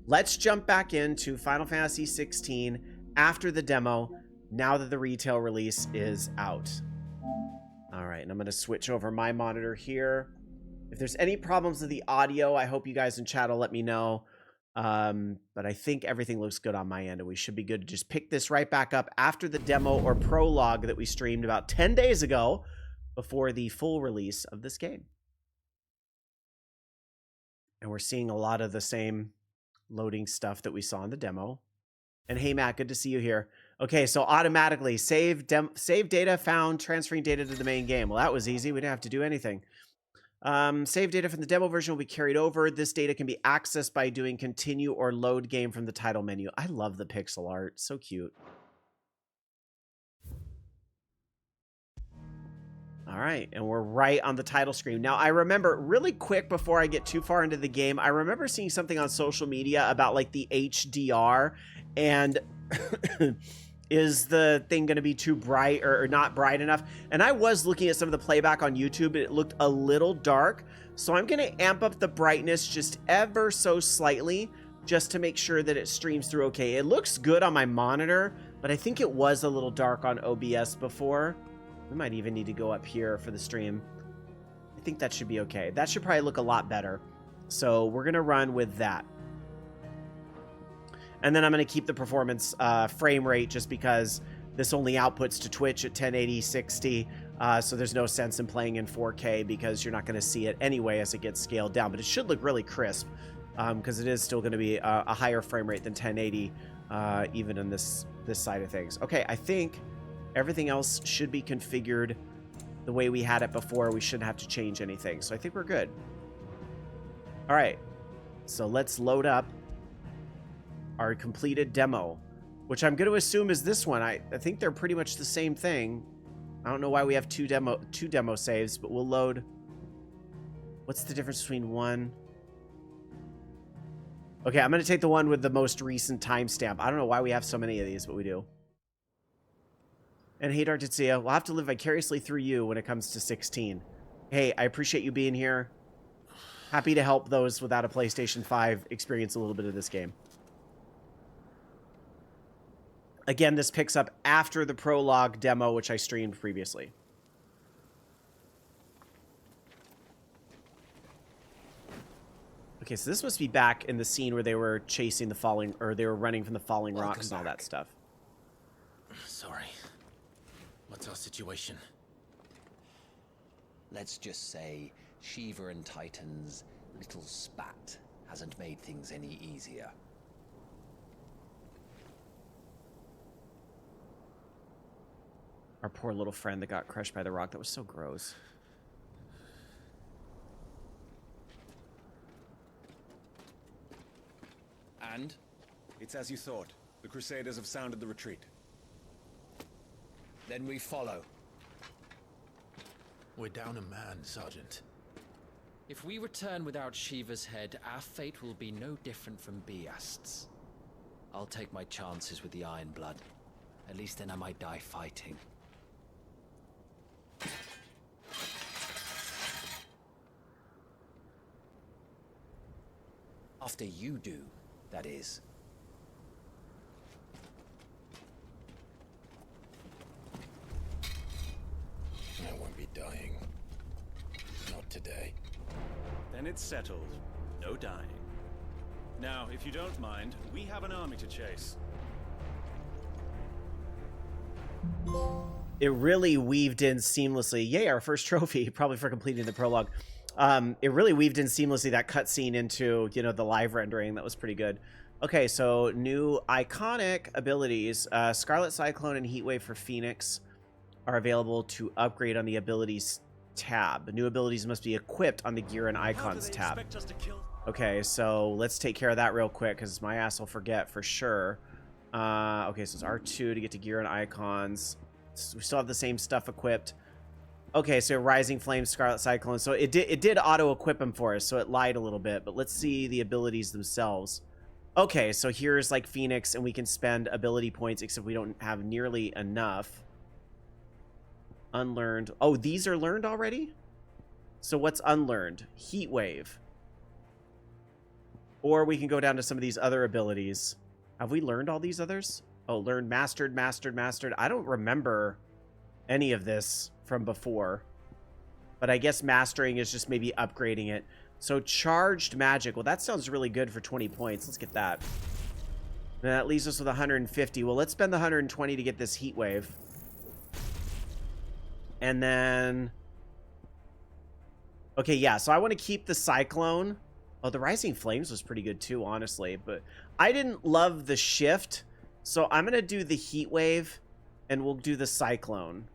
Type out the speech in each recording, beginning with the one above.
let's jump back into Final Fantasy 16 after the demo, now that the retail release is out. All right, and I'm going to switch over my monitor here. If there's any problems with the audio, I hope you guys in chat will let me know. But I think everything looks good on my end, and we should be good to just pick this right back up after the demo or prologue that we streamed about 10 days ago before the full release of this game. And we're seeing a lot of the same loading stuff that we saw in the demo. And hey, Matt, good to see you here. Okay, so automatically save data found, transferring data to the main game. Well, that was easy. We didn't have to do anything. Save data from the demo version will be carried over. This data can be accessed by doing continue or load game from the title menu. I love the pixel art. So cute. All right, and we're right on the title screen. Now, I remember, really quick before I get too far into the game, I remember seeing something on social media about, like, the HDR, and is the thing going to be too bright or not bright enough? And I was looking at some of the playback on YouTube, and it looked a little dark, so I'm going to amp up the brightness just ever so slightly, just to make sure that it streams through okay. It looks good on my monitor, but I think it was a little dark on OBS before. We might even need to go up here for the stream. I think that should be okay. That should probably look a lot better. So we're going to run with that. And then I'm going to keep the performance frame rate just because this only outputs to Twitch at 1080 60. So there's no sense in playing in 4K because you're not going to see it anyway as it gets scaled down. But it should look really crisp because it is still going to be a higher frame rate than 1080 even on this side of things. Okay, I think everything else should be configured the way we had it before. We shouldn't have to change anything. So I think we're good. All right. So let's load up our completed demo, which I'm going to assume is this one. I think they're pretty much the same thing. I don't know why we have two demo saves, but we'll load. What's the difference between one? Okay, I'm going to take the one with the most recent timestamp. I don't know why we have so many of these, but we do. And hey, Dartitsia, we'll have to live vicariously through you when it comes to 16. Hey, I appreciate you being here. Happy to help those without a PlayStation 5 experience a little bit of this game. Again, this picks up after the prologue demo, which I streamed previously. Okay, so this must be back in the scene where they were chasing the falling, or they were running from the falling rocks and all that stuff. Sorry. What's our situation? Let's just say Shiva and Titan's little spat hasn't made things any easier. Our poor little friend that got crushed by the rock. That was so gross. And? It's as you thought. The Crusaders have sounded the retreat. Then we follow. We're down a man, Sergeant. If we return without Shiva's head, our fate will be no different from Biast's. I'll take my chances with the Iron Blood. At least then I might die fighting. After you do, that is. I won't be dying. Not today. Then it's settled. No dying. Now, if you don't mind, we have an army to chase. It really weaved in seamlessly. Yay, our first trophy, probably for completing the prologue. It really weaved in seamlessly that cutscene into, you know, the live rendering. That was pretty good. Okay, so new iconic abilities. Scarlet Cyclone and Heatwave for Phoenix are available to upgrade on the abilities tab. New abilities must be equipped on the gear and icons tab. Okay, so let's take care of that real quick because my ass will forget for sure. Okay, so it's R2 to get to gear and icons. We still have the same stuff equipped. Okay, so Rising Flame, Scarlet Cyclone. So it did auto-equip them for us, so it lied a little bit. But let's see the abilities themselves. Okay, so here's like Phoenix, and we can spend ability points, except we don't have nearly enough. Unlearned. Oh, these are learned already? So what's unlearned? Heatwave. Or we can go down to some of these other abilities. Have we learned all these others? Oh, learned, mastered, mastered, mastered. I don't remember any of this from before. But I guess mastering is just maybe upgrading it. So charged magic. Well, that sounds really good for 20 points. Let's get that. And that leaves us with 150. Well, let's spend the 120 to get this heat wave. And then... Okay, yeah, so I want to keep the cyclone. Oh, the rising flames was pretty good too, honestly. But I didn't love the shift. So I'm going to do the heat wave. And we'll do the cyclone.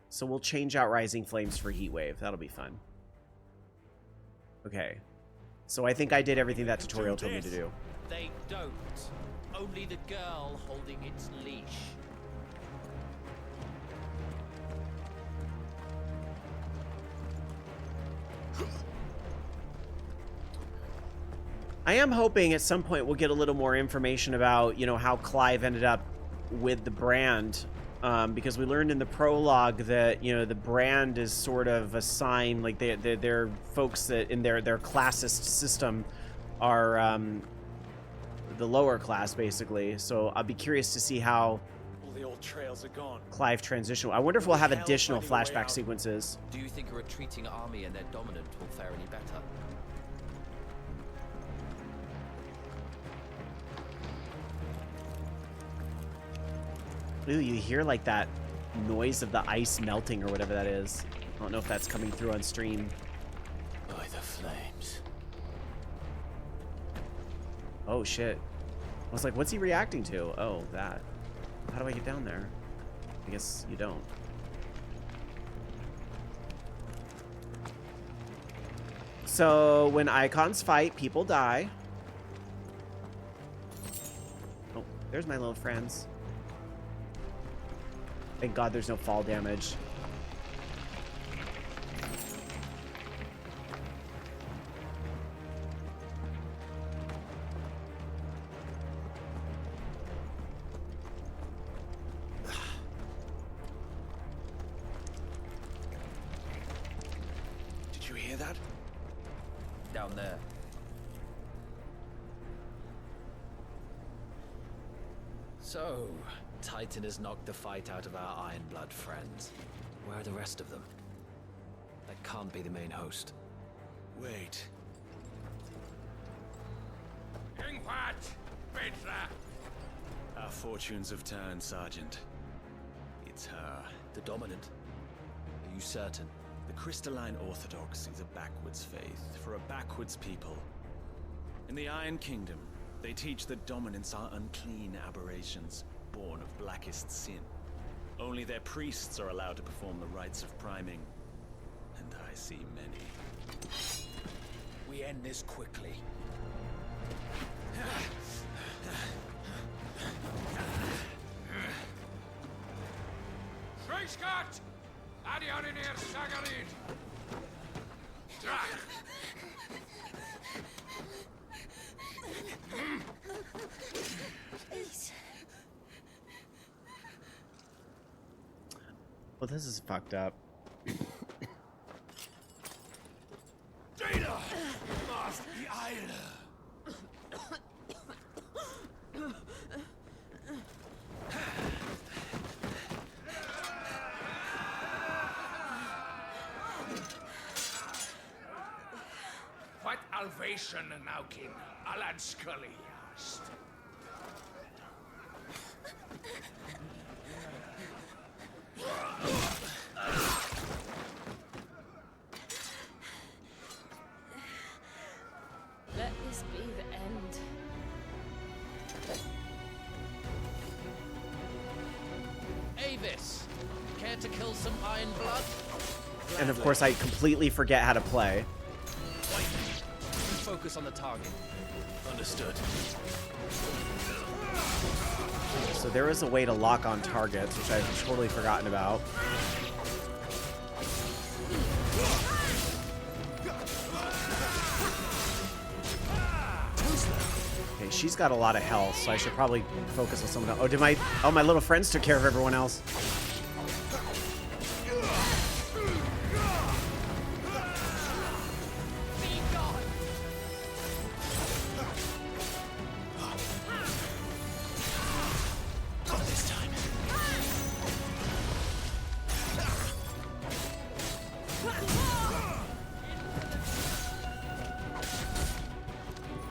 So we'll change out Rising Flames for Heat Wave. That'll be fun. Okay. So I think I did everything that tutorial told me to do. They don't. Only the girl holding its leash. I am hoping at some point we'll get a little more information about, you know, how Clive ended up with the brand. Because we learned in the prologue that, you know, the brand is sort of a sign, like they're folks that in their classist system are the lower class, basically. So I'll be curious to see how All the old trails are gone. Clive transition. I wonder if we'll have additional flashback sequences. Do you think a retreating army and their dominant will fare any better? Ooh, you hear like that noise of the ice melting or whatever that is. I don't know if that's coming through on stream. By the flames. Oh, shit. I was like, what's he reacting to? Oh, that. How do I get down there? I guess you don't. So, when icons fight, people die. Oh, there's my little friends. Thank God there's no fall damage. Did you hear that? Down there. So, Titan has knocked the fight out of our Ironblood friends. Where are the rest of them? That can't be the main host. Wait. Our fortunes have turned, Sergeant. It's her. The dominant? Are you certain? The Crystalline Orthodox is a backwards faith for a backwards people. In the Iron Kingdom, they teach that dominants are unclean aberrations, born of blackest sin. Only their priests are allowed to perform the rites of priming. And I see many. We end this quickly. Scott! Adioninir Sagarid! Well, this is fucked up. Data! Lost the island! What Alvation Naukin, Alan Scully asked. Let this be the end. Avis! Care to kill some Ironblood? And of course, I completely forget how to play. Focus on the target. Understood. So there is a way to lock on targets, which I've totally forgotten about. Okay, she's got a lot of health, so I should probably focus on someone else. Oh, my little friends took care of everyone else.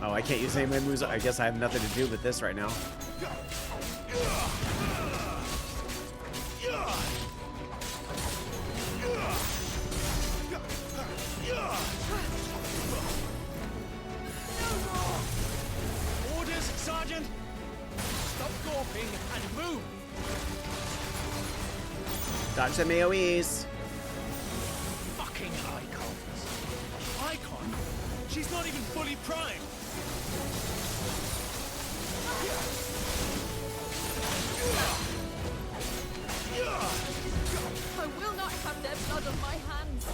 Oh, I can't use any of my moves. I guess I have nothing to do with this right now. Orders, Sergeant! Stop gawping and move! Dodge some AoEs. Fucking icons! Icon? She's not even fully primed! I will not have their blood on my hands.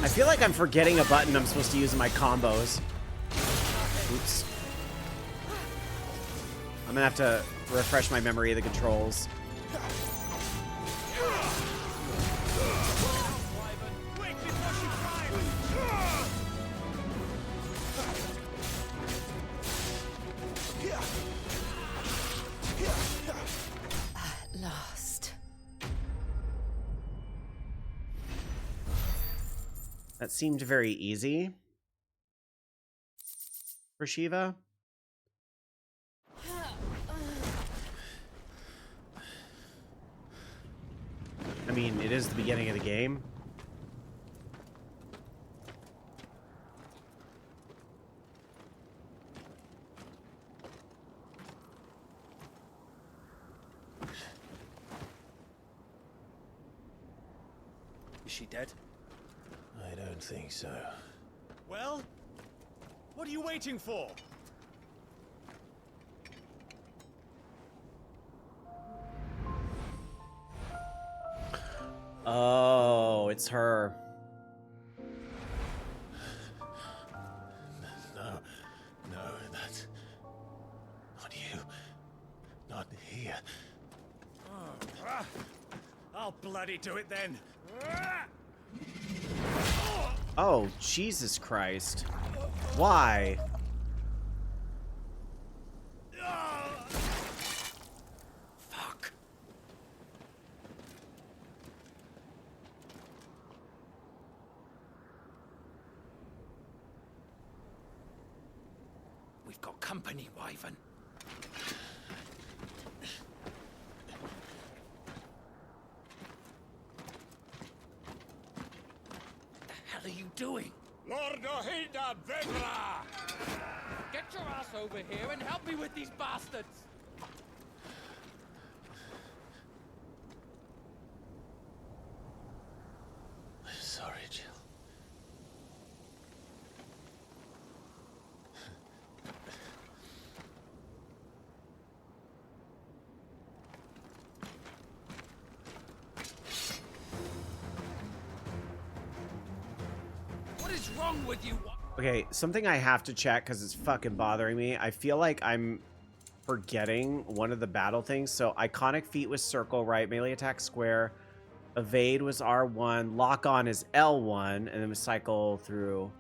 I feel like I'm forgetting a button I'm supposed to use in my combos. Oops. I'm gonna have to refresh my memory of the controls. At last. That seemed very easy for Shiva. I mean, it is the beginning of the game. Is she dead? I don't think so. Well, what are you waiting for? Oh, it's her. No, that's not you. Not here. I'll bloody do it then. Oh, Jesus Christ. Why? Fuck. We've got company, Wyvern. The hell are you doing? Lord Ohilda Vedra! Get your ass over here and help me with these bastards! Sorry, Jill. What is wrong with you? Okay, something I have to check because it's fucking bothering me. I feel like I'm forgetting one of the battle things. So iconic feat was circle, right? Melee attack square. Evade was R1. Lock on is L1. And then we cycle through.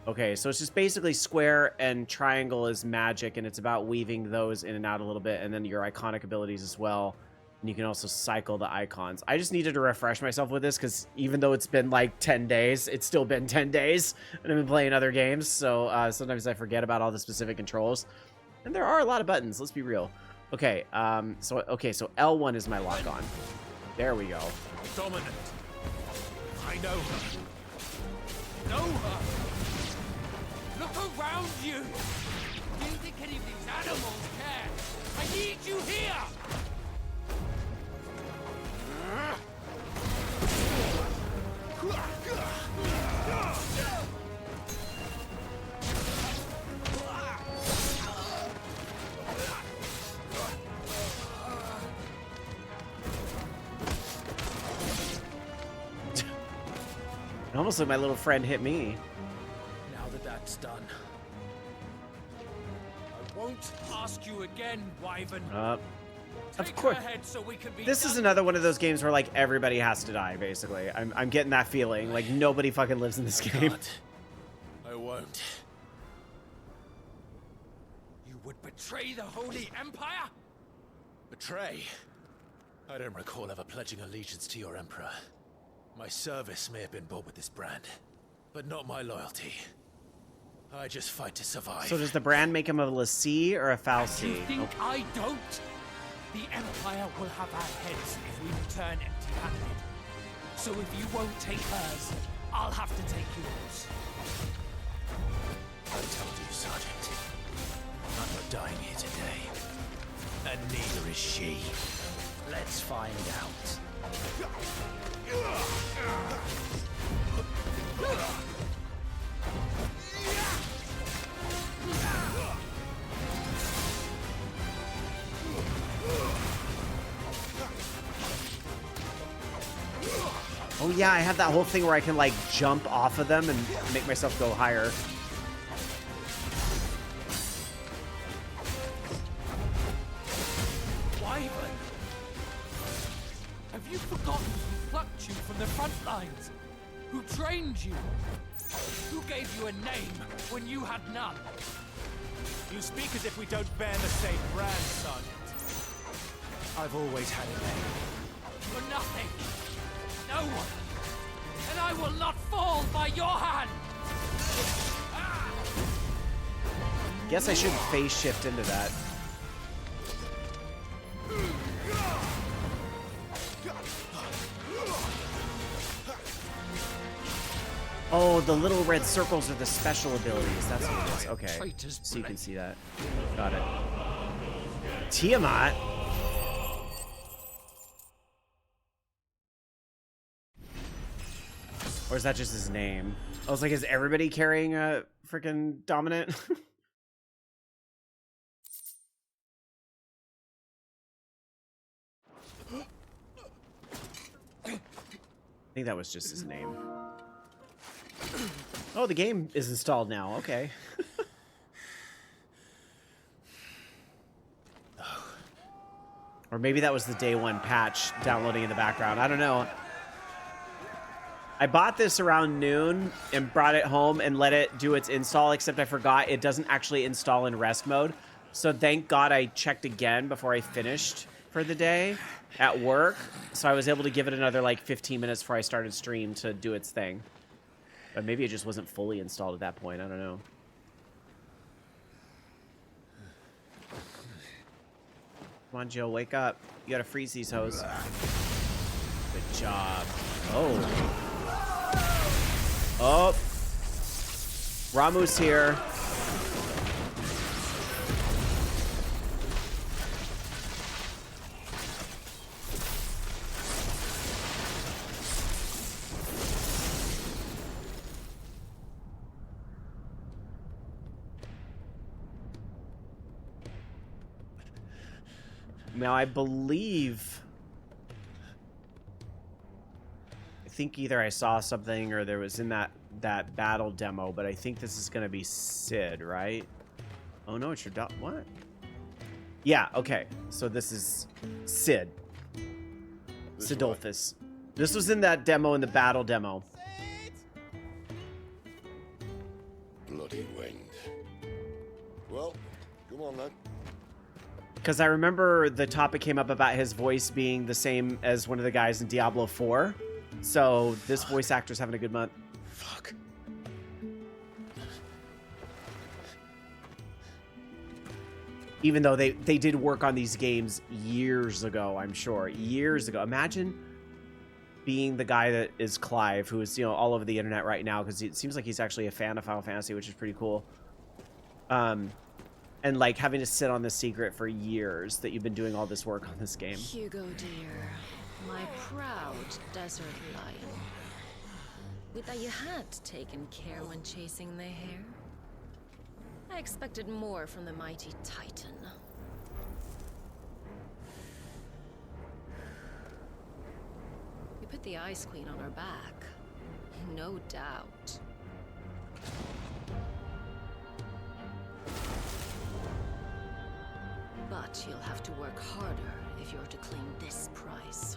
Okay, so it's just basically square and triangle is magic. And it's about weaving those in and out a little bit. And then your iconic abilities as well. And you can also cycle the icons. I just needed to refresh myself with this because even though it's been like 10 days, it's still been 10 days. And I've been playing other games. So sometimes I forget about all the specific controls. And there are a lot of buttons, let's be real. Okay, so L1 is my lock on. There we go. Dominant. I know her. Know her. Look around you! Do you think any of these animals care? I need you here! It almost like my little friend hit me. Now that that's done, I won't ask you again, Wyvern. Of Take course. her head so we can be This done is another one of those games where like everybody has to die, basically. I'm getting that feeling. Like nobody fucking lives in this game. I won't. You would betray the Holy Empire? Betray? I don't recall ever pledging allegiance to your emperor. My service may have been bought with this brand. but not my loyalty. I just fight to survive. So does the brand make him a Lassie or a You Fal'Cie? think I don't? The Empire will have our heads if we return empty-handed. So if you won't take hers, I'll have to take yours. I told you, Sergeant. I'm not dying here today. And neither is she. Let's find out. Oh yeah, I have that whole thing where I can like jump off of them and make myself go higher. Wyvern! Have you forgotten who plucked you from the front lines? Who trained you? Who gave you a name when you had none? You speak as if we don't bear the same brand, Sergeant. I've always had a name. For nothing. No one. And I will not fall by your hand. Guess I should phase shift into that. Oh, the little red circles are the special abilities. That's what it is. Okay. Traitor's So you can blade. see that. Got it. Tiamat. Or is that just his name? I was like, is everybody carrying a freaking dominant? I think that was just his name. Oh, the game is installed now. Okay. Or maybe that was the day one patch downloading in the background. I don't know. I bought this around noon and brought it home and let it do its install, except I forgot it doesn't actually install in rest mode. So thank God I checked again before I finished for the day at work. So I was able to give it another like 15 minutes before I started stream to do its thing. But maybe it just wasn't fully installed at that point. I don't know. Come on, Jill, wake up. You gotta freeze these hoes. Good job. Oh. Oh. Ramuh's here. Now, I believe... I think either I saw something or there was in that battle demo, but I think this is going to be Sid, right? Oh, no, it's your dog. What? Yeah, okay. So this is Sid. Sidolphus. This was in that demo, in the battle demo. Bloody wind. Well, come on then. Because I remember the topic came up about his voice being the same as one of the guys in Diablo 4. So this voice actor's having a good month. Fuck. Even though they did work on these games years ago, I'm sure. Years ago. Imagine being the guy that is Clive, who is, you know, all over the internet right now, because it seems like he's actually a fan of Final Fantasy, which is pretty cool. And like having to sit on the secret for years that you've been doing all this work on this game. Hugo, dear, my proud desert lion. With that you had taken care when chasing the hare. I expected more from the mighty Titan. You put the Ice Queen on her back, no doubt. But you'll have to work harder if you're to claim this prize.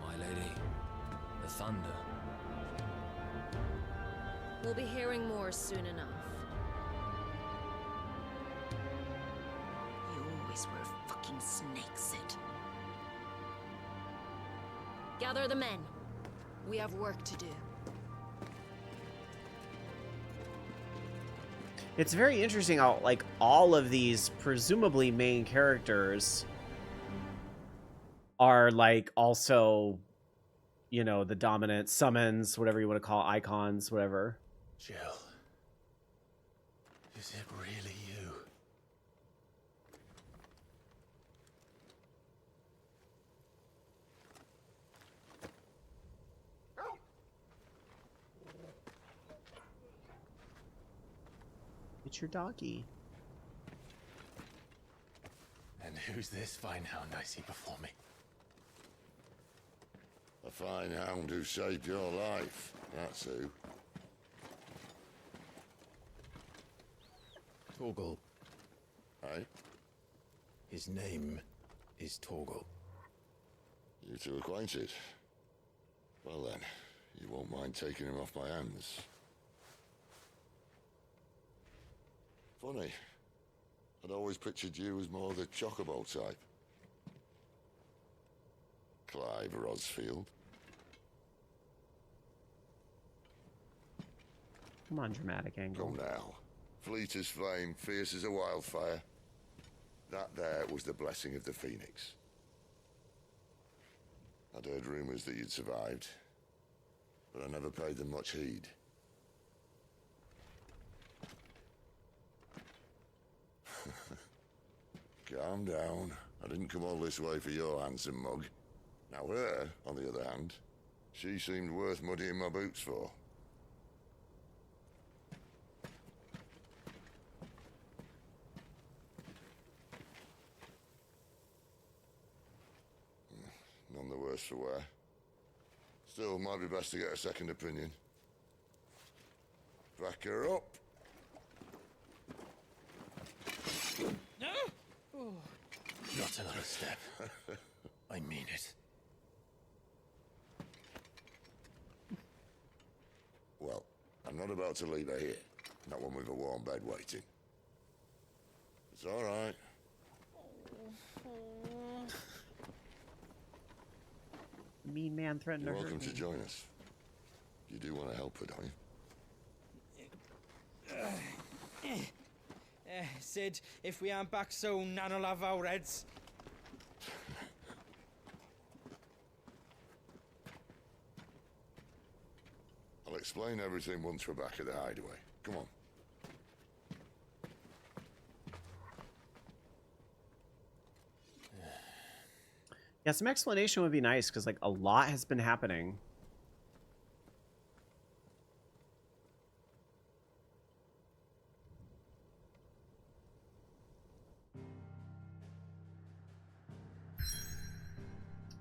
My lady, the thunder. We'll be hearing more soon enough. You always were a fucking snake, Sid. Gather the men. We have work to do. It's very interesting how, like, all of these presumably main characters are, like, also, you know, the dominant summons, whatever you want to call icons, whatever. Jill. Is it really you? It's your doggy. And who's this fine hound I see before me? A fine hound who saved your life, that's who. Torgal. Hey, His name is Torgal. you two acquainted? Well then, you won't mind taking him off my hands. Funny. I'd always pictured you as more the chocobo type. Clive Rosfield. Come on, dramatic angle. Go now. Fleet as flame, fierce as a wildfire. That there was the blessing of the Phoenix. I'd heard rumors that you'd survived, but I never paid them much heed. Calm down. I didn't come all this way for your handsome mug. Now her, on the other hand, she seemed worth muddying my boots for. None the worse for wear. Still, might be best to get a second opinion. Back her up. Not another step. I mean it. Well, I'm not about to leave her here. Not one with a warm bed waiting. It's all right. Mean man threatened You're to hurt welcome me. to join us. You do want to help her, don't you? Sid, if we aren't back soon, Nan'll have our heads. I'll explain everything once we're back at the hideaway. Come on. Yeah, some explanation would be nice, because, like, a lot has been happening.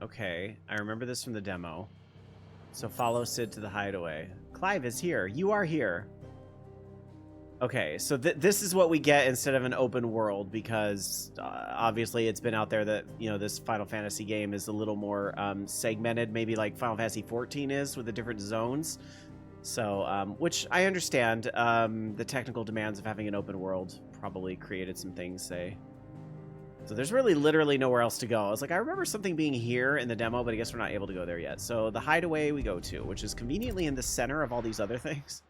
Okay, I remember this from the demo. So follow Sid to the hideaway. Clive is here. You are here. Okay, so this is what we get instead of an open world, because obviously it's been out there that, you know, this Final Fantasy game is a little more segmented, maybe like Final Fantasy 14 is, with the different zones. So, which I understand, the technical demands of having an open world probably created some things, say. So there's really literally nowhere else to go. I was like, I remember something being here in the demo, but I guess we're not able to go there yet. So the hideaway we go to, which is conveniently in the center of all these other things.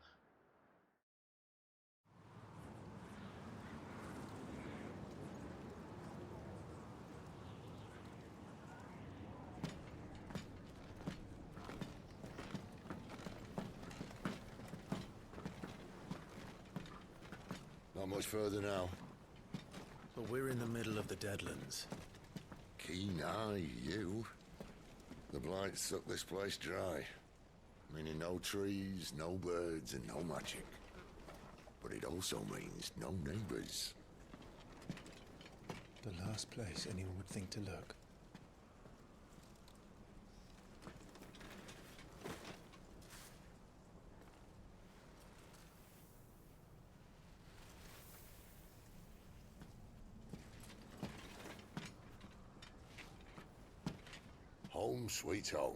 Not much further now. But we're in the middle of the Deadlands. Keen eye, you. The blight sucked this place dry. Meaning no trees, no birds, and no magic. But it also means no neighbors. The last place anyone would think to look. Home sweet home.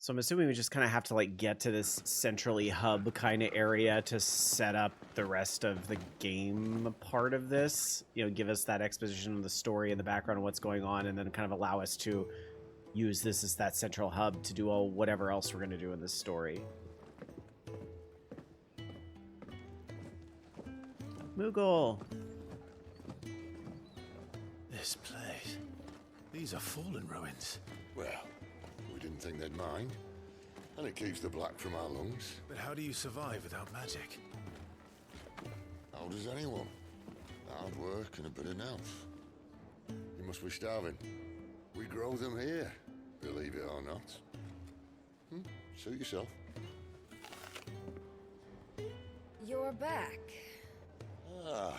So I'm assuming we just kind of have to like get to this centrally hub kind of area to set up the rest of the game part of this. You know, give us that exposition of the story and the background of what's going on, and then kind of allow us to use this as that central hub to do all whatever else we're going to do in this story. Moogle. This place. These are fallen ruins. Well, we didn't think they'd mind. And it keeps the black from our lungs. But how do you survive without magic? How does anyone? Hard work and a bit of nous. You must be starving. We grow them here, believe it or not. Suit yourself. You're back. Ah,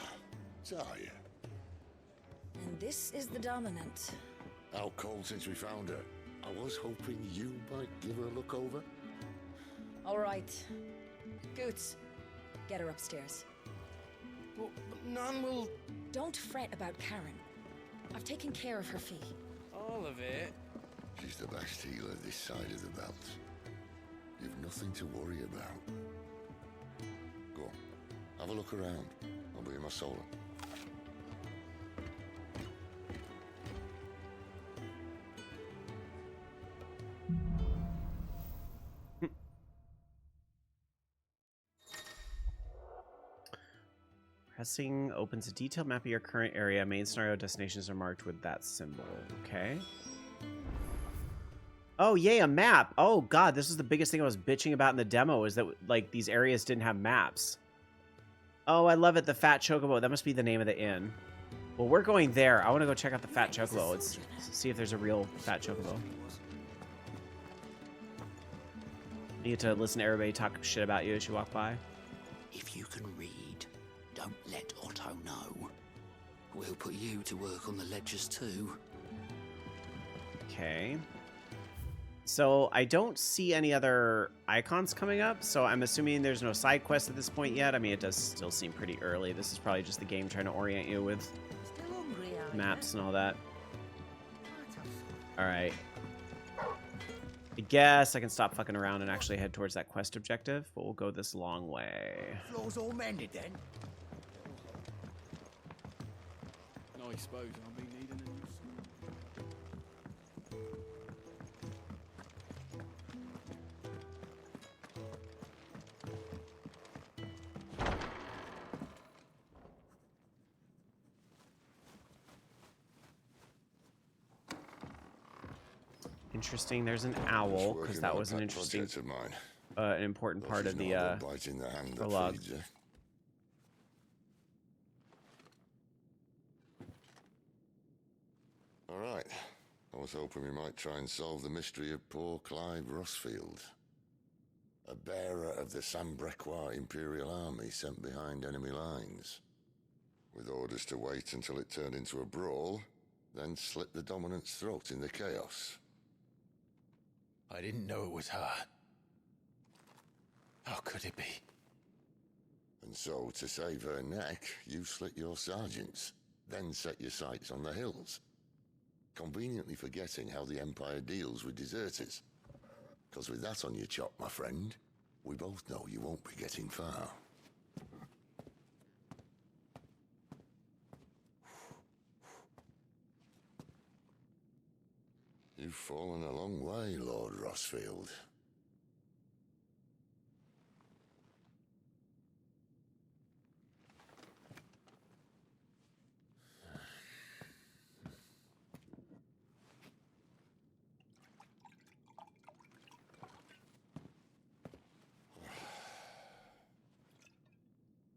Talia. And this is the Dominant. Out cold since we found her. I was hoping you might give her a look over. All right. Goots, get her upstairs. But none will... Don't fret about Karen. I've taken care of her fee. All of it? She's the best healer this side of the belt. You've nothing to worry about. Go on, have a look around. I'll be in my solar. Pressing opens a detailed map of your current area. Main scenario destinations are marked with that symbol. Okay. Oh, yay, a map. Oh, God, this is the biggest thing I was bitching about in the demo is that, like, these areas didn't have maps. Oh, I love it. The Fat Chocobo. That must be the name of the inn. Well, we're going there. I want to go check out the Fat Chocobo. Let's see if there's a real Fat Chocobo. You get to listen to everybody talk shit about you as you walk by. If you can read, don't let Otto know. We'll put you to work on the ledgers too. Okay. So I don't see any other icons coming up, so I'm assuming there's no side quest at this point yet. I mean, it does still seem pretty early. This is probably just the game trying to orient you with maps and all that. All right. I guess I can stop fucking around and actually head towards that quest objective, but we'll go this long way. Floor's all mended then? I suppose I'll be needing a new Interesting. There's an owl because that was an interesting, of mine. an important part of the bite in the hand that prologue. feeds her. All right. I was hoping we might try and solve the mystery of poor Clive Rossfield, a bearer of the Sambrequois Imperial Army sent behind enemy lines, with orders to wait until it turned into a brawl, then slit the Dominant's throat in the chaos. I didn't know it was her. How could it be? And so, to save her neck, you slit your sergeants, then set your sights on the hills, conveniently forgetting how the Empire deals with deserters. Because with that on your chop, my friend, we both know you won't be getting far. You've fallen a long way, Lord Rossfield.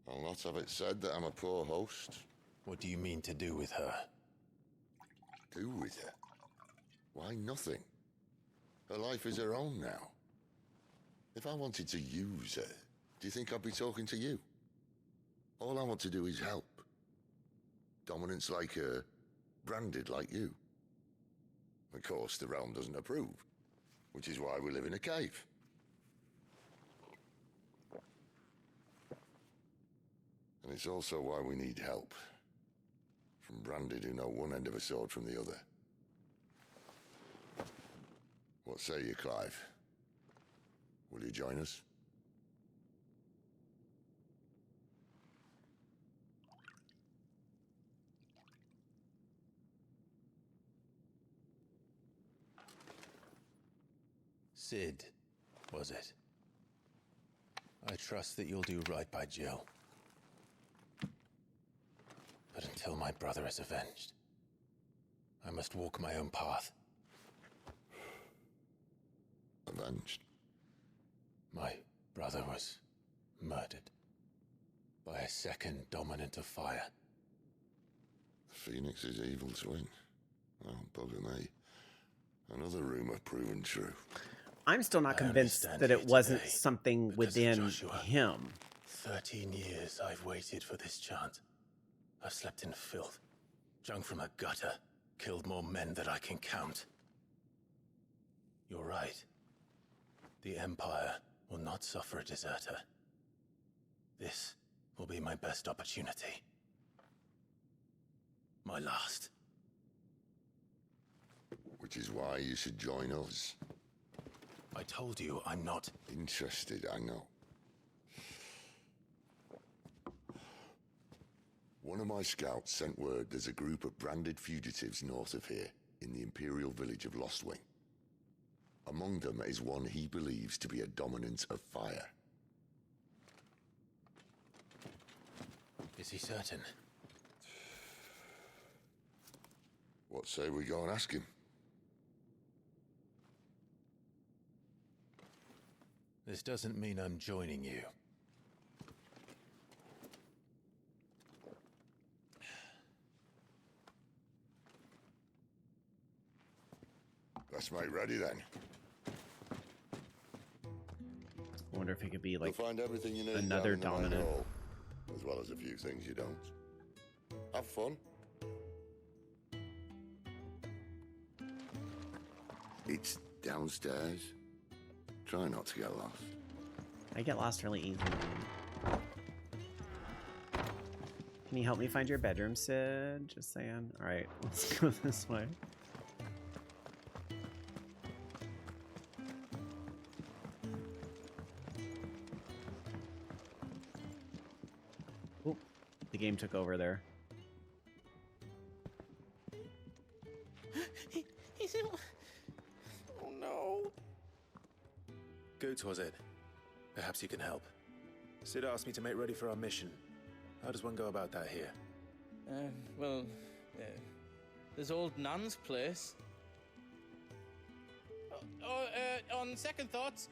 I'll not have it said that I'm a poor host. What do you mean to do with her? Do with her? Why, nothing. Her life is her own now. If I wanted to use her, do you think I'd be talking to you? All I want to do is help. Dominants like her, branded like you. Of course, the realm doesn't approve, which is why we live in a cave. And it's also why we need help. From branded who know one end of a sword from the other. What say you, Clive? Will you join us? Sid, was it? I trust that you'll do right by Jill. But until my brother is avenged, I must walk my own path. Avenged? My brother was murdered by a second dominant of fire. The Phoenix's evil twin. Oh, bugger me. Another rumor proven true. I'm still not convinced that it wasn't something within him. 13 years I've waited for this chance. I've slept in filth, drunk from a gutter, killed more men than I can count. You're right. The Empire will not suffer a deserter. This will be my best opportunity. My last. Which is why you should join us. I told you I'm not interested, I know. One of my scouts sent word there's a group of branded fugitives north of here, in the Imperial village of Lostwing. Among them is one he believes to be a dominant of fire. Is he certain? What say we go and ask him? This doesn't mean I'm joining you. Let's make ready then. I wonder if he could be like You'll find everything you need another down in the main dominant. hall, as well as a few things you don't. Have fun. It's downstairs. Try not to get lost. I get lost really easily. Can you help me find your bedroom, Sid? Just saying. All right, let's go this way. Oh, the game took over there. He's in... Oh no. Goots, was it? Perhaps you can help. Sid asked me to make ready for our mission. How does one go about that here? Well, there's old Nan's place. On second thoughts,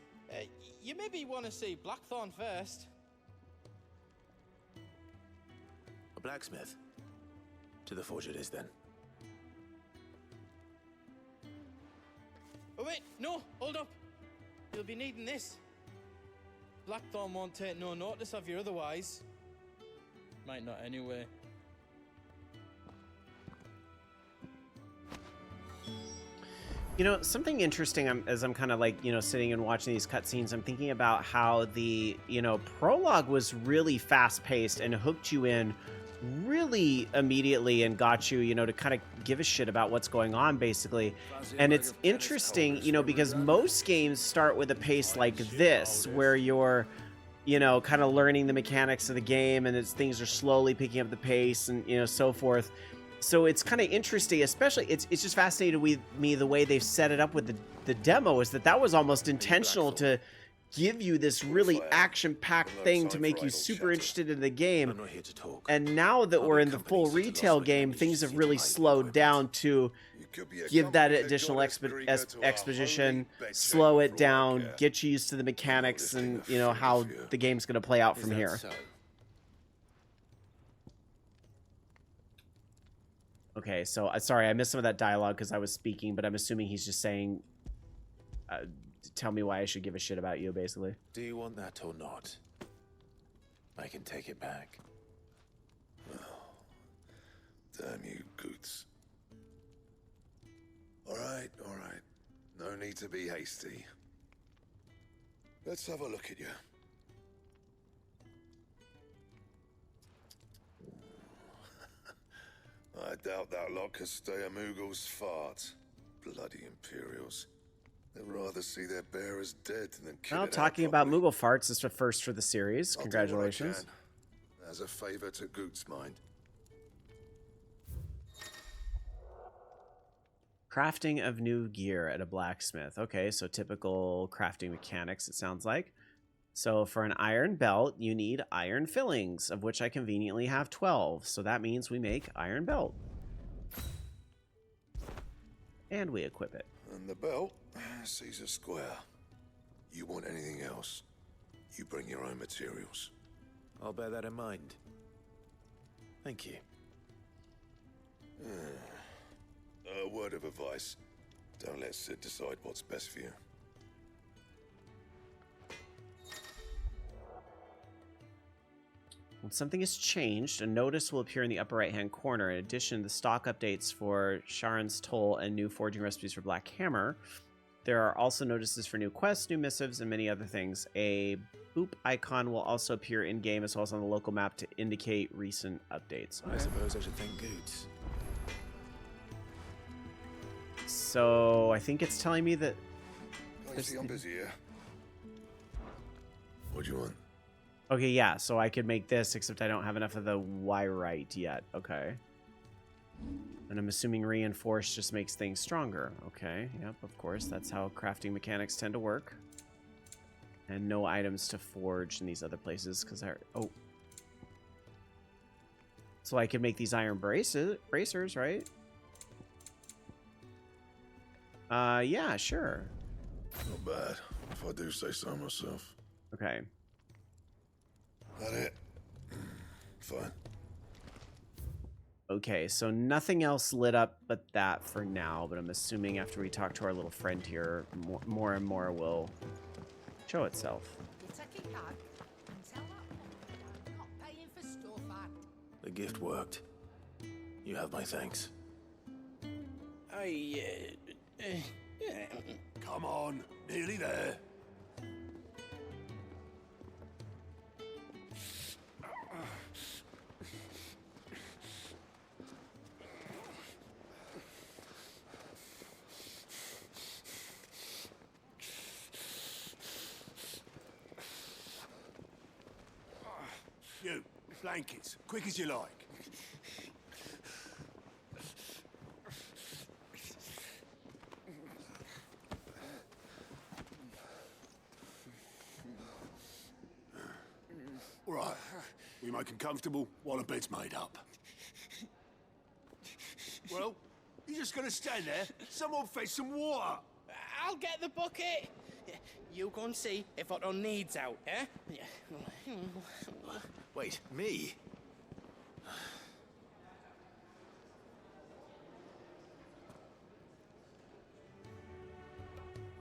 you maybe want to see Blackthorn first. A blacksmith? To the forge it is, then. Oh wait, no, hold up. You'll be needing this. Blackthorn won't take no notice of you otherwise. Might not anyway. You know, something interesting as I'm kind of like, sitting and watching these cutscenes, I'm thinking about how the, prologue was really fast paced and hooked you in really immediately and got you, to kind of give a shit about what's going on, basically. And it's interesting, because most games start with a pace like this, where you're, kind of learning the mechanics of the game and things are slowly picking up the pace and, so forth. So it's kind of interesting, especially it's just fascinating with me the way they've set it up with the demo is that was almost intentional to give you this really action-packed thing to make you super interested in the game. And now that we're in the full retail game, things have really slowed down to give that additional exposition, slow it down, get you used to the mechanics and, how the game's going to play out from here. Okay, so sorry, I missed some of that dialogue because I was speaking, but I'm assuming he's just saying, tell me why I should give a shit about you, basically. Do you want that or not? I can take it back. Oh, damn you, Goots. All right. No need to be hasty. Let's have a look at you. I doubt that lot could stay a Moogle's fart. Bloody Imperials. They'd rather see their bearers dead than kill Well, it out talking about properly. Moogle farts is a first for the series. I'll do what I Congratulations. can, as a favor to Goot's mind. Crafting of new gear at a blacksmith. Okay, so typical crafting mechanics, it sounds like. So for an iron belt, you need iron fillings, of which I conveniently have 12. So that means we make iron belt. And we equip it. And the belt sees a square. You want anything else, you bring your own materials. I'll bear that in mind. Thank you. A word of advice. Don't let Sid decide what's best for you. When something is changed, a notice will appear in the upper right-hand corner. In addition, the stock updates for Sharon's Toll and new forging recipes for Black Hammer. There are also notices for new quests, new missives, and many other things. A boop icon will also appear in-game as well as on the local map to indicate recent updates. I suppose I should thank Goots. So I think it's telling me that... You see, I'm busy here. What do you want? Okay, yeah, so I could make this, except I don't have enough of the Wyrite yet. Okay. And I'm assuming reinforce just makes things stronger. Okay, yep, of course. That's how crafting mechanics tend to work. And no items to forge in these other places, because I... Oh. So I could make these iron bracers, right? Yeah, sure. Not bad, if I do say so myself. Okay. That it? Fine. Okay, so nothing else lit up but that for now, but I'm assuming after we talk to our little friend here, more and more will show itself. The gift worked. You have my thanks. Come on, nearly there. You, blankets, quick as you like. All right, we make them comfortable while the bed's made up. Well, you're just gonna stand there? Someone fetch some water. I'll get the bucket. You go and see if Otto needs out, eh? Wait, me?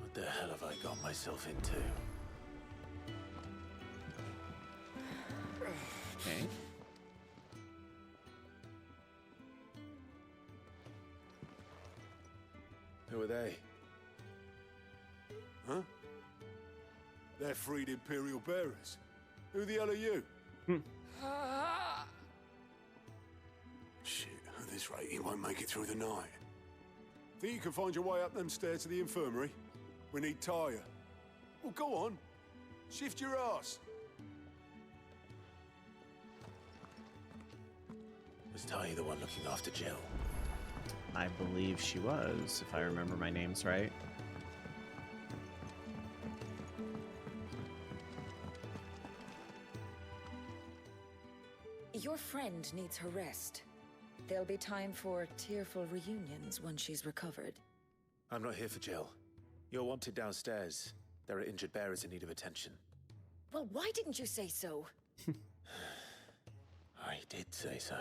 What the hell have I got myself into? Okay. Who are they? Huh? They're freed Imperial bearers. Who the hell are you? Shit, at this rate, you won't make it through the night. Think you can find your way up them stairs to the infirmary? We need Tyre. Well, go on. Shift your ass. Was Ty the one looking after Jill? I believe she was, if I remember my names right. Your friend needs her rest. There'll be time for tearful reunions once she's recovered. I'm not here for Jill. You're wanted downstairs. There are injured bearers in need of attention. Well, why didn't you say so? I did say so.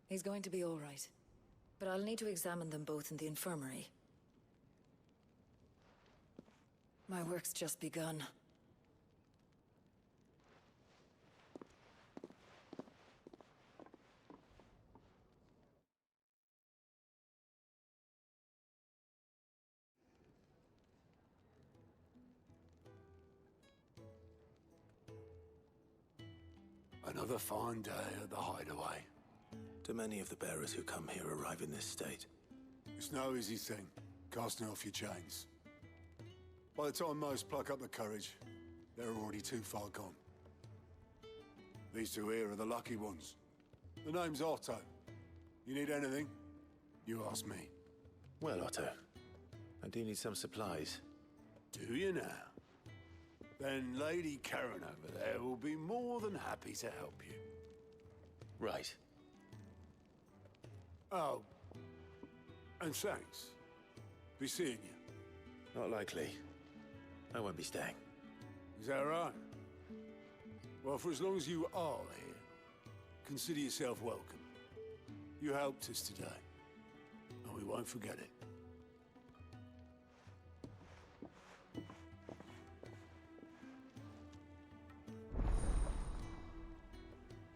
He's going to be all right. But I'll need to examine them both in the infirmary. My work's just begun. Another fine day at the hideaway. Do many of the bearers who come here arrive in this state? It's no easy thing, casting off your chains. By the time most pluck up the courage, they're already too far gone. These two here are the lucky ones. The name's Otto. You need anything? You ask me. Well, Otto, I do need some supplies. Do you now? Then Lady Karen over there will be more than happy to help you. Right. Oh, and thanks. Be seeing you. Not likely. I won't be staying. Is that right? Well, for as long as you are here, consider yourself welcome. You helped us today, and we won't forget it.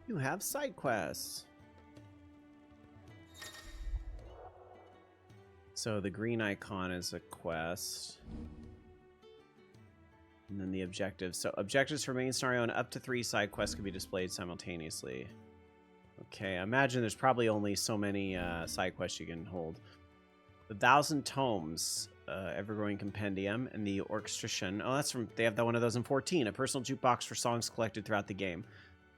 You have side quests. So the green icon is a quest. And then the objectives. So objectives for main scenario and up to 3 side quests can be displayed simultaneously. Okay, I imagine there's probably only so many side quests you can hold. The 1,000 Tomes, ever-growing compendium, and the orchestration. Oh, that's from, they have that one of those in 14. A personal jukebox for songs collected throughout the game.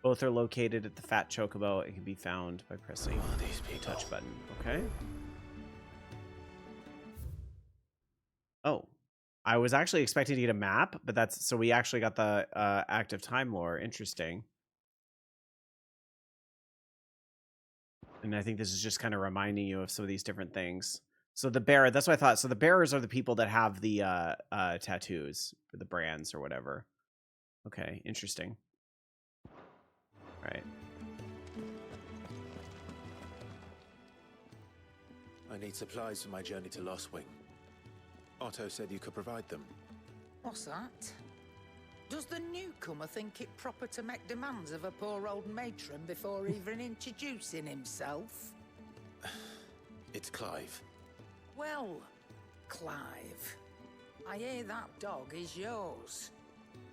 Both are located at the Fat Chocobo. It can be found by pressing the touch button. Okay. Oh, I was actually expecting to get a map, but that's, so we actually got the active time lore. Interesting. And I think this is just kind of reminding you of some of these different things. So the bearer, that's what I thought. So the bearers are the people that have the tattoos, or the brands or whatever. Okay, interesting. Right. I need supplies for my journey to Lost Wing. Otto said you could provide them. What's that? Does the newcomer think it proper to make demands of a poor old matron before even introducing himself? It's Clive. Well, Clive, I hear that dog is yours.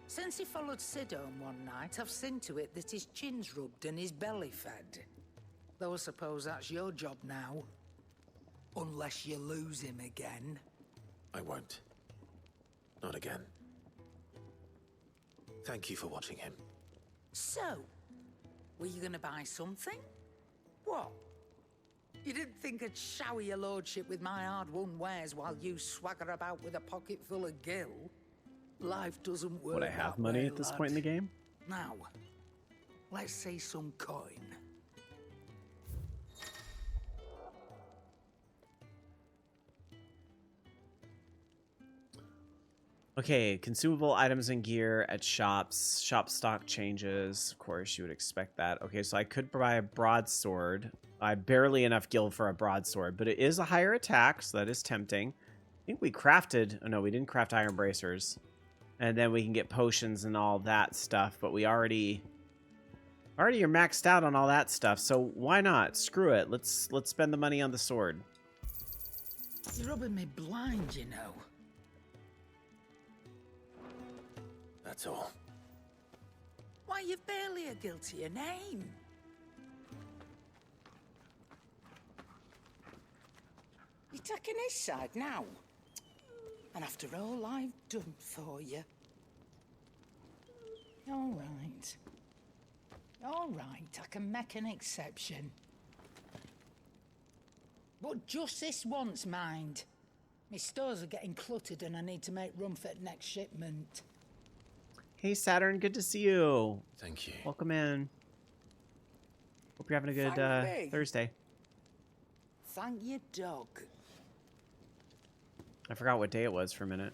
Since he followed Sid home one night, I've seen to it that his chin's rubbed and his belly fed. Though I suppose that's your job now. Unless you lose him again. I won't. Not again. Thank you for watching him. So, were you gonna buy something? What? You didn't think I'd shower your lordship with my hard-won wares while you swagger about with a pocket full of gil? Life doesn't work. Would I have that money way, at this lad. point in the game? Now, let's see some coin. Okay, consumable items and gear at shops. Shop stock changes. Of course, you would expect that. Okay, so I could buy a broadsword. I barely enough gil for a broadsword, but it is a higher attack, so that is tempting. I think we crafted... Oh, no, we didn't craft iron bracers. And then we can get potions and all that stuff, but we already are maxed out on all that stuff, so why not? Screw it. Let's spend the money on the sword. You're rubbing me blind, you know. That's all. Why, you've barely a gil to your name. You're taking his side now. And after all I've done for you. All right. All right, I can make an exception. But just this once, mind. My stores are getting cluttered and I need to make room for the next shipment. Hey, Saturn, good to see you. Thank you. Welcome in. Hope you're having a good Thank me. Thursday. Thank you, dog. I forgot what day it was for a minute.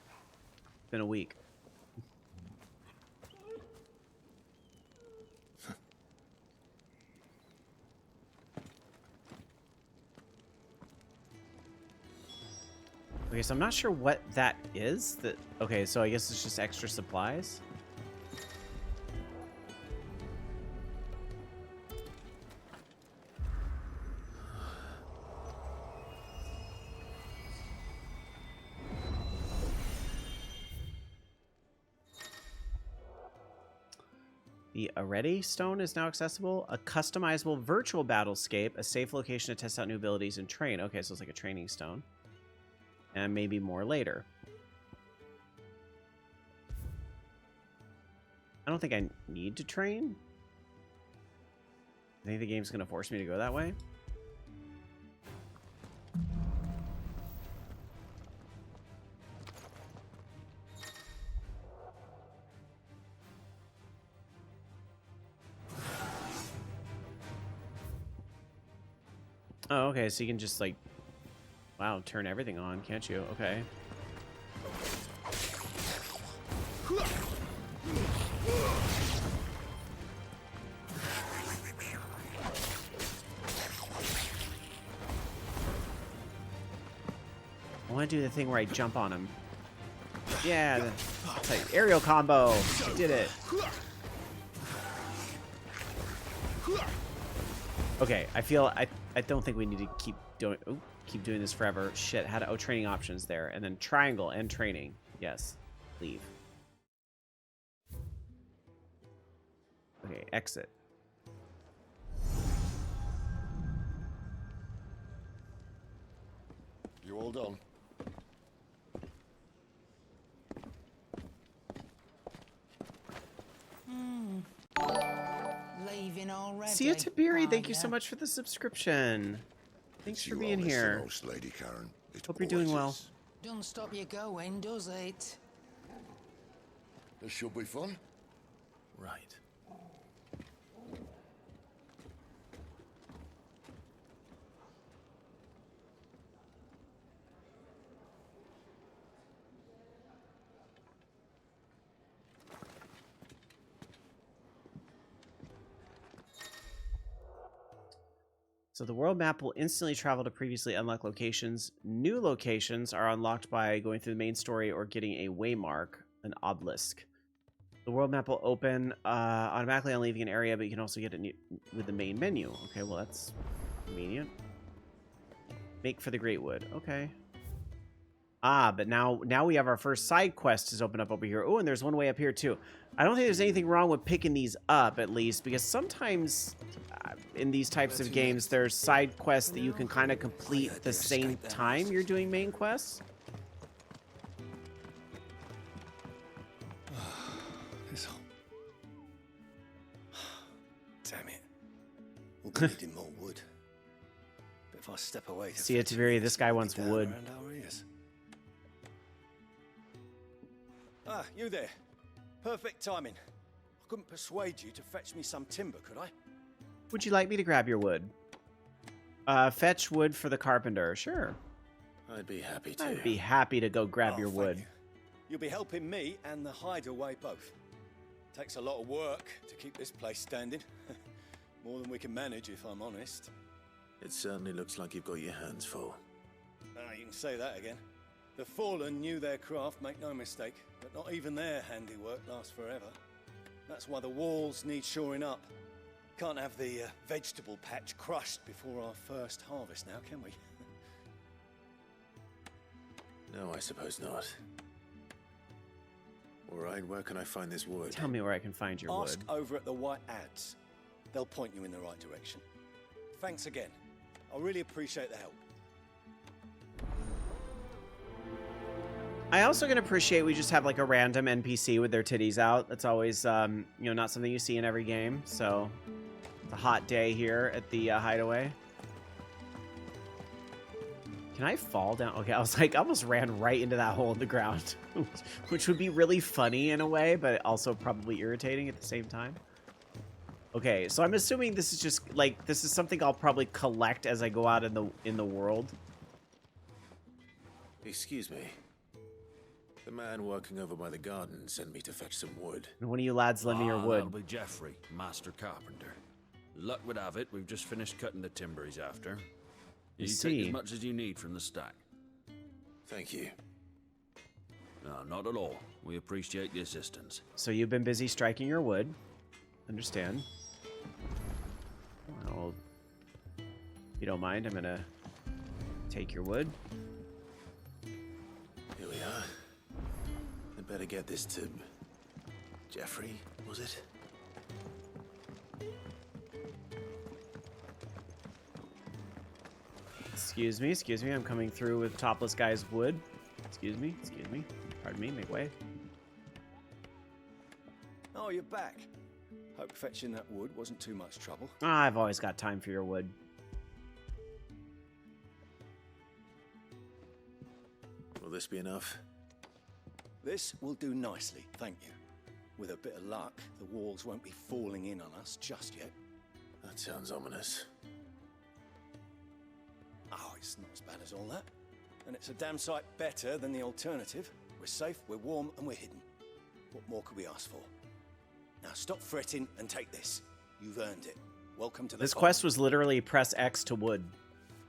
It's been a week. Okay, so I'm not sure what that is. Okay, so I guess it's just extra supplies. The Areti Stone is now accessible. A customizable virtual battlescape, a safe location to test out new abilities and train. Okay, so it's like a training stone. And maybe more later. I don't think I need to train. I think the game's going to force me to go that way. Oh, okay, so you can just, like, wow, turn everything on, can't you? Okay. I want to do the thing where I jump on him. Yeah, the aerial combo. I did it. Okay, I feel I don't think we need to keep doing this forever. Shit, how to training options there, and then triangle and training. Yes, leave. Okay, exit. You all done? Leaving already. See you, Tiberi. Thank you so much for the subscription. Thanks for being here. Lady Karen. Hope you're doing well. Don't stop you going, does it? This should be fun. Right. So the world map will instantly travel to previously unlocked locations. New locations are unlocked by going through the main story or getting a waymark, an obelisk. The world map will open automatically on leaving an area, but you can also get it with the main menu. Okay, well that's convenient. Make for the Great Wood. Okay. Ah, but now we have our first side quest is open up over here. Oh, and there's one way up here too. I don't think there's anything wrong with picking these up, at least, because sometimes in these types of games, there's side quests that you can kind of complete the same time you're doing main quests. Damn it. We'll be needing more wood. But if I step away... See it, Tiberi, this guy wants wood. Ah, you there. Perfect timing. I couldn't persuade you to fetch me some timber, could I? Would you like me to grab your wood? Fetch wood for the carpenter. Sure. I'd be happy to. I'd be happy to go grab your wood. You'll be helping me and the hideaway both. Takes a lot of work to keep this place standing. More than we can manage, if I'm honest. It certainly looks like you've got your hands full. Ah, you can say that again. The Fallen knew their craft, make no mistake, but not even their handiwork lasts forever. That's why the walls need shoring up. Can't have the vegetable patch crushed before our first harvest now, can we? No, I suppose not. All right, where can I find this wood? Tell me where I can find your wood. Ask over at the White Ads. They'll point you in the right direction. Thanks again. I really appreciate the help. I also can appreciate we just have like a random NPC with their titties out. That's always, you know, not something you see in every game. So it's a hot day here at the hideaway. Can I fall down? Okay, I was like, I almost ran right into that hole in the ground, which would be really funny in a way, but also probably irritating at the same time. Okay, so I'm assuming this is just like, this is something I'll probably collect as I go out in the world. Excuse me. The man working over by the garden sent me to fetch some wood. And one of you lads lend me your wood. That'll be Jeffrey, master carpenter. Luck would have it, we've just finished cutting the timber he's after. You take as much as you need from the stack. Thank you. No, not at all. We appreciate the assistance. So you've been busy striking your wood. Understand. Well, if you don't mind, I'm gonna take your wood. Here we are. I better get this to Jeffrey, was it? Excuse me, excuse me. I'm coming through with topless guy's wood. Excuse me, excuse me. Pardon me, make way. Oh, you're back. Hope fetching that wood wasn't too much trouble. I've always got time for your wood. Will this be enough? This will do nicely, thank you. With a bit of luck, the walls won't be falling in on us just yet. That sounds ominous. Oh, it's not as bad as all that. And it's a damn sight better than the alternative. We're safe, we're warm, and we're hidden. What more could we ask for? Now stop fretting and take this. You've earned it. Welcome to the This farm. quest was literally press X to wood.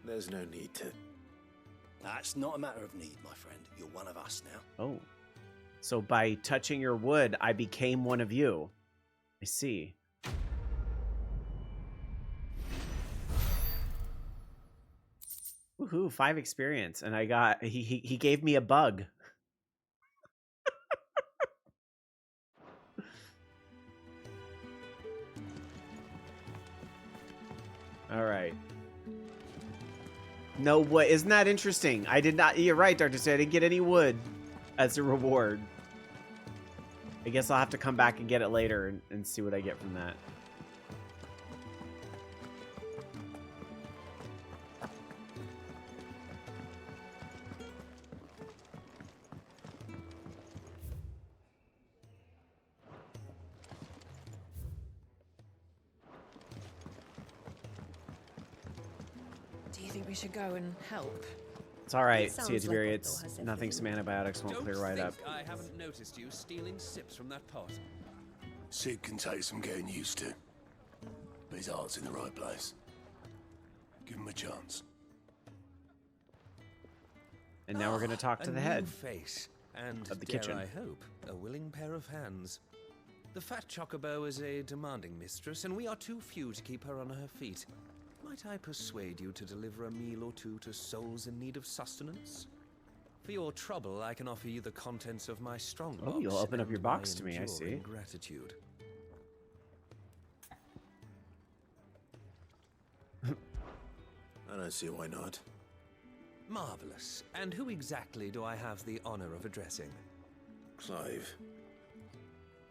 There's no need to. That's not a matter of need, my friend. You're one of us now. Oh. So by touching your wood, I became one of you. I see. Woohoo, 5 experience. And I got, he gave me a bug. All right. No, what? Isn't that interesting? I did not, you're right, Dr. Say, I didn't get any wood as a reward. I guess I'll have to come back and get it later and see what I get from that. Do you think we should go and help? It's all right. It sounds See you, like Tiberi. Otto It's has nothing. Some antibiotics won't clear right up. I haven't noticed you stealing sips from that pot. Sid can take some getting used to. But his heart's in the right place. Give him a chance. And now we're going to talk to the A head new face, and of the dare kitchen. I hope, a willing pair of hands. The fat chocobo is a demanding mistress, and we are too few to keep her on her feet. Might I persuade you to deliver a meal or two to souls in need of sustenance? For your trouble, I can offer you the contents of my strong box. Oh, you'll open up your and box my to me, I see. enduring gratitude. I don't see why not. Marvelous. And who exactly do I have the honor of addressing? Clive.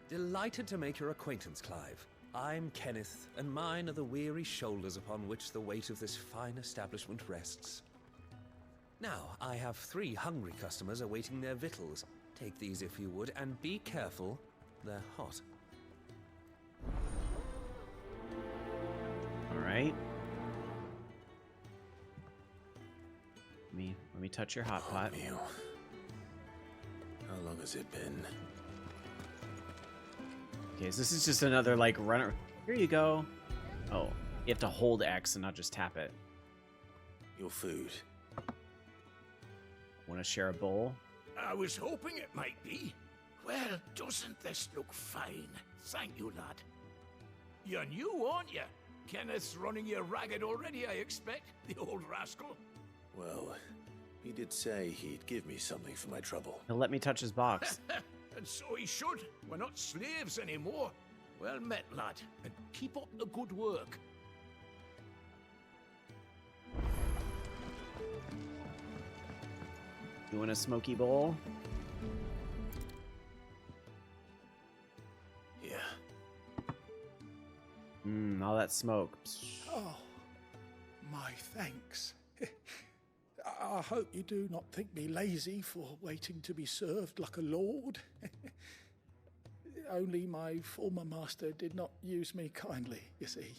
Delighted to make your acquaintance, Clive. I'm Kenneth, and mine are the weary shoulders upon which the weight of this fine establishment rests. Now, I have 3 hungry customers awaiting their victuals. Take these if you would, and be careful, they're hot. All right. Let me touch your hot pot. Meal. How long has it been? Okay, so this is just another like runner. Here you go. Oh, you have to hold X and not just tap it. Your food. Want to share a bowl? I was hoping it might be. Well, doesn't this look fine? Thank you, lad. You're new, aren't you? Kenneth's running you ragged already, I expect, the old rascal. Well, he did say he'd give me something for my trouble. He'll let me touch his box. And so he should. We're not slaves anymore. Well met, lad, and keep up the good work. You want a smoky bowl? Yeah. All that smoke. Oh, my thanks. I hope you do not think me lazy for waiting to be served like a lord. Only my former master did not use me kindly, you see.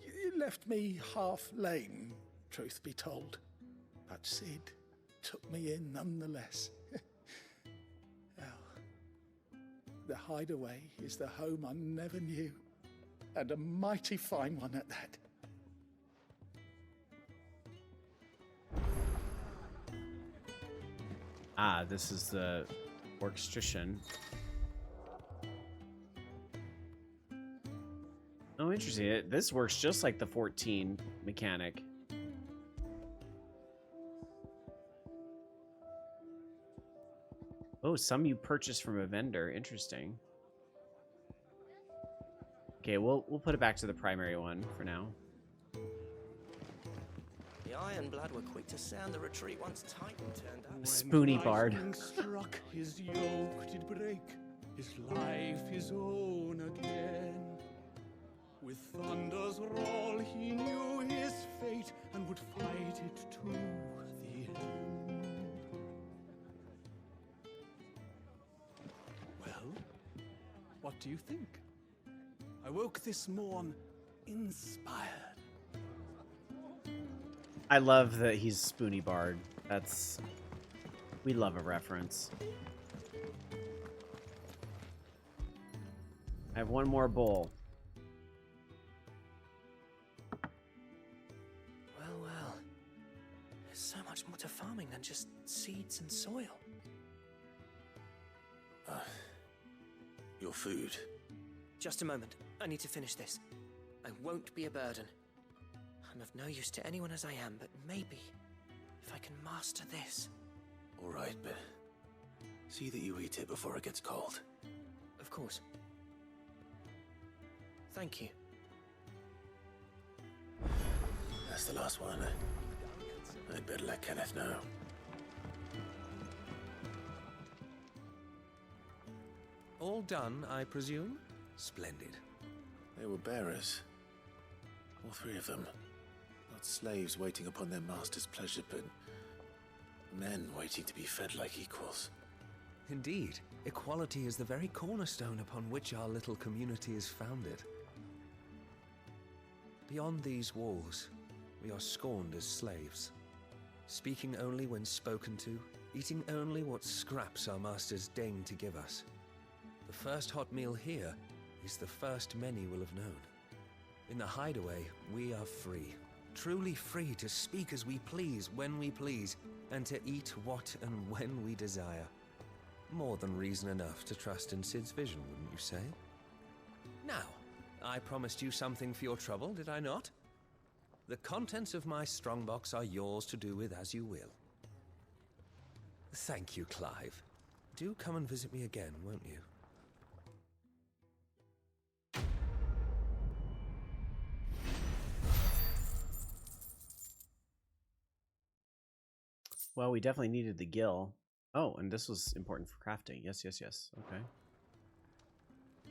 You left me half lame, truth be told. But Sid took me in nonetheless. Well, the hideaway is the home I never knew, and a mighty fine one at that. Ah, this is the orchestrition. Oh, interesting. This works just like the 14 mechanic. Oh, some you purchase from a vendor. Interesting. Okay, we'll put it back to the primary one for now. The Iron Blood were quick to sound the retreat once Titan turned up. Spoony Bard. Lightning struck, his yoke did break, his life his own again. With thunder's roll he knew his fate and would fight it to the end. Well, what do you think? I woke this morn inspired. I love that he's Spoony Bard. That's... We love a reference. I have one more bowl. Well. There's so much more to farming than just seeds and soil. Your food. Just a moment. I need to finish this. I won't be a burden. I'm of no use to anyone as I am, but maybe if I can master this. All right, but see that you eat it before it gets cold. Of course. Thank you. That's the last one. I'd better let Kenneth know. All done, I presume? Splendid. They were bearers. All three of them. Not slaves waiting upon their master's pleasure, but men waiting to be fed like equals. Indeed, equality is the very cornerstone upon which our little community is founded. Beyond these walls, we are scorned as slaves, speaking only when spoken to, eating only what scraps our masters deign to give us. The first hot meal here is the first many will have known. In the hideaway, we are free, truly free to speak as we please, when we please, and to eat what and when we desire. More than reason enough to trust in Sid's vision, wouldn't you say? Now, I promised you something for your trouble, did I not? The contents of my strongbox are yours to do with as you will. Thank you, Clive. Do come and visit me again, won't you? Well, we definitely needed the gill. Oh, and this was important for crafting. Yes. Okay.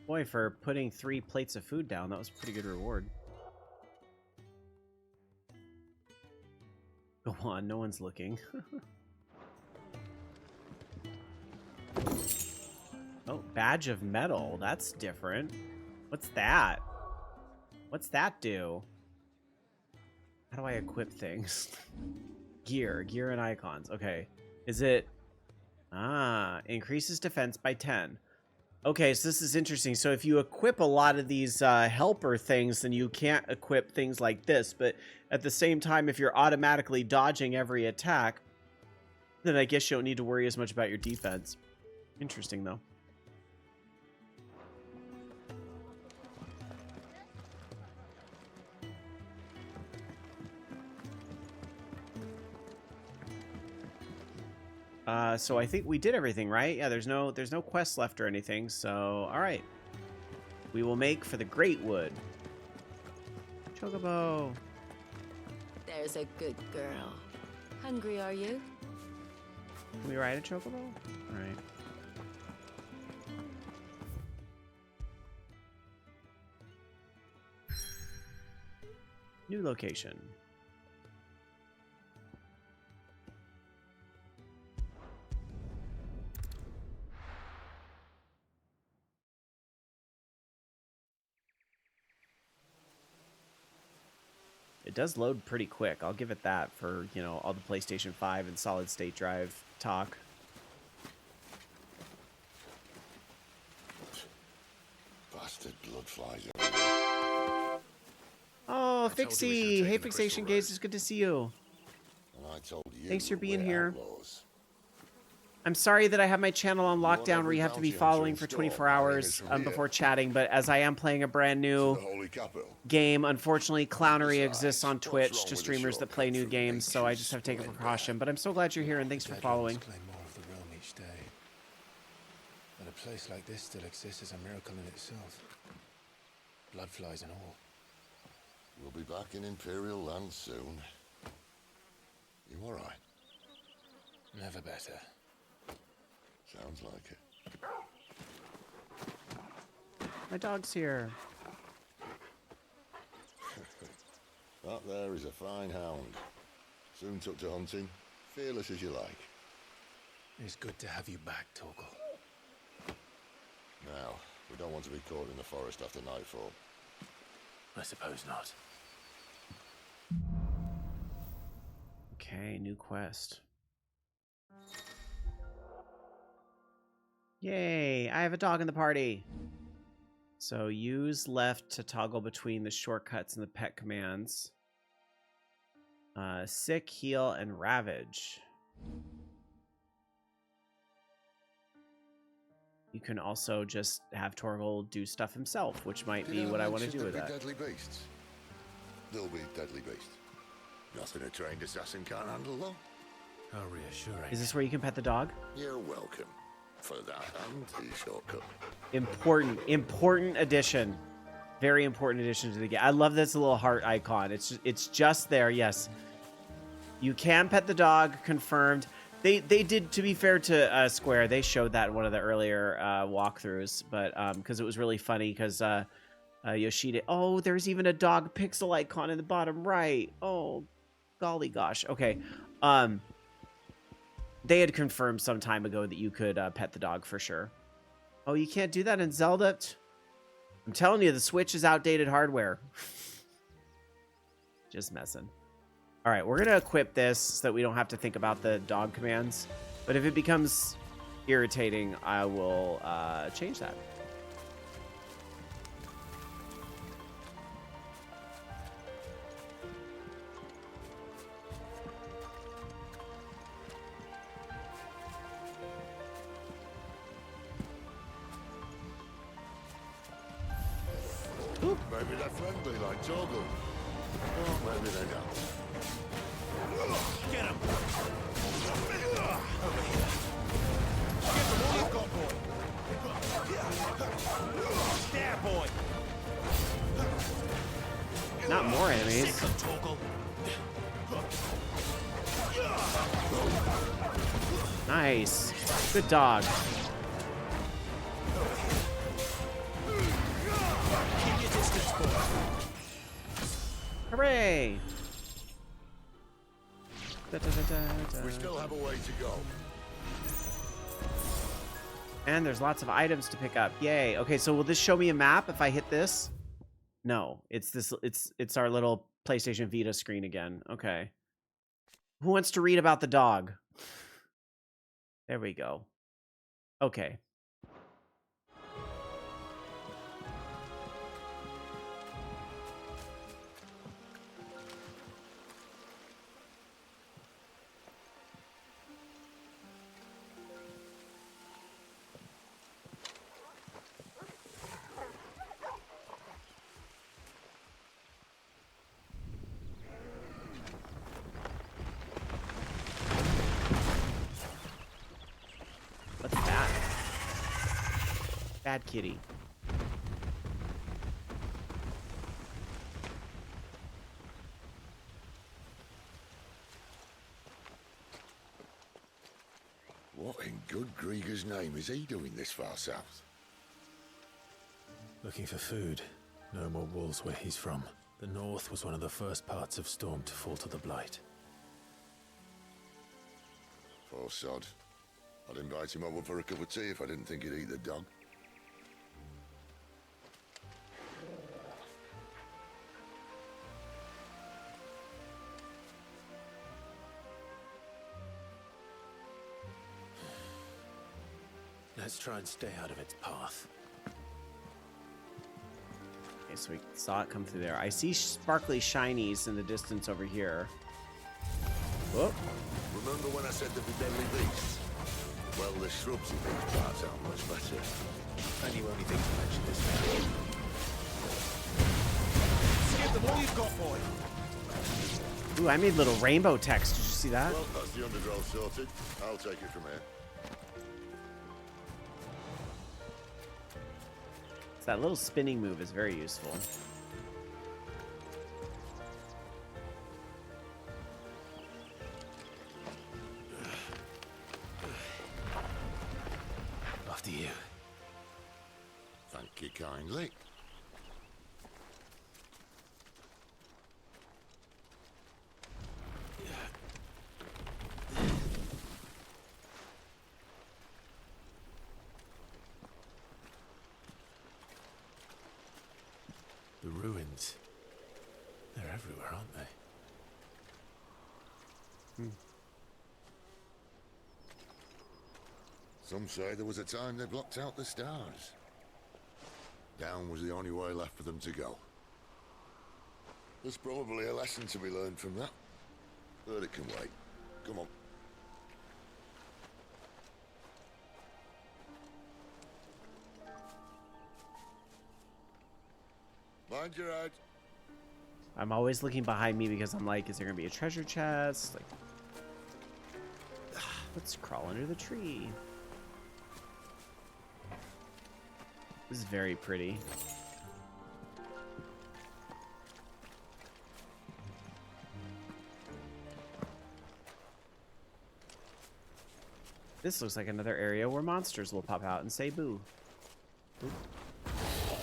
Boy, for putting 3 plates of food down, that was a pretty good reward. Go on, no one's looking. Oh, badge of metal. That's different. What's that? What's that do? How do I equip things? Gear and icons. Okay. Is it... Ah, increases defense by 10. Okay, so this is interesting. So if you equip a lot of these helper things, then you can't equip things like this. But at the same time, if you're automatically dodging every attack, then I guess you don't need to worry as much about your defense. Interesting, though. So I think we did everything, right? Yeah, there's no quests left or anything, so alright. We will make for the Great Wood. Chocobo. There's a good girl. Hungry, are you? Can we ride a chocobo? Alright. New location. It does load pretty quick. I'll give it that for, you know, all the PlayStation 5 and solid state drive talk. Bastard blood flies. Oh, Fixie! Hey, Fixation Gaze, it's good to see you. And I told you. Thanks for being here. Outlaws. I'm sorry that I have my channel on lockdown where you have to be following for 24 hours before chatting, but as I am playing a brand new game, unfortunately, clownery exists on Twitch to streamers that play new games, so I just have to take a precaution. But I'm so glad you're here, and thanks for following. Claim more of the realm each day. That a place like this still exists is a miracle in itself. Bloodflies and all. We'll be back in Imperial land soon. You all right? Never better. Sounds like it. My dog's here. That there is a fine hound. Soon took to hunting. Fearless as you like. It's good to have you back, Torgal. Now, we don't want to be caught in the forest after nightfall. I suppose not. Okay, new quest. Yay, I have a dog in the party. So use left to toggle between the shortcuts and the pet commands. Sick, heal, and ravage. You can also just have Torgal do stuff himself, which might be what I want to do with that. Deadly beasts. There'll be deadly beasts. Nothing a trained assassin can't handle, though. How reassuring. Is this where you can pet the dog? You're welcome. For that and the shortcut. Important addition. Very important addition to the game. I love this little heart icon. It's just there. Yes. You can pet the dog. Confirmed. They did, to be fair to Square, they showed that in one of the earlier walkthroughs, but because it was really funny because Yoshida. Oh, there's even a dog pixel icon in the bottom right. Oh, golly gosh. Okay. They had confirmed some time ago that you could pet the dog for sure. Oh, you can't do that in Zelda? I'm telling you, the Switch is outdated hardware. Just messing. All right, we're going to equip this so that we don't have to think about the dog commands. But if it becomes irritating, I will change that. Maybe they're friendly like Torgal. Oh, maybe they don't. Get him! Over here. Get them all you've got, boy. There, boy. Not more enemies. Nice. Good dog. Hooray! We still have a way to go. And there's lots of items to pick up. Yay. Okay, so will this show me a map if I hit this? No, it's this. It's our little PlayStation Vita screen again. Okay. Who wants to read about the dog? There we go. Okay. What's that? Bad kitty. What in good Grieger's name is he doing this far south? Looking for food. No more wolves where he's from. The north was one of the first parts of Storm to fall to the Blight. Poor sod. I'd invite him over for a cup of tea if I didn't think he'd eat the dog. Let's try and stay out of its path. Okay, so we saw it come through there. I see sparkly shinies in the distance over here. Whoop. Remember when I said there'd be deadly beasts? Well, the shrubs in these parts aren't much better. And you only think to mention this now. Give them all you've got, boy. Ooh, I made little rainbow text. Did you see that? Well, that's the undergrowth sorted. I'll take it from here. So that little spinning move is very useful. kindly. The ruins. They're everywhere, aren't they? Some say there was a time they blocked out the stars. Down was the only way left for them to go. There's probably a lesson to be learned from that. But it can wait. Come on. Mind your head. I'm always looking behind me because I'm like, is there gonna be a treasure chest? Like, let's crawl under the tree. This is very pretty. This looks like another area where monsters will pop out and say boo. Boo.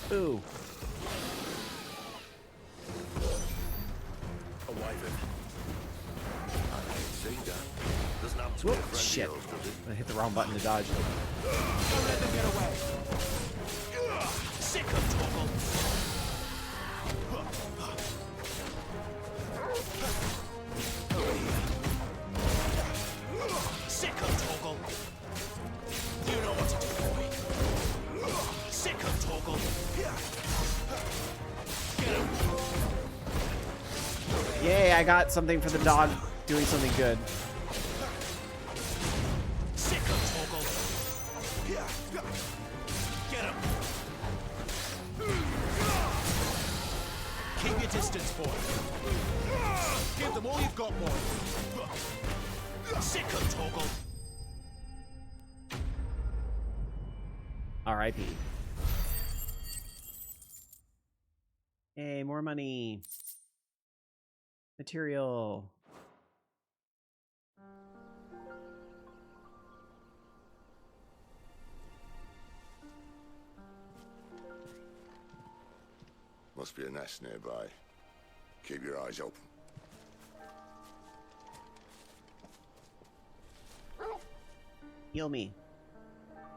Boo. A wyvern. I can see that. Doesn't have to Whoop, be a friend shit. of yours, does it? I hit the wrong button to dodge. Don't let them get away. Sick of Torgal. Sick of Torgal. You know what to do, boy. Sick of Torgal. Get him. Yay, I got something for the dog doing something good. Sick of Torgal. Get him. Keep your distance, boy. Give them all you've got, boy. Sick of Torgal. R.I.P. Hey, more money. Material. Must be a nest nearby. Keep your eyes open. Heal me.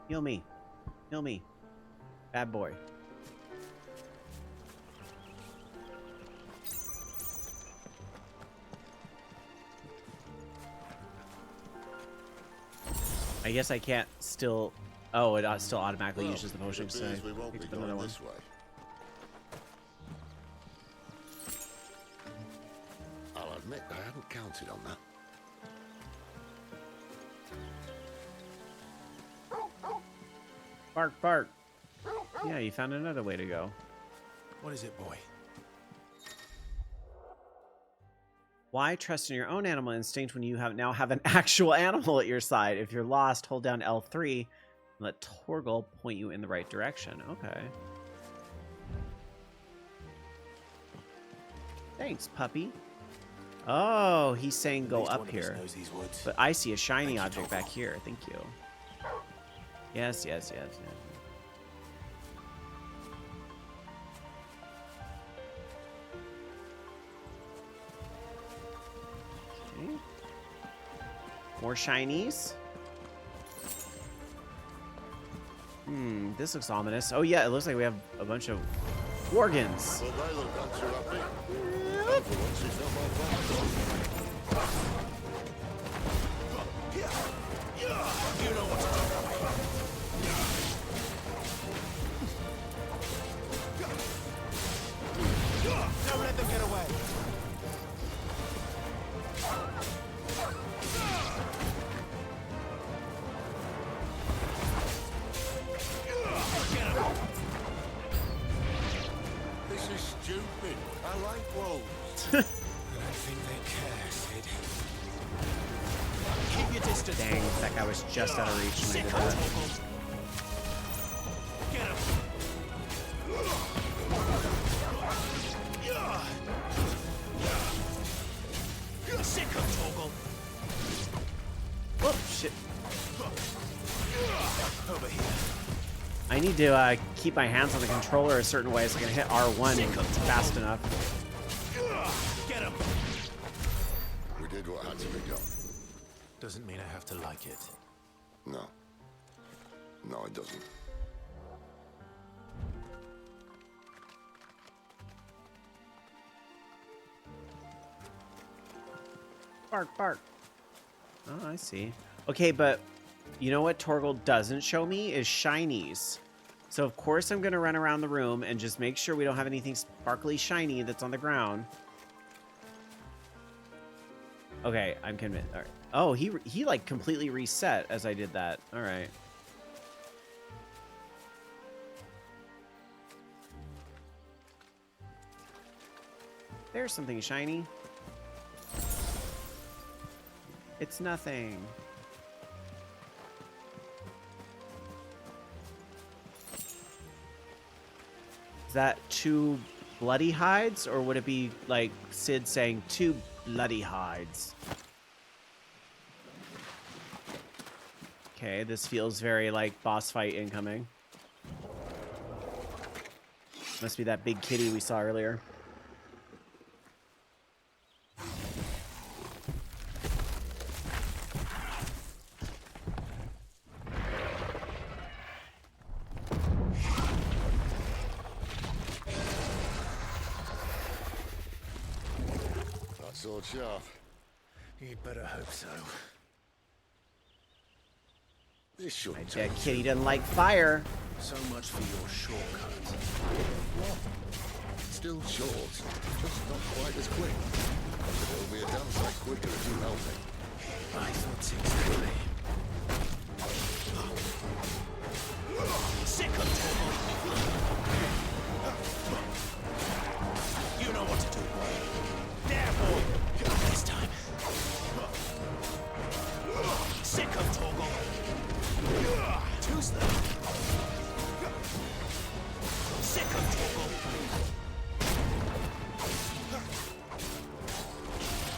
Heal me. Heal me. Bad boy. I guess I can't still... Oh, it still automatically uses the potion, so I picked up another one. This way. I'll admit I hadn't counted on that. Bark, bark. Yeah, you found another way to go. What is it, boy? Why trust in your own animal instinct when you now have an actual animal at your side? If you're lost, hold down L3 and let Torgal point you in the right direction. Okay. Thanks, puppy. Oh, he's saying go up here. But I see a shiny object back here. Thank you. Yes, yes, yes, yes. Okay. More shinies. This looks ominous. Oh yeah, it looks like we have a bunch of organs. Well, they look not too happy. For once, it's not my fault. You know what to do. Don't let them get away. This is stupid. I like wolves. I don't think they care, Sid. Keep your distance. Dang, that guy was just out of reach when I did that. Get him. Sick of Torgal. Whoop, shit. Over here. I I need to keep my hands on the controller a certain way so I can hit R1 fast enough. Get him! We did what had to be done. Doesn't mean I have to like it. No. No, it doesn't. Bark, bark. Oh, I see. Okay, but you know what Torgal doesn't show me is shinies. So of course I'm gonna run around the room and just make sure we don't have anything sparkly shiny that's on the ground. Okay, I'm convinced. All right. Oh, he like completely reset as I did that. All right. There's something shiny. It's nothing. Is that 2 bloody hides, or would it be like Sid saying 2 bloody hides? Okay, this feels very like boss fight incoming. Must be that big kitty we saw earlier. Sword sharp. You'd better hope so. This shouldn't Yeah, take kitty too doesn't like fire. So much for your shortcut. What? Still short, just not quite as quick. But it'll be a damn sight quicker if you help me. I thought exactly. Sick of Torgal! You know what to do, boy. There, boy! This time. Sick of Torgal! Too slow. Sick of Torgal!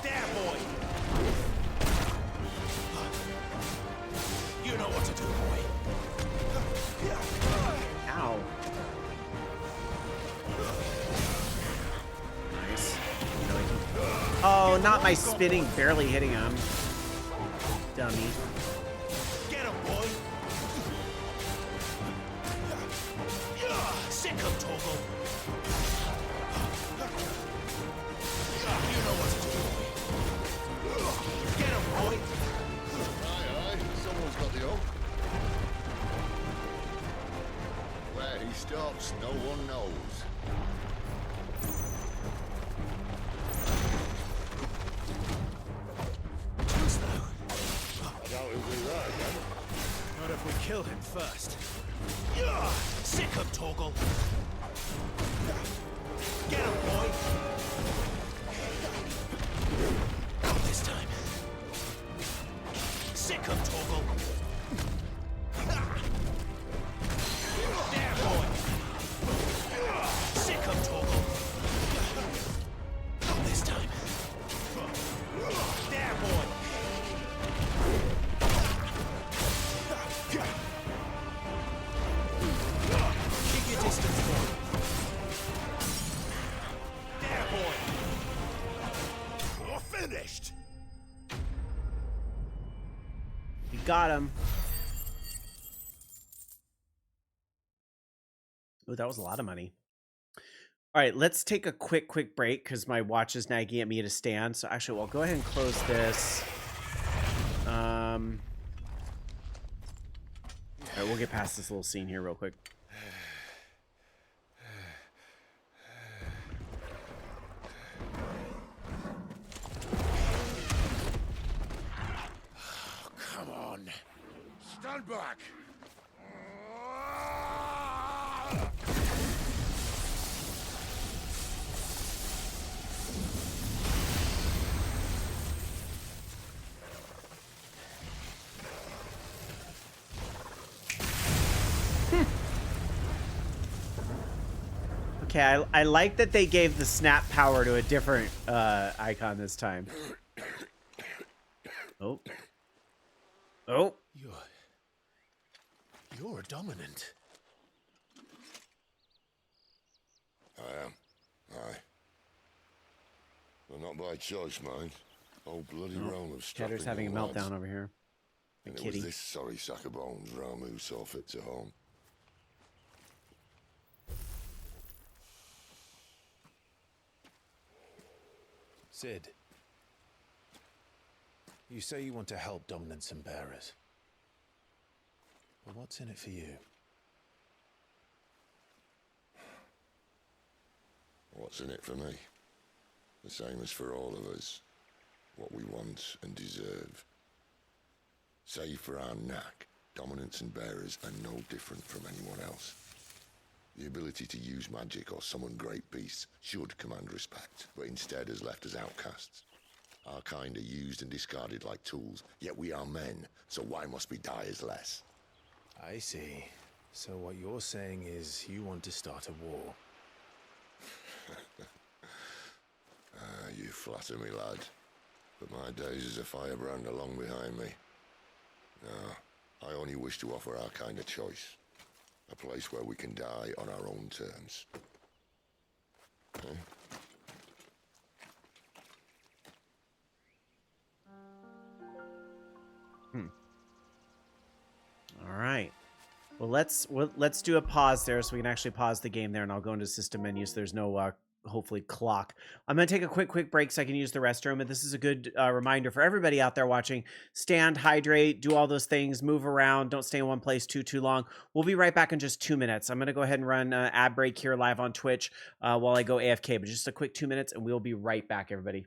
There, boy! You know what to do, boy. Ow. Nice. You know, oh, not my spinning, barely hitting him. Dummy. Get him, boy! Sick of Torgal! You know what to do, boy. Get him, boy! Aye, someone's got the hope. Where he stops, no one knows. Too slow. I doubt he'll do that again. Not if we kill him first. Sick of Torgal! Get him, boy! Not this time. Sick of Torgal! There, boy! Sick of Torgal! Not this time. There, boy! Keep your distance, boy. There, boy! You're finished! We got him. Oh, that was a lot of money. All right, let's take a quick break because my watch is nagging at me to stand. So actually, we'll go ahead and close this. All right, we'll get past this little scene here real quick. Come on. Stand back! Okay, I like that they gave the snap power to a different icon this time. Oh. Oh. You're a dominant. I am. Aye. But not by choice, mind. Old bloody Rome of Cheddar's having a meltdown over here. The and it kitty. was this sorry sack of bones Rome who saw fit to home. Sid, you say you want to help dominants and bearers. But what's in it for you? What's in it for me? The same as for all of us. What we want and deserve. Save for our knack, dominants and bearers are no different from anyone else. The ability to use magic or summon great beasts should command respect, but instead has left us outcasts. Our kind are used and discarded like tools, yet we are men, so why must we die as less? I see. So what you're saying is you want to start a war. You flatter me, lad. But my days as a firebrand are long behind me. No, I only wish to offer our kind a choice. A place where we can die on our own terms. Eh? All right. Well, let's do a pause there so we can actually pause the game there, and I'll go into system menu so there's no hopefully clock. I'm going to take a quick break so I can use the restroom, and this is a good reminder for everybody out there watching. Stand, hydrate, do all those things, move around, don't stay in one place too long. We'll be right back in just 2 minutes. I'm going to go ahead and run ad break here live on Twitch while I go AFK, but just a quick 2 minutes, and we'll be right back, everybody.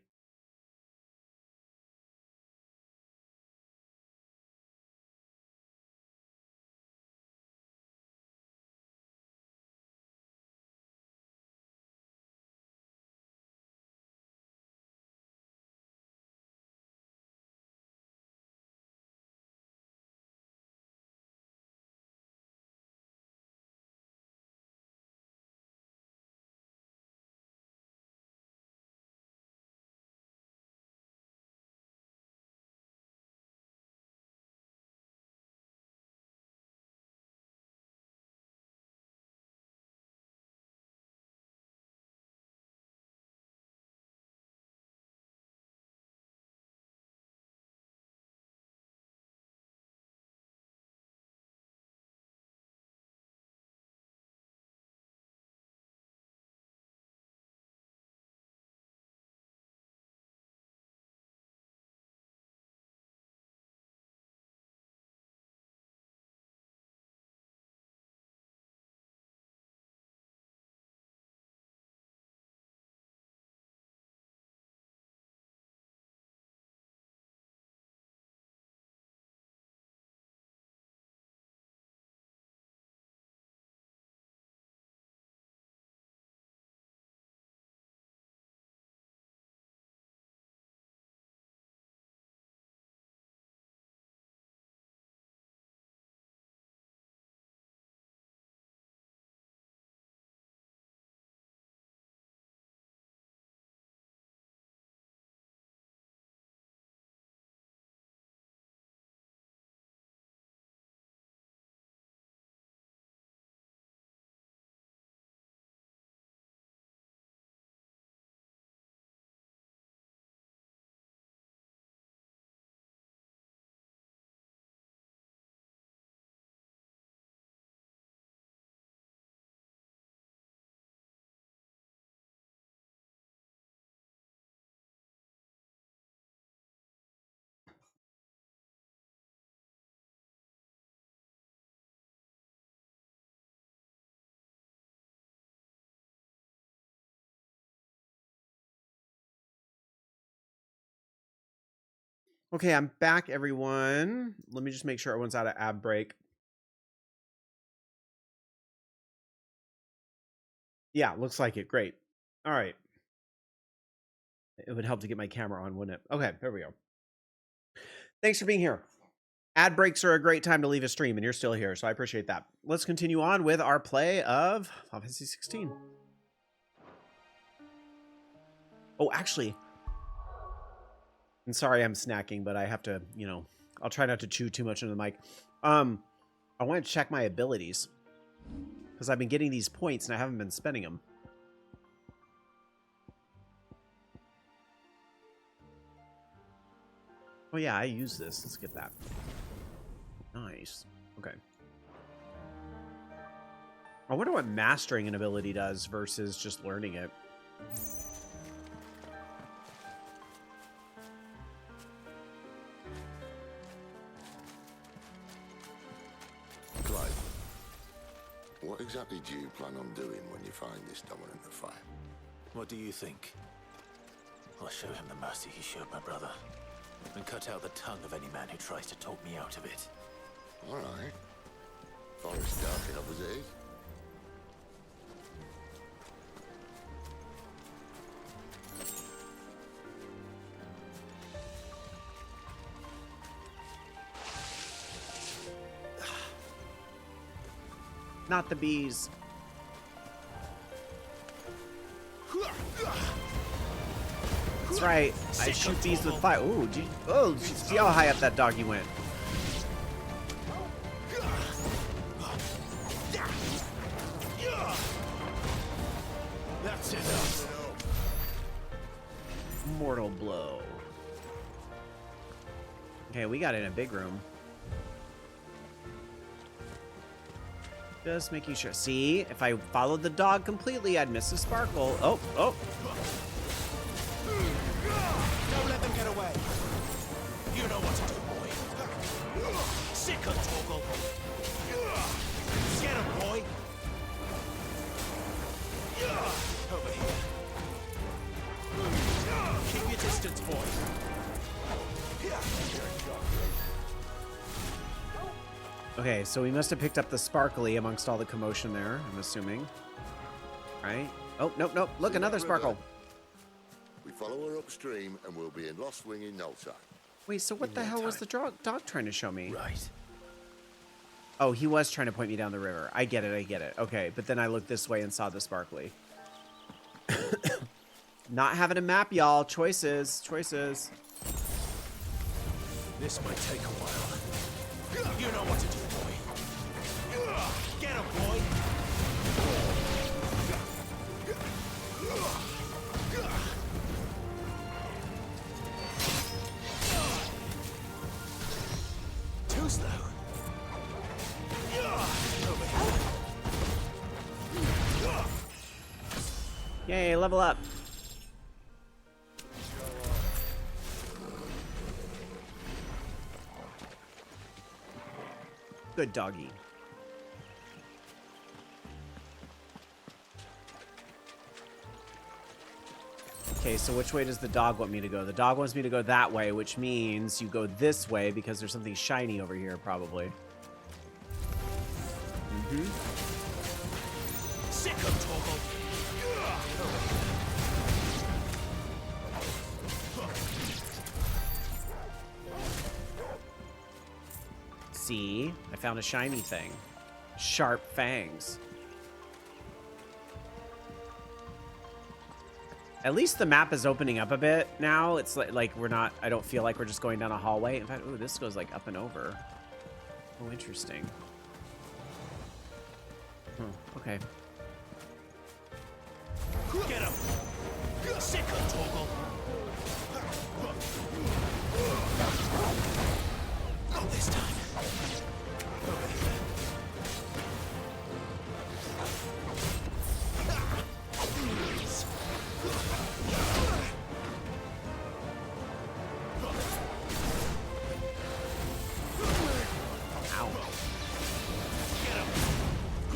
Okay, I'm back, everyone. Let me just make sure everyone's out of ad break. Yeah, looks like it. Great. All right. It would help to get my camera on, wouldn't it? Okay, there we go. Thanks for being here. Ad breaks are a great time to leave a stream, and you're still here, so I appreciate that. Let's continue on with our play of Final Fantasy 16. Oh, actually, I'm sorry I'm snacking, but I have to, I'll try not to chew too much into the mic. I want to check my abilities because I've been getting these points and I haven't been spending them. Oh yeah, I use this. Let's get that. Nice. Okay. I wonder what mastering an ability does versus just learning it. Clive, what exactly do you plan on doing when you find this dominant of fire? What do you think? I'll show him the mercy he showed my brother, and cut out the tongue of any man who tries to talk me out of it. All right. Forest dark enough as it is. Not the bees. That's right. I shoot bees with fire. Ooh, see how high up that doggy went. That's enough. Mortal blow. Okay, we got in a big room. Just making sure. See, if I followed the dog completely, I'd miss a sparkle. Oh. Don't let them get away. You know what to do, boy. Sick of Torgal. Get him, boy. Over here. Keep your distance, boy. Okay, so we must have picked up the sparkly amongst all the commotion there, I'm assuming. Right? Oh, nope. Look, another sparkle. We follow her upstream and we'll be in Lost Wing in no time. Wait, so what the hell was the dog trying to show me? Right. Oh, he was trying to point me down the river. I get it. Okay, but then I looked this way and saw the sparkly. Not having a map, y'all. Choices. This might take a while. You know what to do, boy. Get him, boy. Too slow. Yay, level up. Good doggy. Okay, so which way does the dog want me to go? The dog wants me to go that way, which means you go this way because there's something shiny over here, probably. Sick of Torgal. See? I found a shiny thing. Sharp fangs. At least the map is opening up a bit now. It's like we're not... I don't feel like we're just going down a hallway. In fact, ooh, this goes like up and over. Oh, interesting. Okay. Get him. Sick of Torgal. Not this time. Ow. Get him.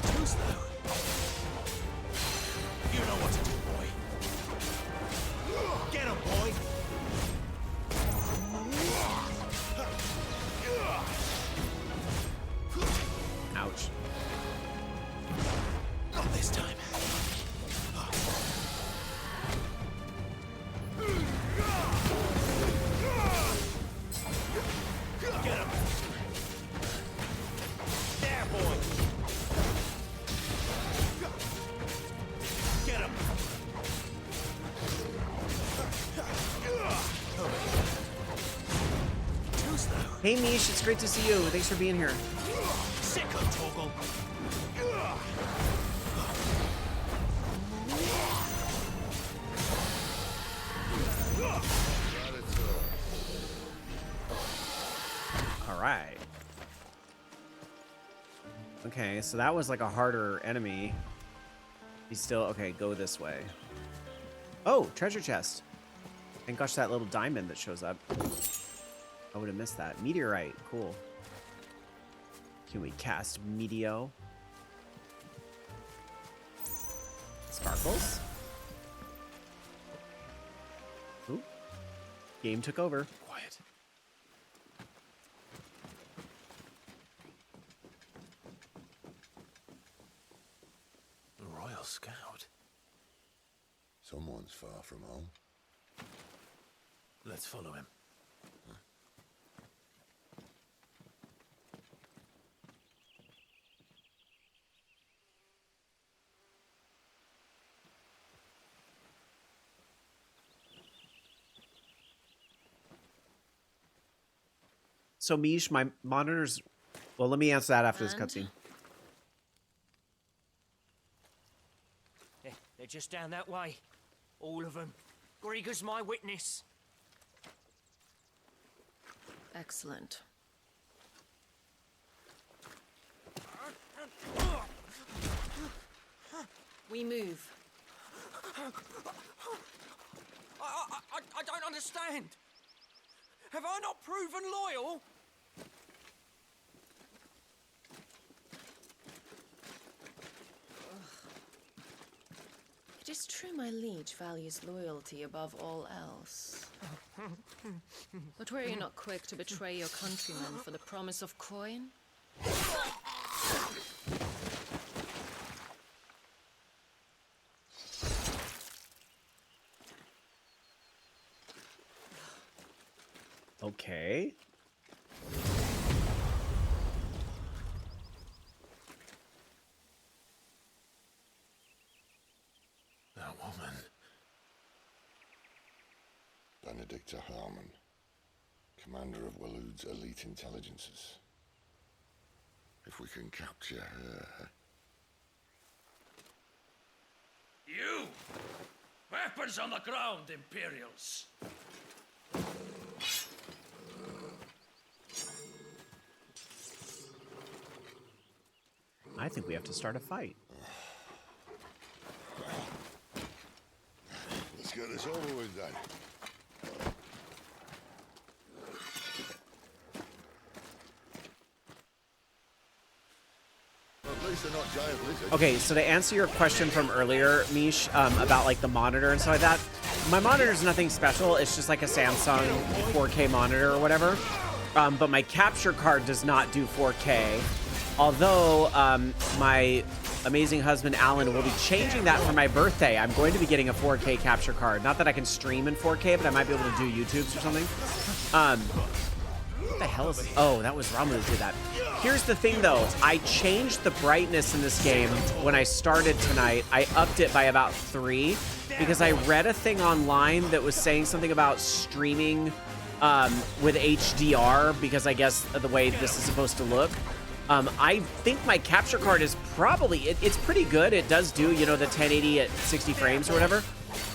Too slow. You know what to do, boy. Get him, boy. Ouch. Not this time. Get him. There, boy. Get him. Too slow. Hey, Mish, it's great to see you. Thanks for being here. Sick of Torgal. right. Okay, so that was like a harder enemy. He's still... Okay, go this way. Oh, treasure chest. And gosh, that little diamond that shows up. I would have missed that. Meteorite. Cool. Can we cast Meteo? Sparkles? Ooh. Game took over. Quiet. The Royal Scout. Someone's far from home. Let's follow him. So, Mish, my monitors... Well, let me answer that after this cutscene. They're just down that way. All of them. Grieger's my witness. Excellent. We move. I don't understand. Have I not proven loyal? It is true my liege values loyalty above all else. But were you not quick to betray your countrymen for the promise of coin? Okay. That woman. Benedicta Harmon, commander of Waloed's elite intelligences. If we can capture her... You! Weapons on the ground, Imperials! I think we have to start a fight. Let's get this over with then. At least they're not giant lizards. Okay, so to answer your question from earlier, Mish, about like the monitor and stuff like that, my monitor is nothing special. It's just like a Samsung 4K monitor or whatever. But my capture card does not do 4K. Although my amazing husband Alan will be changing that for my birthday. I'm going to be getting a 4K capture card. Not that I can stream in 4K, but I might be able to do YouTubes or something. What the hell is... Oh, that was Ramu who did that. Here's the thing, though. I changed the brightness in this game when I started tonight. I upped it by about 3 because I read a thing online that was saying something about streaming with HDR because I guess of the way this is supposed to look. I think my capture card is probably... It's pretty good. It does do, you know, the 1080 at 60 frames or whatever.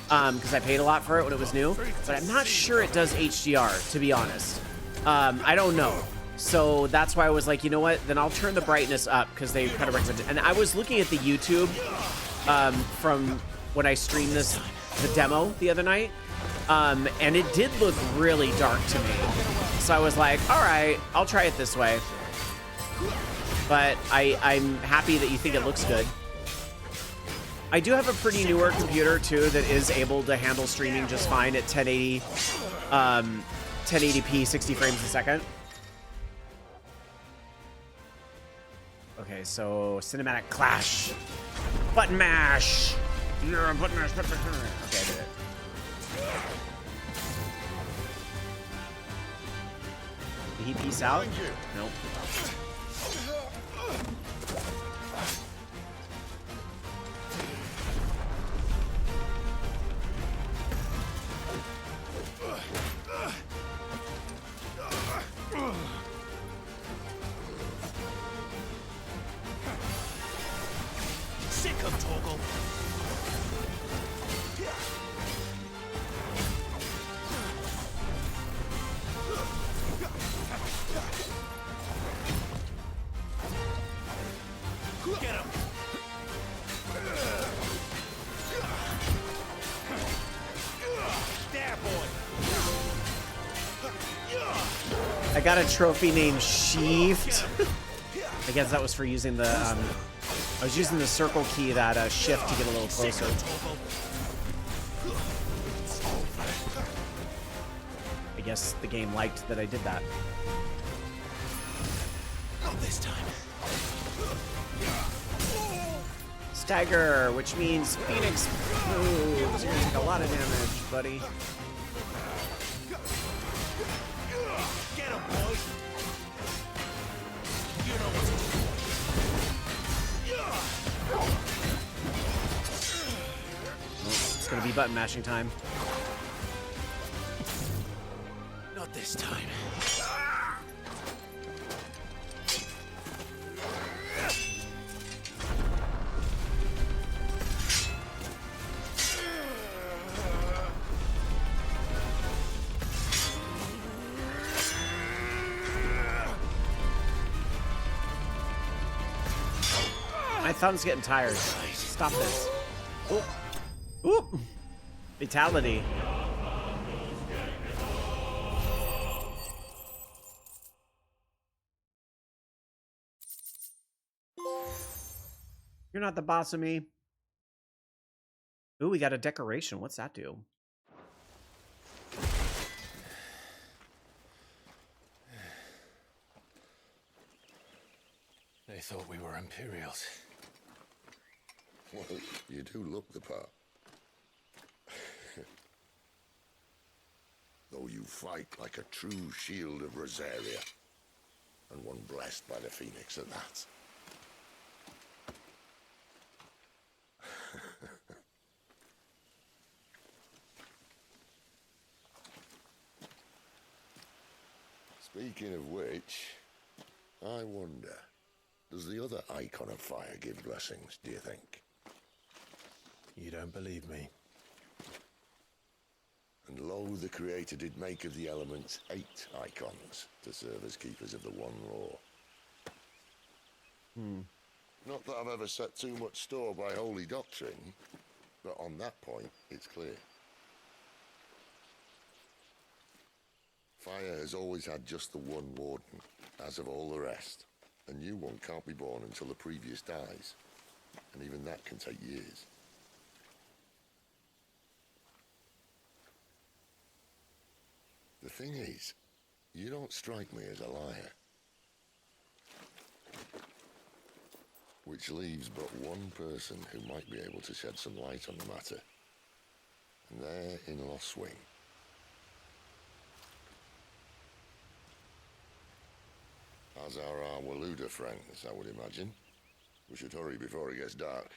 Because I paid a lot for it when it was new. But I'm not sure it does HDR, to be honest. I don't know. So that's why I was like, you know what? Then I'll turn the brightness up because they kind of recommend it. And I was looking at the YouTube from when I streamed the demo the other night. And it did look really dark to me. So I was like, all right, I'll try it this way. But I'm happy that you think it looks good. I do have a pretty newer computer too that is able to handle streaming just fine at 1080, 1080p, 60 frames a second. Okay, so cinematic clash, button mash. Yeah, button mash, button mash. Okay, I did it. Did he peace out? Nope. Sick of Torgal. I got a trophy named Shift. I guess that was for using the, I was using the circle key, that shift, to get a little closer. I guess the game liked that I did that. Not this time. Stagger, which means Phoenix moves. You're gonna take a lot of damage, buddy. Get him, boys. You know what to do. It's gonna be button mashing time. Not this time. My thumb's getting tired. Stop this. Oop. Oop. Fatality. You're not the boss of me. Ooh, we got a decoration. What's that do? They thought we were Imperials. Well, you do look the part. Though you fight like a true shield of Rosaria, and one blessed by the Phoenix at that. Speaking of which, I wonder, does the other icon of fire give blessings, do you think? You don't believe me? And lo, the Creator did make of the elements 8 icons to serve as keepers of the one law. Not that I've ever set too much store by holy doctrine, but on that point, it's clear. Fire has always had just the one warden, as of all the rest. A new one can't be born until the previous dies, and even that can take years. The thing is, you don't strike me as a liar. Which leaves but one person who might be able to shed some light on the matter. And they're in Lost Wing. As are our Waluda friends, I would imagine. We should hurry before it gets dark.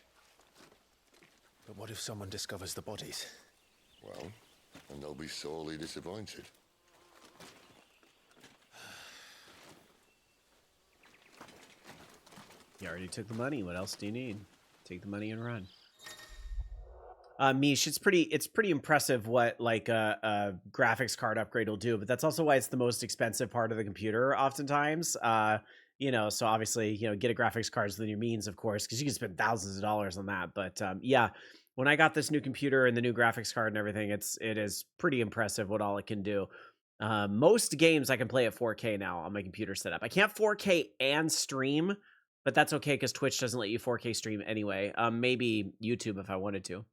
But what if someone discovers the bodies? Well, and they'll be sorely disappointed. You already took the money. What else do you need? Take the money and run. Mish, it's pretty impressive what like a graphics card upgrade will do, but that's also why it's the most expensive part of the computer oftentimes. You know, so obviously, you know, get a graphics card within your means, of course, because you can spend thousands of dollars on that. But yeah, when I got this new computer and the new graphics card and everything, it is pretty impressive what all it can do. Most games I can play at 4K now on my computer setup. I can't 4K and stream, but that's okay because Twitch doesn't let you 4K stream anyway. Maybe YouTube if I wanted to.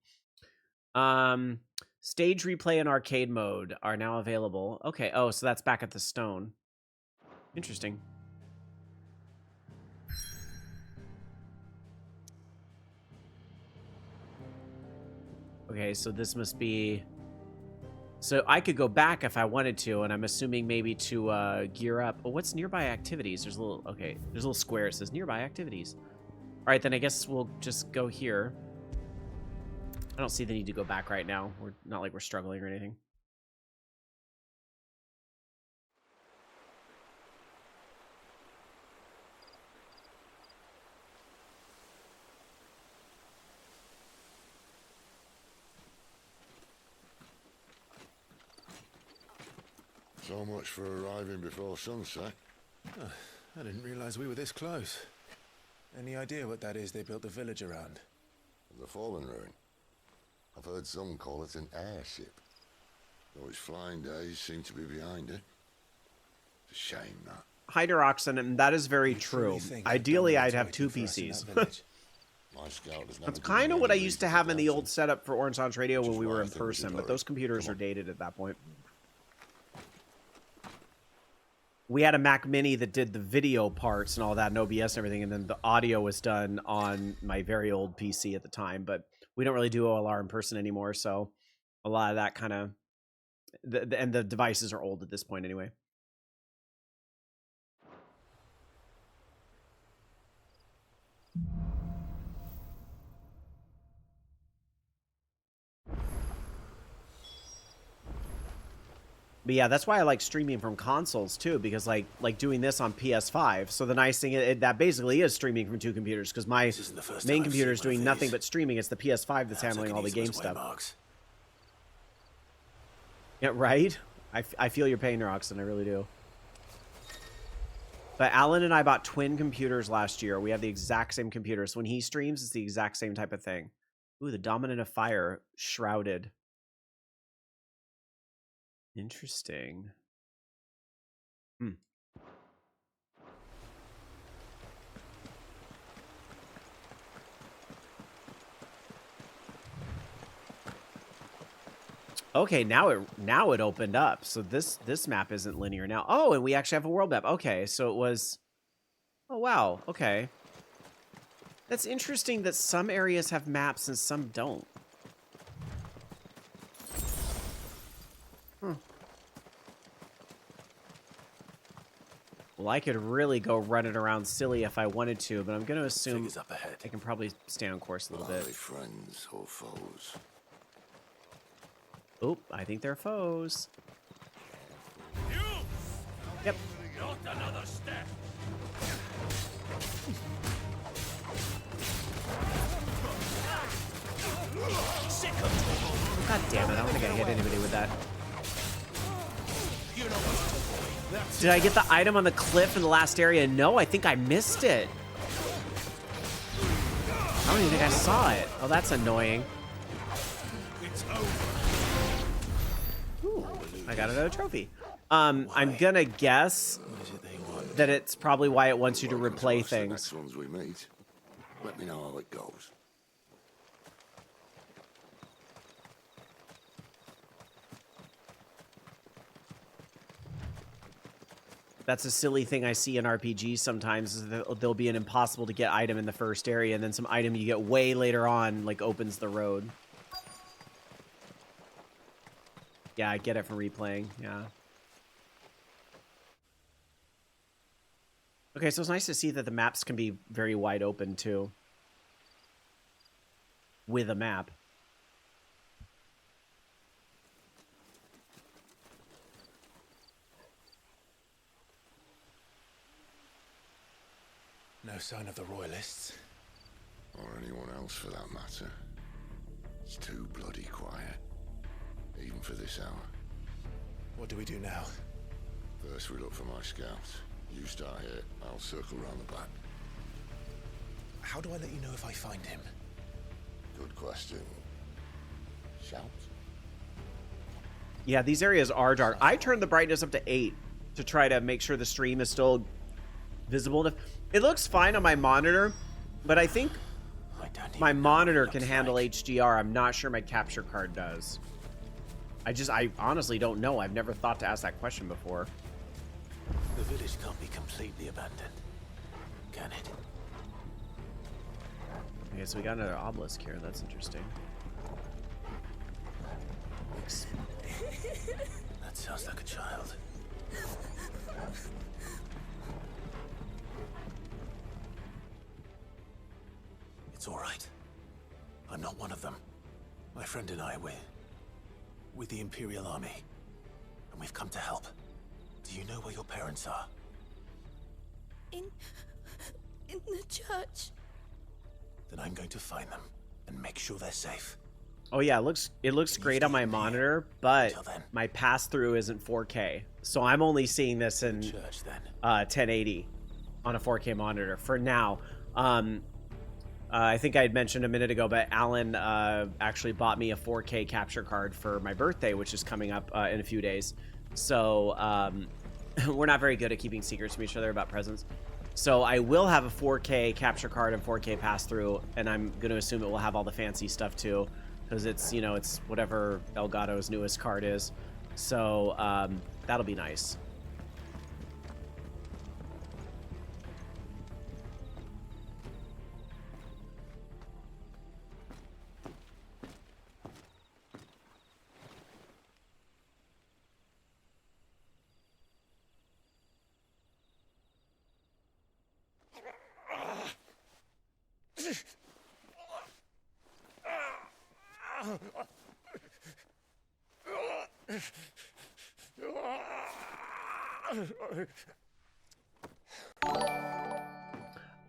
Stage replay and arcade mode are now available. Okay. Oh, so that's back at the stone. Interesting. Okay, so this must be... So I could go back if I wanted to, and I'm assuming maybe to gear up. Oh, what's nearby activities? There's a little... Okay, there's a little square. It says nearby activities. All right, then I guess we'll just go here. I don't see the need to go back right now. We're not like we're struggling or anything. So much for arriving before sunset. Oh, I didn't realize we were this close. Any idea what that is they built the village around? The Fallen Ruin. I've heard some call it an airship. Though its flying days seem to be behind it. It's a Shame that. Hydroxin, and that is very true. Ideally, I'd have 2 PCs. That's kind of what I used to have in the old setup for Orange Lounge Radio when we were in person, but those computers are dated at that point. We had a Mac Mini that did the video parts and all that, and OBS and everything, and then the audio was done on my very old PC at the time, but we don't really do OLR in person anymore, so a lot of that kind of... and the devices are old at this point anyway. But yeah, that's why I like streaming from consoles too, because like doing this on PS5. So the nice thing is that basically is streaming from 2 computers, because my main computer is doing nothing but streaming. It's the PS5 that's handling all the game stuff. Yeah, right? I feel your pain, Roxanne. I really do. But Alan and I bought twin computers last year. We have the exact same computers. When he streams, it's the exact same type of thing. Ooh, the Dominant of Fire, Shrouded. Interesting. Okay, now it opened up. So this map isn't linear now. Oh, and we actually have a world map. Okay, so it was... Oh, wow. Okay. That's interesting that some areas have maps and some don't. Well, I could really go running around silly if I wanted to, but I'm going to assume I can probably stay on course a little bit. Are they friends or foes? Oop, I think they're foes. Yep. Not another step. God damn it, I don't think I hit anybody with that. Did I get the item on the cliff in the last area? No, I think I missed it. I don't even think I saw it. Oh, that's annoying. Ooh, I got another trophy. I'm gonna guess that it's probably why it wants you to replay things. Next ones we meet. Let me know how it goes. That's a silly thing I see in RPGs sometimes, is that there'll be an impossible to get item in the first area, and then some item you get way later on, like, opens the road. Yeah, I get it from replaying, yeah. Okay, so it's nice to see that the maps can be very wide open, too. With a map. No sign of the Royalists. Or anyone else for that matter. It's too bloody quiet. Even for this hour. What do we do now? First we look for my scouts. You start here, I'll circle round the back. How do I let you know if I find him? Good question. Shout? Yeah, these areas are dark. I turned the brightness up to 8 to try to make sure the stream is still visible enough. It looks fine on my monitor, but I think my monitor can handle HDR. I'm not sure my capture card does. I honestly don't know. I've never thought to ask that question before. The village can't be completely abandoned, can it? Okay, so we got another obelisk here. That's interesting. That sounds like a child. It's all right. I'm not one of them. My friend and I, we're with the Imperial Army, and we've come to help. Do you know where your parents are? In the church. Then I'm going to find them and make sure they're safe. Oh yeah, it looks great on my monitor, but my pass-through isn't 4K. So I'm only seeing this in 1080 on a 4K monitor for now. I think I had mentioned a minute ago, but Alan actually bought me a 4K capture card for my birthday, which is coming up in a few days. So we're not very good at keeping secrets from each other about presents. So I will have a 4K capture card and 4K pass-through, and I'm going to assume it will have all the fancy stuff too, because it's, you know, it's whatever Elgato's newest card is. So that'll be nice.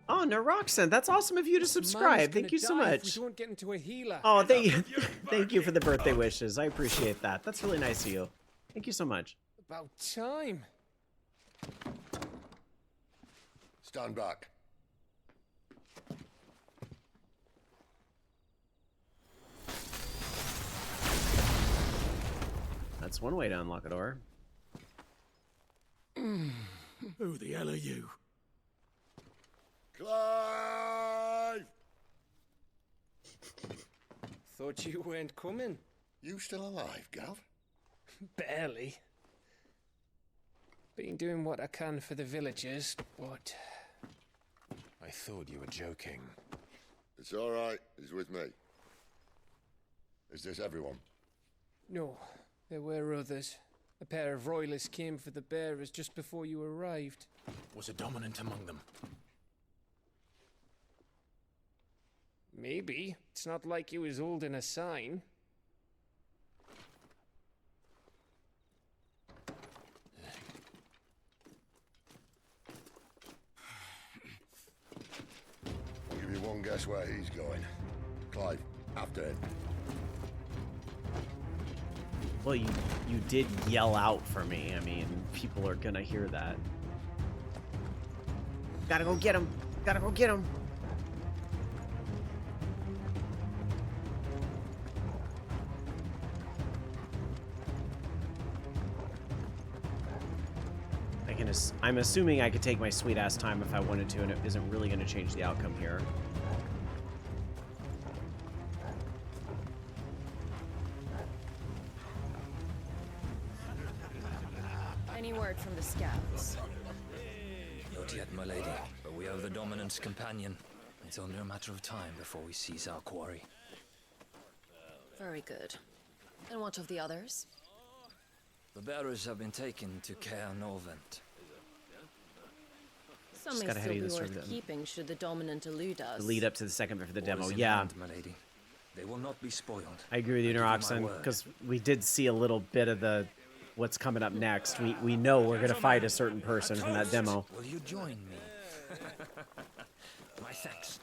Oh, Naroxen, that's awesome of you to subscribe. Thank you so much. We don't get into a healer. Oh, thank you. Thank you for the birthday wishes. I appreciate that. That's really nice of you. Thank you so much. About time. Stand back. That's one way to unlock a door. Who the hell are you? Clive! Thought you weren't coming. You still alive, Gav? Barely. Been doing what I can for the villagers, but... I thought you were joking. It's all right. He's with me. Is this everyone? No, there were others. A pair of royalists came for the bearers just before you arrived. Was a dominant among them? Maybe. It's not like he was holding a sign. I'll give you one guess where he's going. Clive, after him. Well, you did yell out for me. I mean, people are gonna hear that. Gotta go get him. Gotta go get him. I'm assuming I could take my sweet ass time if I wanted to, and it isn't really going to change the outcome here. Any word from the scouts? Not yet, my lady, but we have the dominant's companion. It's only a matter of time before we seize our quarry. Very good. And what of the others? The bearers have been taken to Char Norvent. Some may still be worth keeping should the dominant elude us. The lead up to the second bit for the demo, Boys in yeah. hand, my lady. They will not be spoiled. I agree with you, Naroxen, because we did see a little bit of the what's coming up next. We know we're gonna fight a certain person from that demo. Will you join me? My thanks.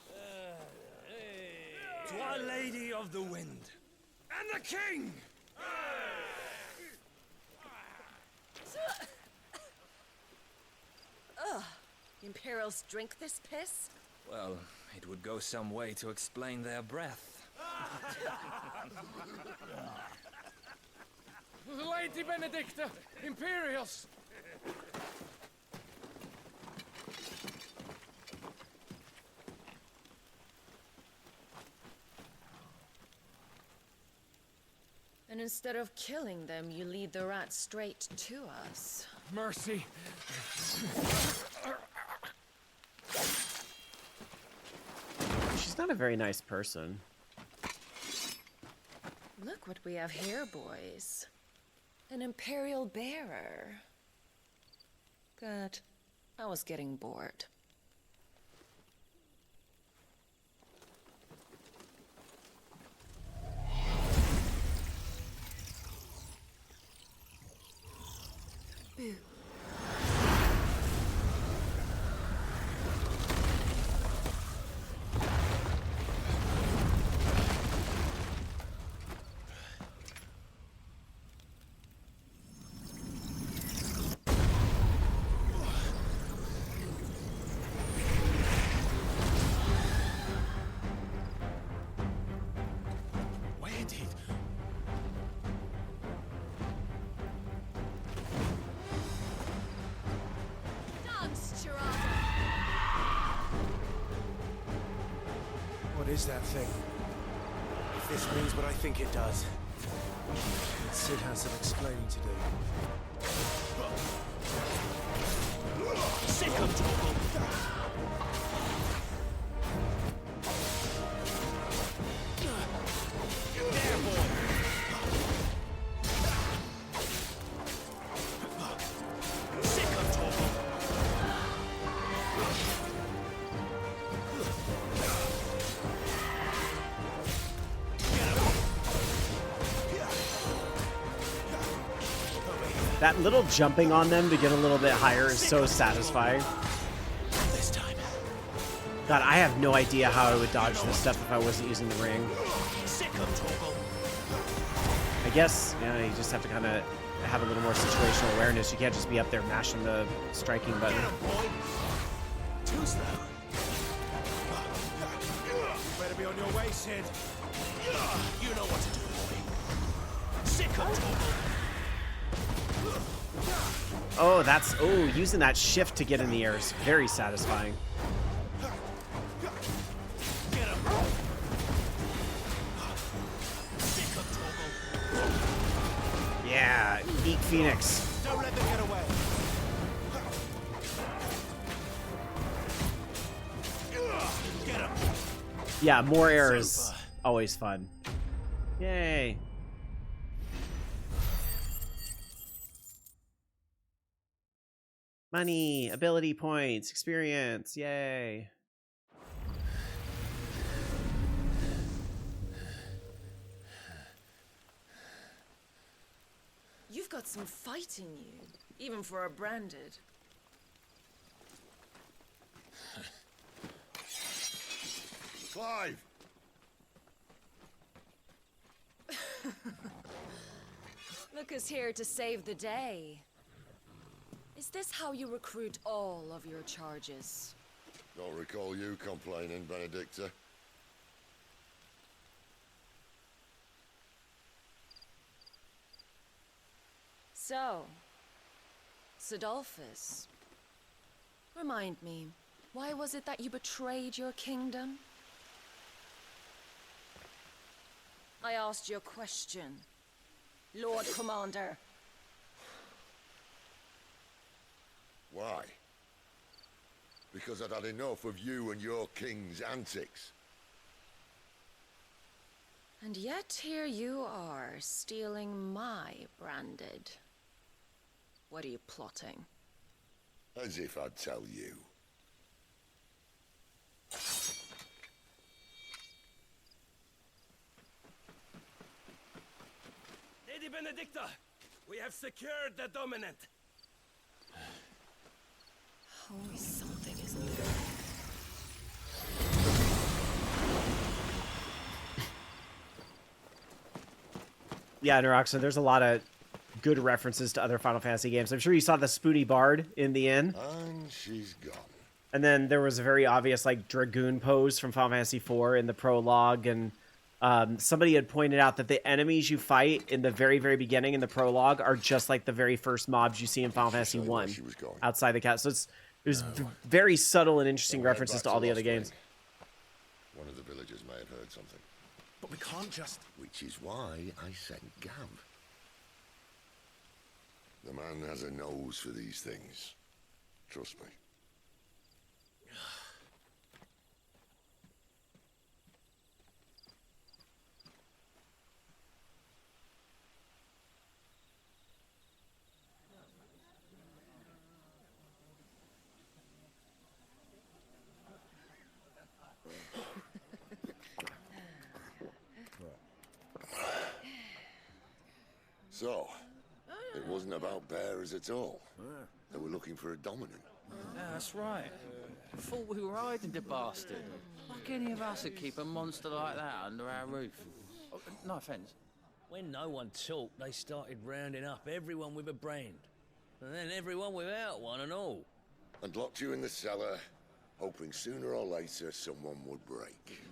To Our Lady of the Wind and the King! Ugh. Imperials drink this piss? Well, it would go some way to explain their breath. Lady Benedicta! Imperials! And instead of killing them, you lead the rats straight to us. Mercy! She's not a very nice person. Look what we have here, boys. An Imperial bearer. Good. I was getting bored. Boo. What is that thing? If this means what I think it does, Sid has some explaining to do. Sick of trouble! There, boy! Sick of trouble! That little jumping on them to get a little bit higher is so satisfying. This time. God, I have no idea how I would dodge this stuff if I wasn't using the ring. Sick of trouble! I guess, yeah, you just have to kind of have a little more situational awareness. You can't just be up there mashing the striking button. Too slow. Better be on your way, Sid. You know what to do, boy. Sick of trouble! Oh, that's... Oh, using that shift to get in the air is very satisfying. Get him! Sick of trouble! Yeah, eat Phoenix. Don't let them get away! Get him! Yeah, more air is always fun. Yay. Money, ability points, experience, yay. You've got some fight in you, even for a branded. Clive! Lucas here to save the day. Is this how you recruit all of your charges? Don't recall you complaining, Benedicta. So, Sidolphus, remind me, why was it that you betrayed your kingdom? I asked you a question, Lord Commander. Why? Because I'd had enough of you and your king's antics. And yet here you are, stealing my branded. What are you plotting? As if I'd tell you. Lady Benedicta, we have secured the dominant. Always something, isn't there? Yeah, Neroxa, there's a lot of good references to other Final Fantasy games. I'm sure you saw the Spoony Bard in the inn. And she's gone. And then there was a very obvious, like, Dragoon pose from Final Fantasy IV in the prologue. And somebody had pointed out that the enemies you fight in the very, very beginning in the prologue are just like the very first mobs you see in Final Fantasy I outside the castle. So it was very subtle and interesting references to all the other games. One of the villagers may have heard something. But we can't just... Which is why I sent Gav. The man has a nose for these things. Trust me. So, it wasn't about bearers at all. They were looking for a dominant. Yeah, that's right. Thought we were hiding the bastard. Like any of us would keep a monster like that under our roof. Oh, no offence. When no one talked, they started rounding up everyone with a brand. And then everyone without one and all. And locked you in the cellar, hoping sooner or later someone would break.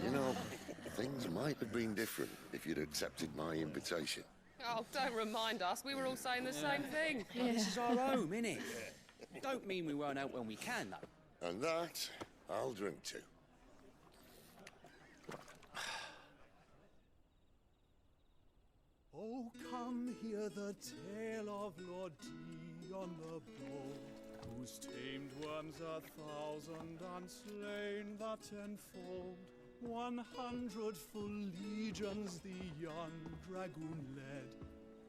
You know, things might have been different if you'd accepted my invitation. Oh, don't remind us. We were all saying the same thing. This is our home, innit? Don't mean we won't out when we can, though. And that, I'll drink to. Oh, come hear the tale of Lord Dion the Bold, whose tamed worms 1,000 unslain the tenfold. 100 full legions the young dragoon led,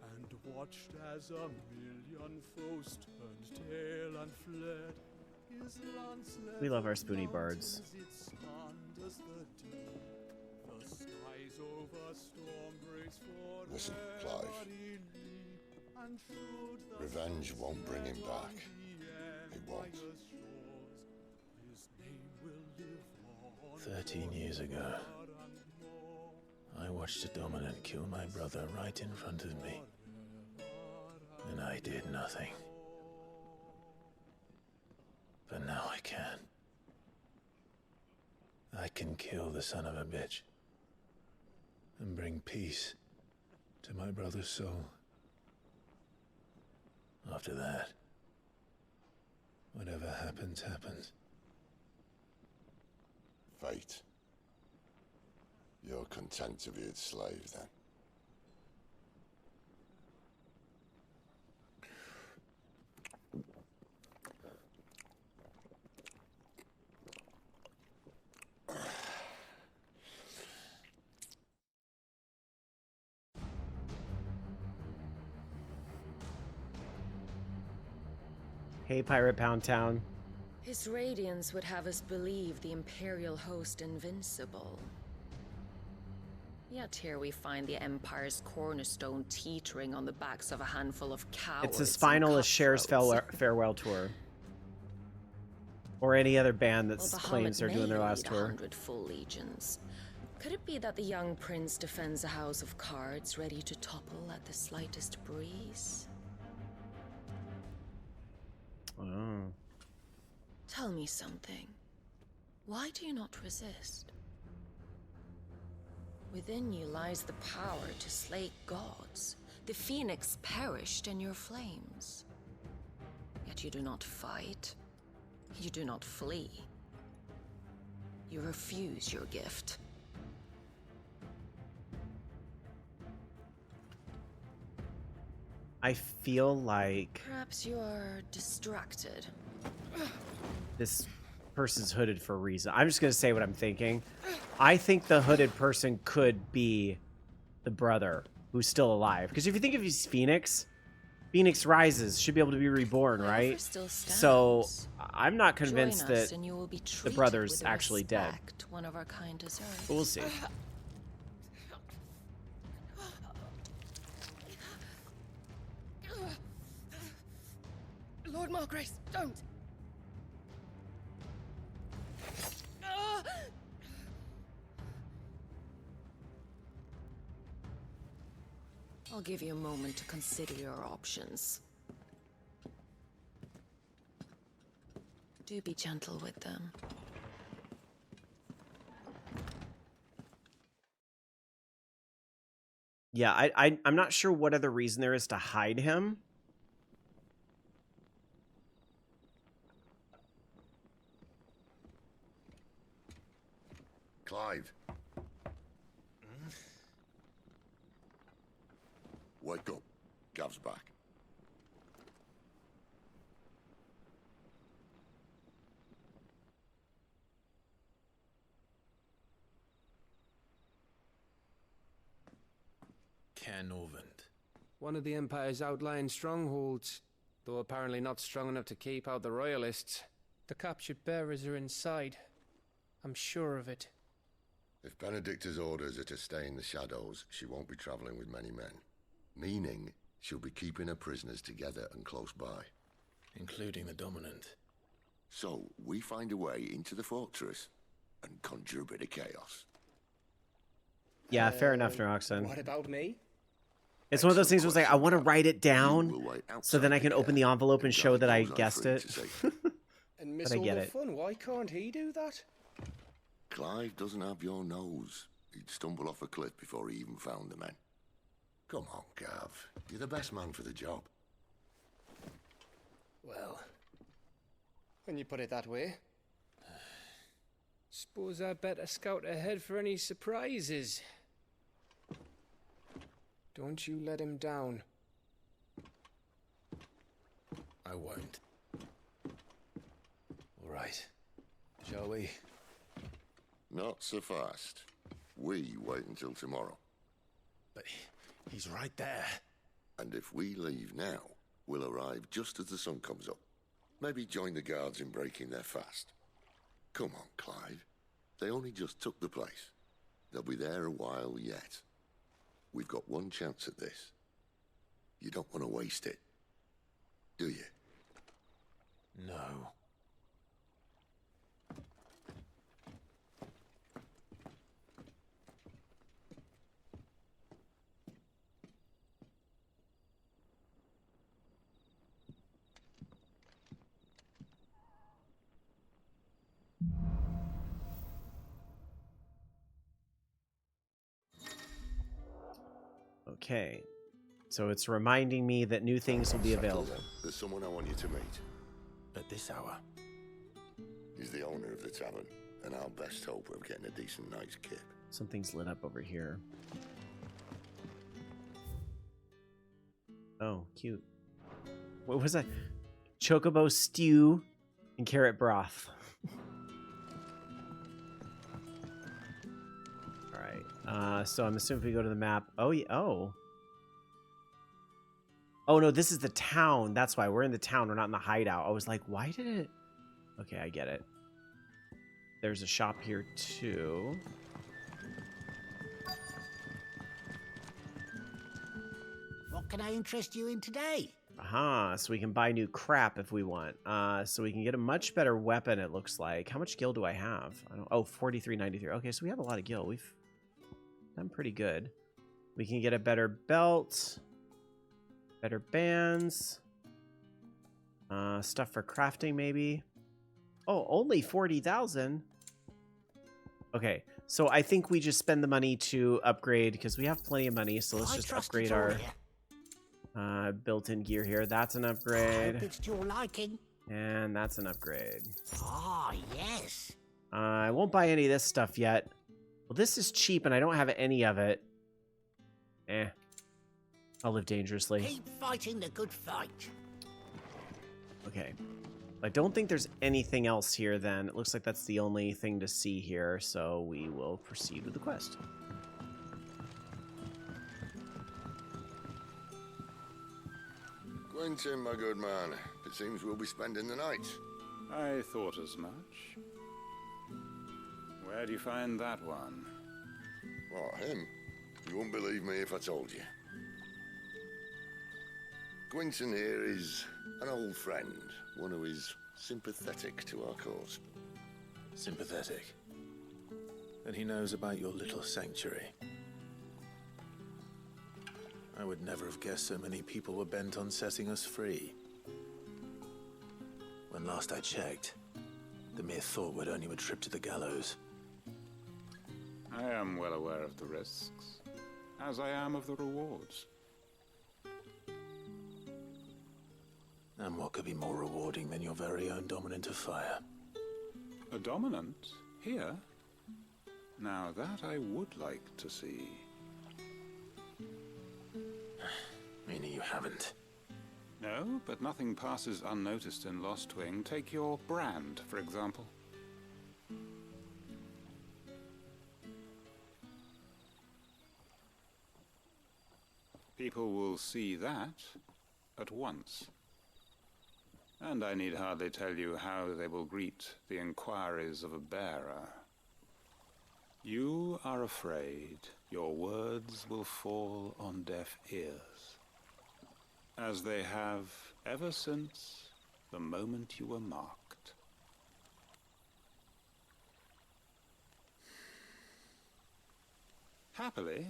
and watched as 1,000,000 foes turned tail and fled. His lance We love our spoony bards. it spanned as the day. The skies over storm breaks for Listen, Clive. Revenge won't bring him back. It won't. 13 years ago, I watched a dominant kill my brother right in front of me, and I did nothing. But now I can. I can kill the son of a bitch and bring peace to my brother's soul. After that, whatever happens, happens. Fate. You're content to be its slave, then? Hey, Pirate Pound Town. His radiance would have us believe the Imperial host invincible. Yet here we find the Empire's cornerstone teetering on the backs of a handful of cowards. It's as final as Cher's farewell tour. Or any other band that claims they're doing their last tour. 100 full legions. Could it be that the young prince defends a house of cards ready to topple at the slightest breeze? Oh. Tell me something. Why do you not resist? Within you lies the power to slay gods. The phoenix perished in your flames. Yet you do not fight. You do not flee. You refuse your gift. I feel like Perhaps you are distracted. this person's hooded for a reason. I'm just going to say what I'm thinking. I think the hooded person could be the brother who's still alive. Because if you think of his Phoenix, Phoenix rises, should be able to be reborn, right? So I'm not convinced that the brother's actually dead. One of our kind deserves. But we'll see. Lord Margrace, don't! I'll give you a moment to consider your options. Do be gentle with them. Yeah, I'm not sure what other reason there is to hide him. Clive. Wake up. Gav's back. Canorvent. One of the Empire's outlying strongholds, though apparently not strong enough to keep out the Royalists. The captured bearers are inside. I'm sure of it. If Benedicta's orders are to stay in the shadows, she won't be traveling with many men. Meaning, she'll be keeping her prisoners together and close by. Including the Dominant. So, we find a way into the fortress and conjure a bit of chaos. Yeah, fair enough, Neroxen. What about me? It's one of those things where it's like, I want to write it down so then I can open the envelope and show that I guessed it. And miss But I all get the it. fun. Why can't he do that? Clive doesn't have your nose. He'd stumble off a cliff before he even found the men. Come on, Gav. You're the best man for the job. Well, when you put it that way. Suppose I better scout ahead for any surprises. Don't you let him down. I won't. All right. Shall we? Not so fast. We wait until tomorrow. But he's right there. And if we leave now, we'll arrive just as the sun comes up. Maybe join the guards in breaking their fast. Come on, Clive. They only just took the place. They'll be there a while yet. We've got one chance at this. You don't want to waste it, do you? No. Okay. So it's reminding me that new things will be available. There's someone I want you to meet. At this hour? He's the owner of the tavern, and our best hope of getting a decent night's kip. Something's lit up over here. Oh, cute. What was that? Chocobo stew and carrot broth. Alright. So I'm assuming if we go to the map. Oh, yeah. Oh. Oh, no, this is the town. That's why. We're in the town. We're not in the hideout. I was like, why did it... Okay, I get it. There's a shop here, too. What can I interest you in today? Aha, so we can buy new crap if we want. So we can get a much better weapon, it looks like. How much gil do I have? I don't... Oh, 43.93. Okay, so we have a lot of gil. We've done pretty good. We can get a better belt. Better bands. Stuff for crafting, maybe. Oh, only 40,000. Okay, so I think we just spend the money to upgrade because we have plenty of money. So let's just upgrade our built-in gear here. That's an upgrade. I hope it's to your liking. And that's an upgrade. Ah, yes. I won't buy any of this stuff yet. Well, this is cheap and I don't have any of it. Eh. I'll live dangerously. Keep fighting the good fight. Okay. I don't think there's anything else here then. It looks like that's the only thing to see here, so we will proceed with the quest. Quentin, my good man. It seems we'll be spending the night. I thought as much. Where do you find that one? What, him? You wouldn't believe me if I told you. Quentin here is an old friend, one who is sympathetic to our cause. Sympathetic? And he knows about your little sanctuary. I would never have guessed so many people were bent on setting us free. When last I checked, the mere thought would earn you a trip to the gallows. I am well aware of the risks, as I am of the rewards. And what could be more rewarding than your very own dominant of fire? A dominant? Here? Now that I would like to see. Meaning you haven't? No, but nothing passes unnoticed in Lost Wing. Take your brand, for example. People will see that at once. And I need hardly tell you how they will greet the inquiries of a bearer. You are afraid your words will fall on deaf ears, as they have ever since the moment you were marked. Happily,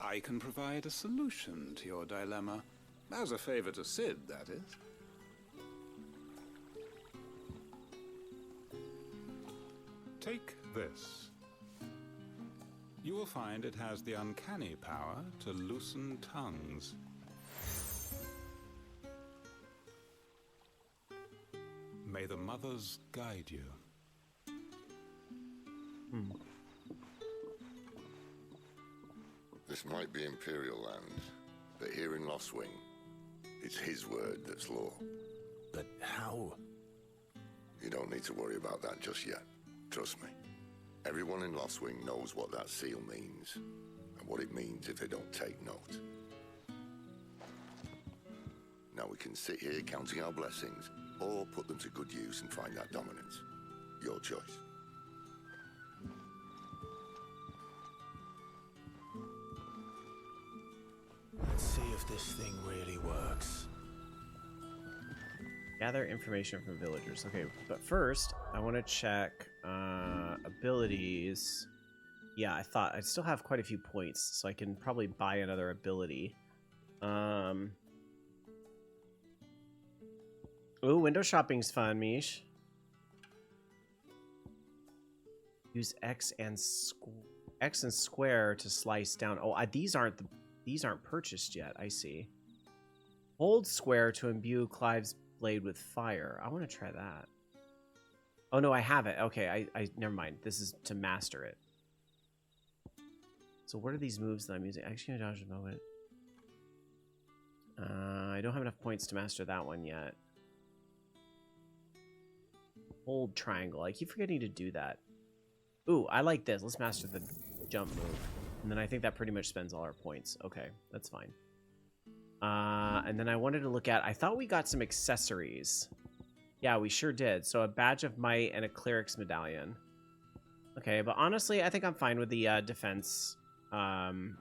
I can provide a solution to your dilemma, as a favor to Sid, that is. Take this. You will find it has the uncanny power to loosen tongues. May the mothers guide you. This might be Imperial land, but here in Lostwing, it's his word that's law. But how? You don't need to worry about that just yet. Trust me. Everyone in Lostwing knows what that seal means, and what it means if they don't take note. Now we can sit here counting our blessings, or put them to good use and find that dominance. Your choice. Let's see if this thing really works. Gather information from villagers. Okay, but first, I want to check abilities. Yeah, I thought I'd still have quite a few points, so I can probably buy another ability. Ooh, window shopping's fun, Mish. Use X and square to slice down. Oh, these aren't purchased yet. I see. Hold square to imbue Clive's blade with fire. I want to try that. Oh no, I have it. Okay, I never mind. This is to master it. So what are these moves that I'm using? Actually, dodge a moment. I don't have enough points to master that one yet. Hold triangle. I keep forgetting to do that. Ooh, I like this. Let's master the jump move. And then I think that pretty much spends all our points. Okay, that's fine. And then I wanted to look at... I thought we got some accessories. Yeah, we sure did. So a badge of might and a cleric's medallion. Okay, but honestly, I think I'm fine with the defense item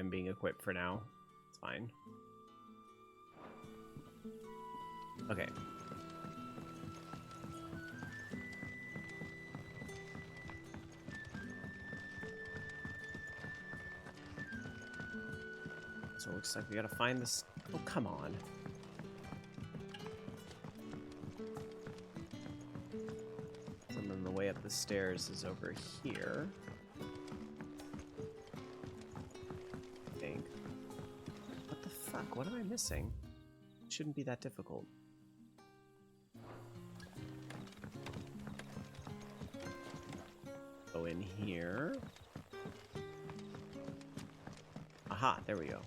being equipped for now. It's fine. Okay. So it looks like we gotta find this. Oh, come on. And then the way up the stairs is over here. I think. What the fuck? What am I missing? It shouldn't be that difficult. Go in here. Aha, there we go.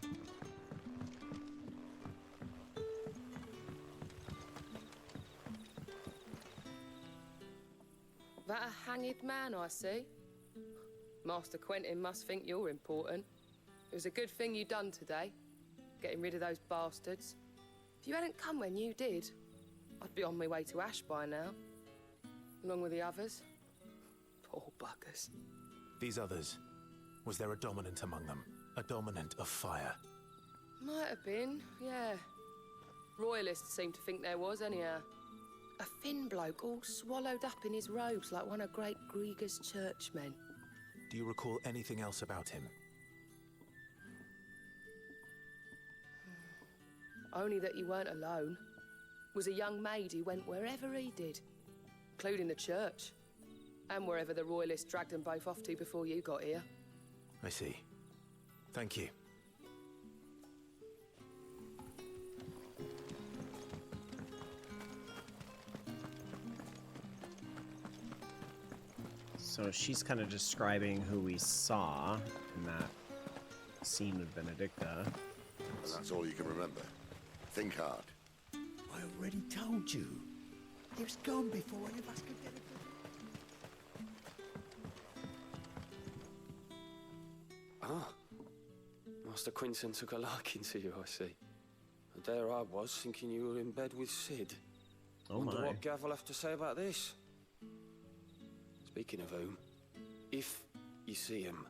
That a hanged man, I see. Master Quentin must think you're important. It was a good thing you done today, getting rid of those bastards. If you hadn't come when you did, I'd be on my way to Ash by now, along with the others. Poor buggers. These others, was there a dominant among them? A dominant of fire? Might have been, yeah. Royalists seem to think there was, anyhow. A thin bloke all swallowed up in his robes like one of Great Grieger's churchmen. Do you recall anything else about him? Only that he weren't alone. Was a young maid who went wherever he did, including the church, and wherever the Royalists dragged them both off to before you got here. I see. Thank you. So she's kind of describing who we saw in that scene with Benedicta. And that's all you can remember. Think hard. I already told you. He was gone before any of us could get it. Ah. Master Quinton took a liking to you, I see. And there I was, thinking you were in bed with Sid. Oh Wonder my. what Gav will have to say about this. Speaking of whom, if you see him,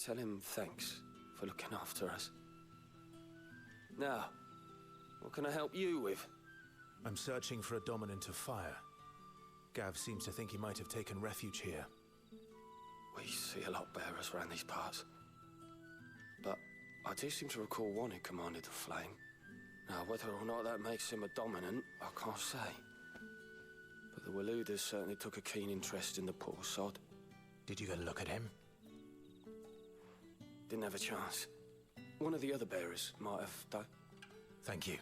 tell him thanks for looking after us. Now, what can I help you with? I'm searching for a dominant of fire. Gav seems to think he might have taken refuge here. We see a lot bearers around these parts. But I do seem to recall one who commanded the flame. Now, whether or not that makes him a dominant, I can't say. But the Waluders certainly took a keen interest in the poor sod. Did you get a look at him? Didn't have a chance. One of the other bearers might have, though. Thank you.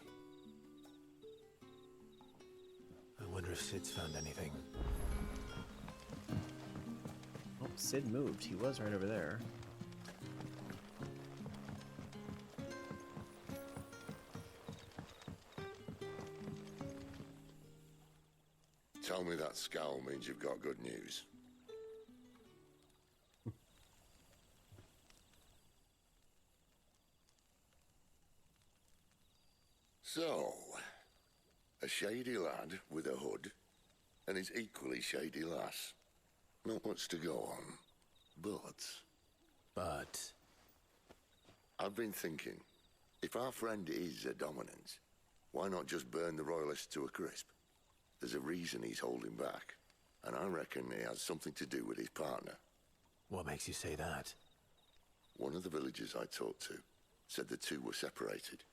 wonder if Sid's found anything. Oh, Sid moved. He was right over there. Tell me that scowl means you've got good news. So, a shady lad with a hood, and his equally shady lass. Not much to go on, but... I've been thinking, if our friend is a dominant, why not just burn the Royalists to a crisp? There's a reason he's holding back, and I reckon it has something to do with his partner. What makes you say that? One of the villagers I talked to said the two were separated.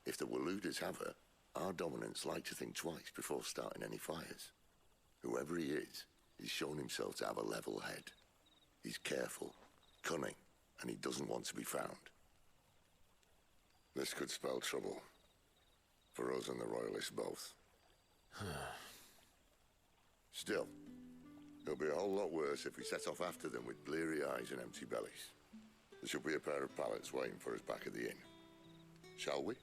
If the Waluders have her, our dominants like to think twice before starting any fires. Whoever he is, he's shown himself to have a level head. He's careful, cunning, and he doesn't want to be found. This could spell trouble. For us and the Royalists both. Still, it'll be a whole lot worse if we set off after them with bleary eyes and empty bellies. There should be a pair of pallets waiting for us back at the inn. Shall we?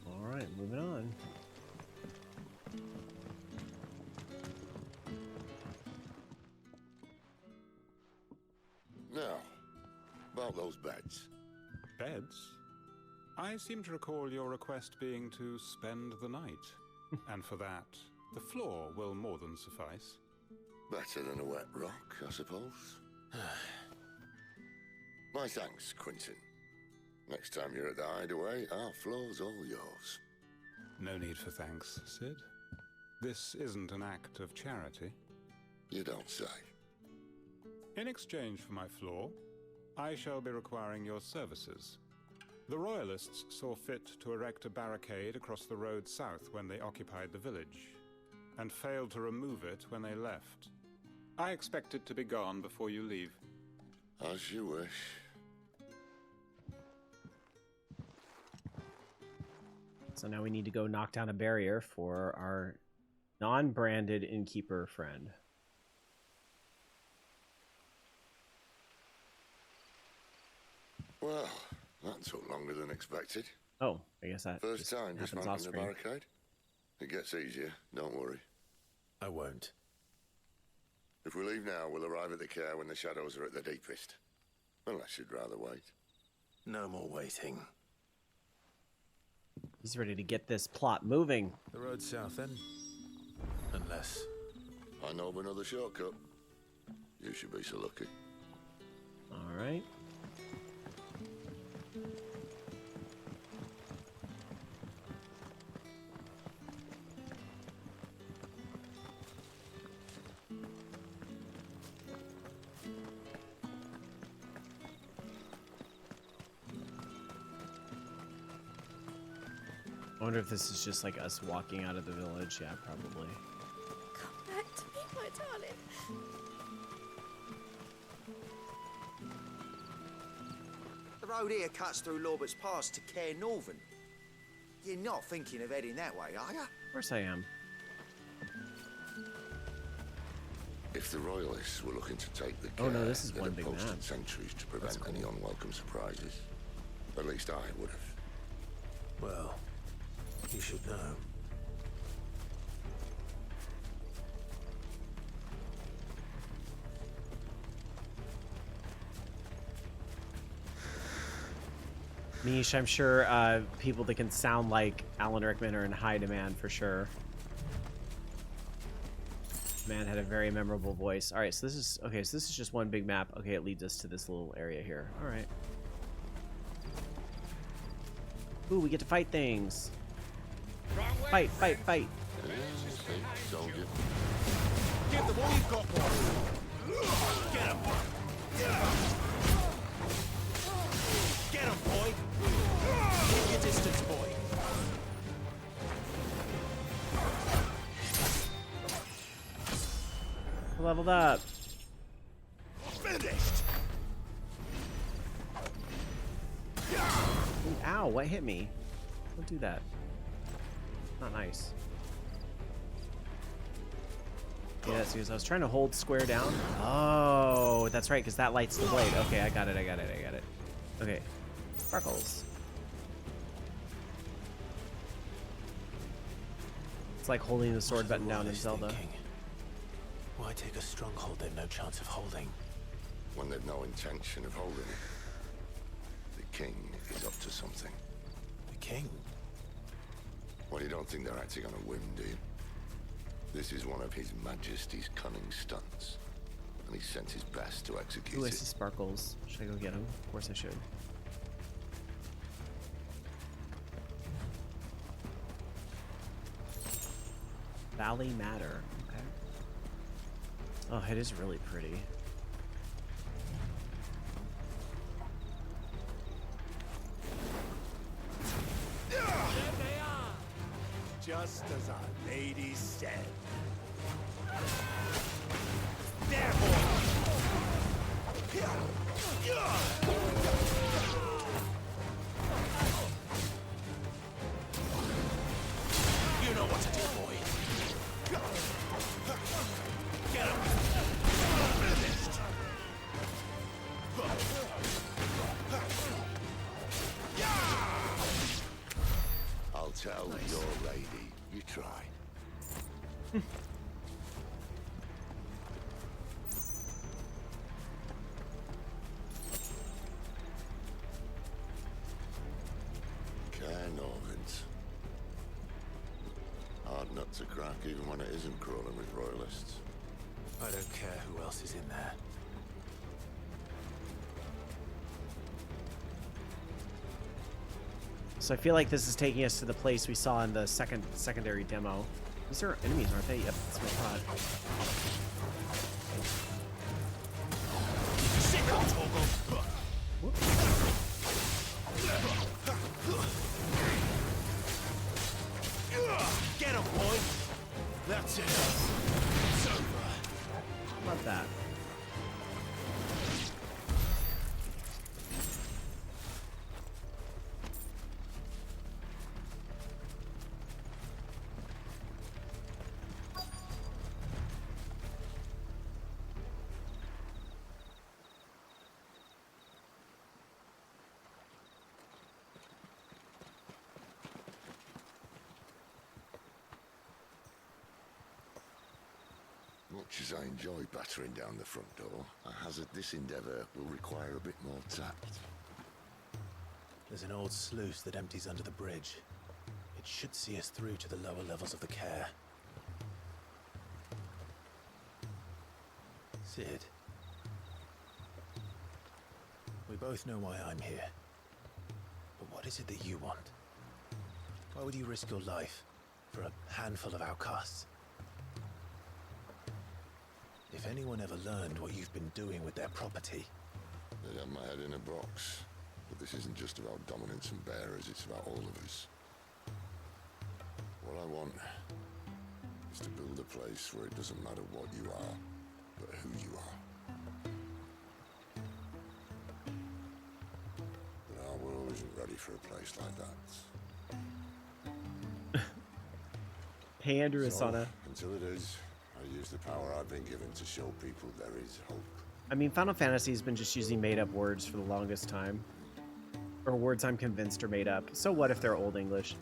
All right, moving on. Now, about those beds. Beds? I seem to recall your request being to spend the night. And for that, the floor will more than suffice. Better than a wet rock, I suppose. My thanks, Quentin. Next time you're at the hideaway, our floor's all yours. No need for thanks, Sid. This isn't an act of charity. You don't say. In exchange for my floor, I shall be requiring your services. The Royalists saw fit to erect a barricade across the road south when they occupied the village, and failed to remove it when they left. I expect it to be gone before you leave. As you wish. So now we need to go knock down a barrier for our non-branded innkeeper friend. Well, that took longer than expected. Oh, I guess that First time happens dismantling off the screen. barricade. It gets easier, don't worry. I won't. If we leave now, we'll arrive at the care when the shadows are at their deepest. Unless you'd rather wait. No more waiting. He's ready to get this plot moving. The road south, then? Unless... I know of another shortcut. You should be so lucky. All right. I wonder if this is just like us walking out of the village. Yeah, probably. Come back to me, my darling. The road here cuts through Lorbert's Pass to Care Northern. You're not thinking of heading that way, are you? Of course I am. If the Royalists were looking to take the Oh, no, care, this is they'd one have big posted map. sentries to prevent any unwelcome surprises. At least I would have. Well, you should know. Niche, I'm sure people that can sound like Alan Rickman are in high demand for sure. Man had a very memorable voice. All right, so this is okay. So this is just one big map. Okay, it leads us to this little area here. All right. Ooh, we get to fight things. Fight, fight, fight. Told you. Give them all you've got, boy. Get him. Get him, boy. Keep your distance, boy. Leveled up. Finished. Ow, what hit me? Don't do that. Not nice. Yeah, that's because I was trying to hold square down. Oh, that's right, because that lights the blade. Okay, I got it. Okay. Sparkles. It's like holding the sword button down in Zelda. Why take a stronghold they've no chance of holding? When they've no intention of holding it. The king is up to something. The king? Well, you don't think they're acting on a whim, do you? This is one of His Majesty's cunning stunts, and he sent his best to execute Ooh, I it. see sparkles. Should I go get them? Of course I should. Valley Matter. Okay. Oh, it is really pretty. There they are! Just as our lady said. There, boy! You know what to do, boy. Get him! Finished! I'll tell your lady you tried. Norvins. Hard nut to crack even when it isn't crawling with royalists. I don't care who else is in there. So I feel like this is taking us to the place we saw in the secondary demo. These are enemies, aren't they? Yep, that's what I thought. Sit down, Torgal. Get him, boy! That's it. It's over. Love that. Much as I enjoy battering down the front door, I hazard this endeavour will require a bit more tact. There's an old sluice that empties under the bridge. It should see us through to the lower levels of the care. Sid. We both know why I'm here. But what is it that you want? Why would you risk your life for a handful of outcasts? If anyone ever learned what you've been doing with their property... They'd have my head in a box. But this isn't just about dominance and bearers, it's about all of us. What I want is to build a place where it doesn't matter what you are, but who you are. But our world isn't ready for a place like that. Hey, Andrew Asana. Until it is, I use the power I've been given to show people there is hope. I mean, Final Fantasy has been just using made-up words for the longest time. Or words I'm convinced are made up. So what if they're Old English?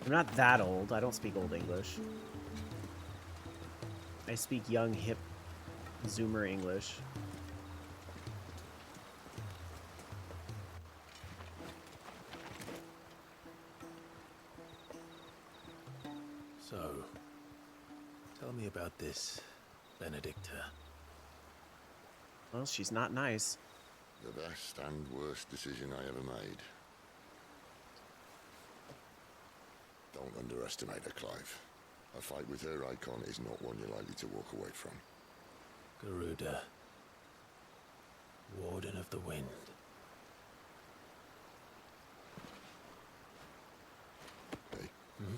I'm not that old. I don't speak Old English. I speak young, hip, Zoomer English. So, tell me about this Benedicta. Well, she's not nice. The best and worst decision I ever made. Don't underestimate her, Clive. A fight with her icon is not one you're likely to walk away from. Garuda. Warden of the Wind. Hey? Hmm?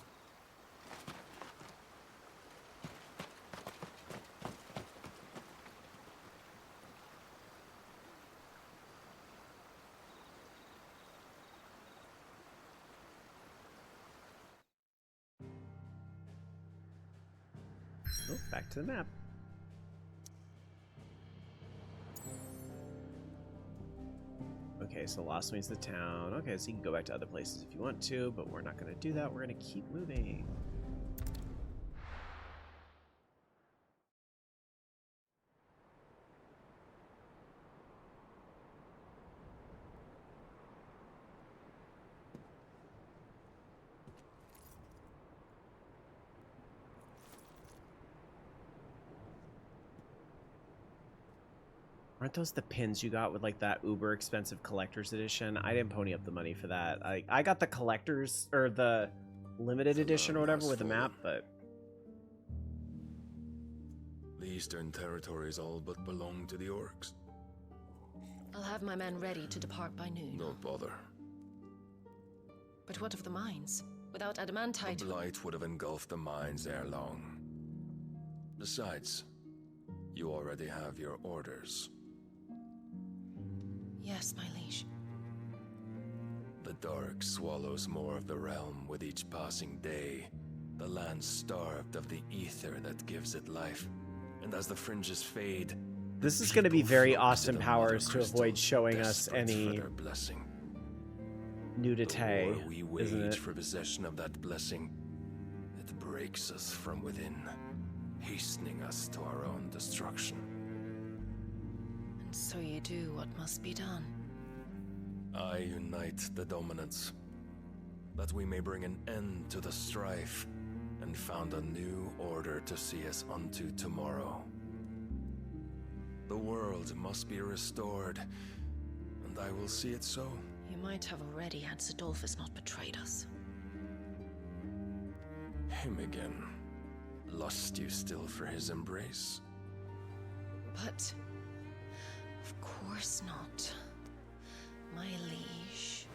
Oh, back to the map. Okay, so Lost means the town. Okay, so you can go back to other places if you want to, but we're not going to do that. We're going to keep moving. Aren't those the pins you got with like that uber expensive collector's edition? I didn't pony up the money for that. I got the collector's or the limited edition or whatever with the map, but The Eastern Territories all but belong to the orcs. I'll have my men ready to depart by noon. Don't bother. But what of the mines? Without adamantite... The blight would have engulfed the mines ere long. Besides, you already have your orders. Yes, my liege. The dark swallows more of the realm with each passing day. The land's starved of the ether that gives it life. And as the fringes fade... This is going to be very Austin Powers to avoid showing us any nudity, we isn't wage it? for possession of that blessing. It breaks us from within, hastening us to our own destruction. And so you do what must be done. I unite the dominants, that we may bring an end to the strife, and found a new order to see us unto tomorrow. The world must be restored, and I will see it so. You might have already had Sidolphus not betrayed us. Him again. Lust you still for his embrace? But... of course not. My liege.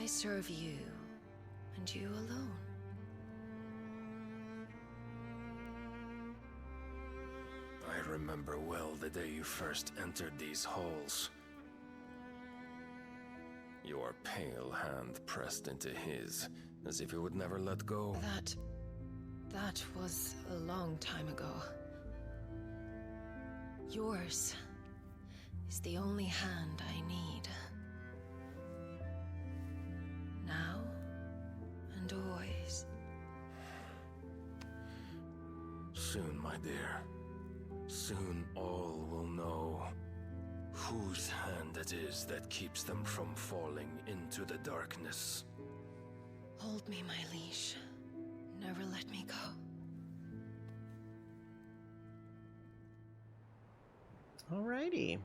I serve you, and you alone. I remember well the day you first entered these halls. Your pale hand pressed into his, as if it would never let go. That was a long time ago. Yours is the only hand I need. Now and always. Soon, my dear. Soon all will know whose hand it is that keeps them from falling into the darkness. Hold me, my liege. Never let me go. Alrighty.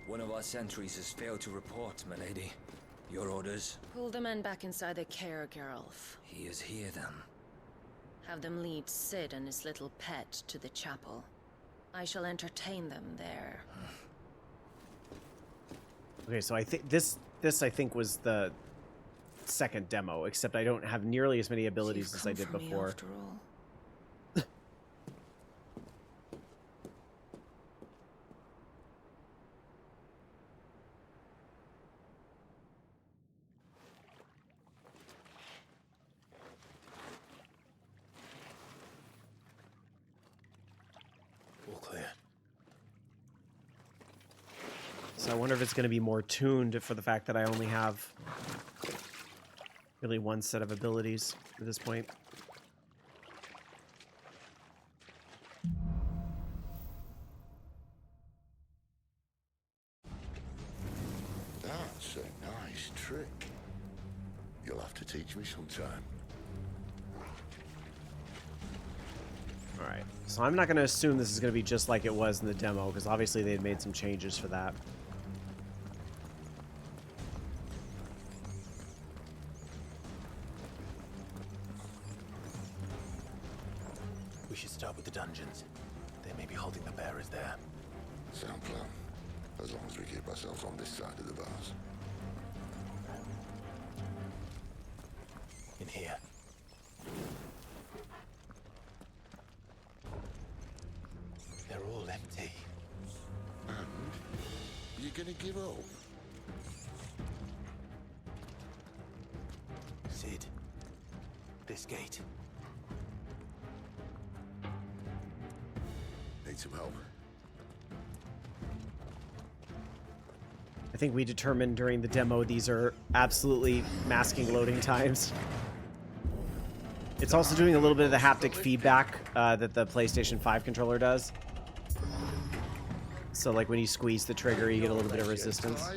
One of our sentries has failed to report, milady. Your orders? Pull the men back inside the care, Geralf. He is here, then. Have them lead Sid and his little pet to the chapel. I shall entertain them there. Okay, so I think this I think was the second demo, except I don't have nearly as many abilities as I did before. After all. All clear. So I wonder if it's going to be more tuned for the fact that I only have really one set of abilities at this point. That's a nice trick. You'll have to teach me sometime. Alright, so I'm not going to assume this is going to be just like it was in the demo, because obviously they've made some changes for that. We should start with the dungeons. They may be holding the bearers there. Sound plan. As long as we keep ourselves on this side of the bars. In here. They're all empty. And? You gonna give up? Sid. This gate. Need some help. I think we determined during the demo these are absolutely masking loading times. It's also doing a little bit of the haptic feedback that the PlayStation 5 controller does. So like when you squeeze the trigger, you get a little bit of resistance.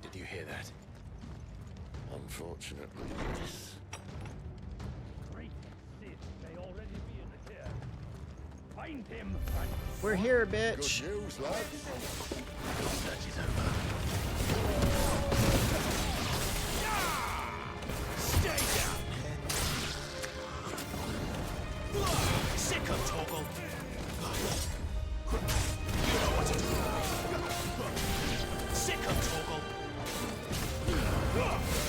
Did you hear that? Unfortunately, yes. Great Sid may already be in the chair. Find him, We're here, bitch. Good news, lads. Search is over. Stay down! Sick of Toggle! You know what to do. Sick of Toggle!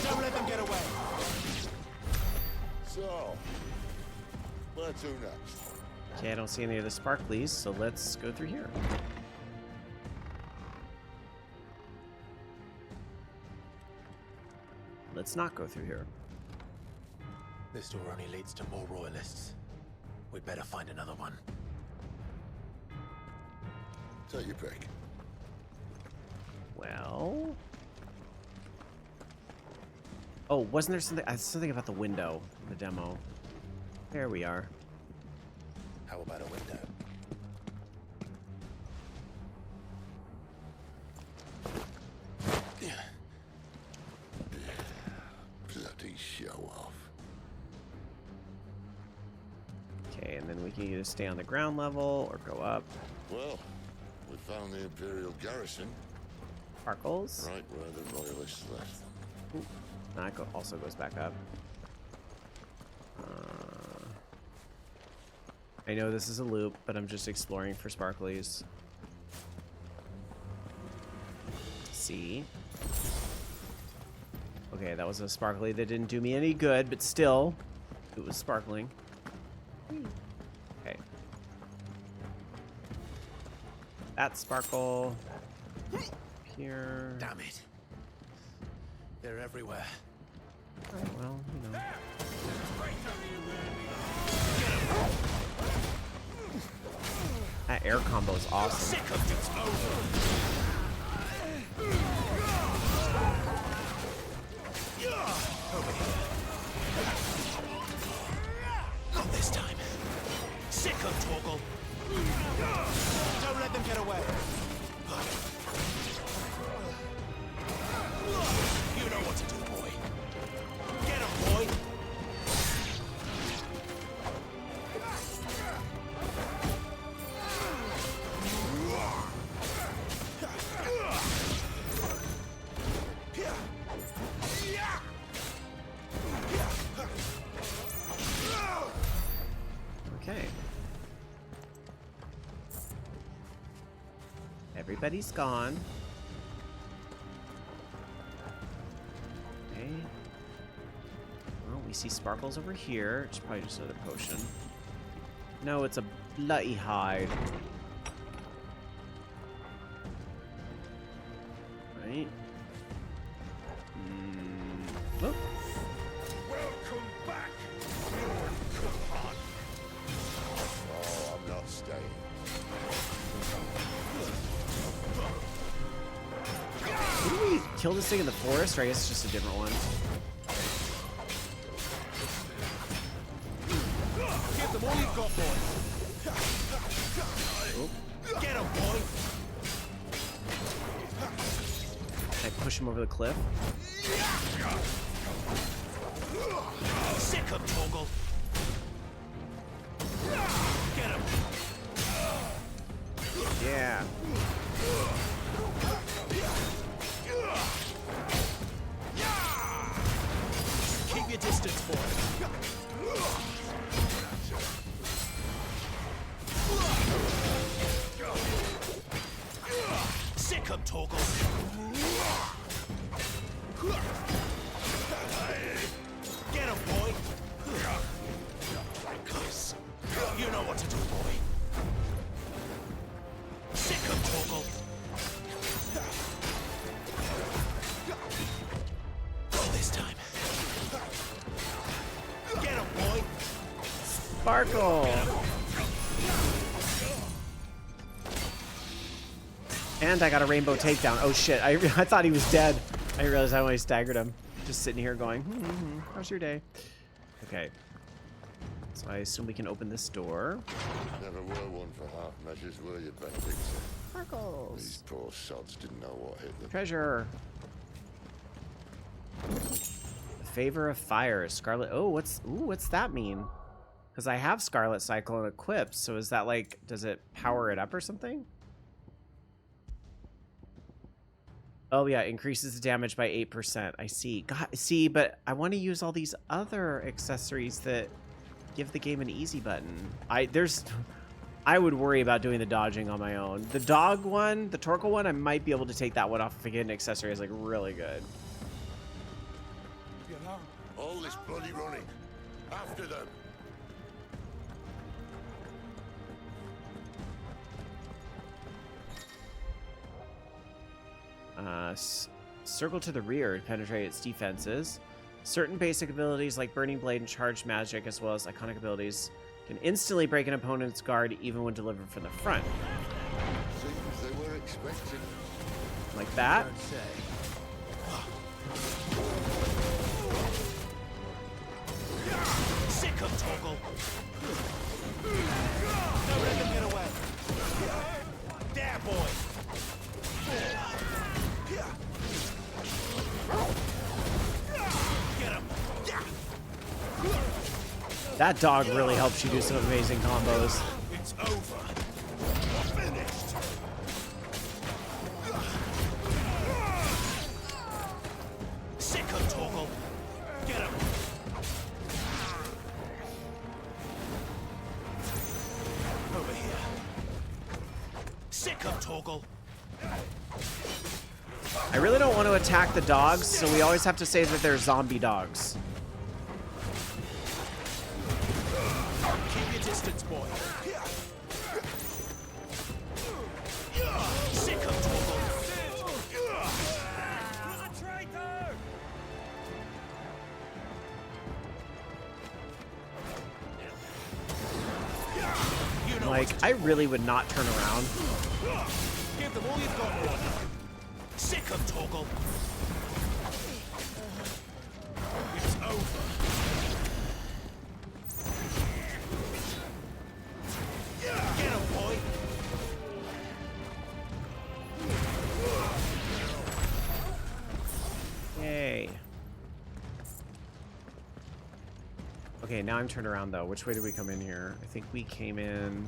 Don't let them get away! So, where to next? Okay, I don't see any of the sparklies, so let's go through here. Let's not go through here. This door only leads to more royalists. We'd better find another one. Take your pick. Well... Oh, wasn't there something about the window in the demo? There we are. How about a window? Bloody show off. Okay, and then we can either stay on the ground level or go up. Well, we found the Imperial garrison. Sparkles. Right where the Royalists left them. Ooh, that also goes back up. I know this is a loop, but I'm just exploring for sparklies. See? Okay, that was a sparkly that didn't do me any good, but still, it was sparkling. Okay. That sparkle. Here. Damn it. They're everywhere. Alright, well, you know. That air combo is awesome. Not this time. Sick of Toggle. Don't let them get away. You know what to do, boy. Get him, boy. Okay. Everybody's gone. Okay. Well, we see sparkles over here. It's probably just another potion. No, it's a bloody hide. Right? Oh. Welcome back, Lord Kuhan. Oh, I'm not staying. Didn't we kill this thing in the forest, or I guess it's just a different one? Give them all you've got, boy. Oh. Get him, boy. Can I push him over the cliff? Sick of Toggle. Get him. Yeah. Keep your distance, boy. Sick of Toggle. Sparkle! And I got a rainbow takedown. Oh shit, I thought he was dead. I didn't realize I only staggered him. Just sitting here going, how's your day? Okay. So I assume we can open this door. Never were one for half measures, were you, Benedict? Sparkles. These poor sods didn't know what hit them. Treasure. Favor of Fire. Scarlet. Oh, what's that mean? Because I have Scarlet Cyclone equipped, so is that like, does it power it up or something? Oh yeah, increases the damage by 8%. I see. God, see, but I want to use all these other accessories that give the game an easy button. I would worry about doing the dodging on my own. The dog one, the Torkoal one, I might be able to take that one off if I get an accessory is like really good. All this bloody running. After them. Circle to the rear to penetrate its defenses. Certain basic abilities like Burning Blade and Charged Magic, as well as iconic abilities, can instantly break an opponent's guard even when delivered from the front. Seems they were expecting. Like that. Sick of Toggle. Don't let them get away. There, boy. Get him. That dog really helps you do some amazing combos. It's over. Finished. Sick of Toggle. Get him. Over here. Sick of Toggle. I really don't want to attack the dogs, so we always have to say that they're zombie dogs. Keep your distance, boy. Sick of Toggle. Like, I really would not turn around. Give them all you've got, boy. Sick of Toggle. It's over. Get him, boy. Yay. Okay, now I'm turned around though. Which way did we come in here? I think we came in...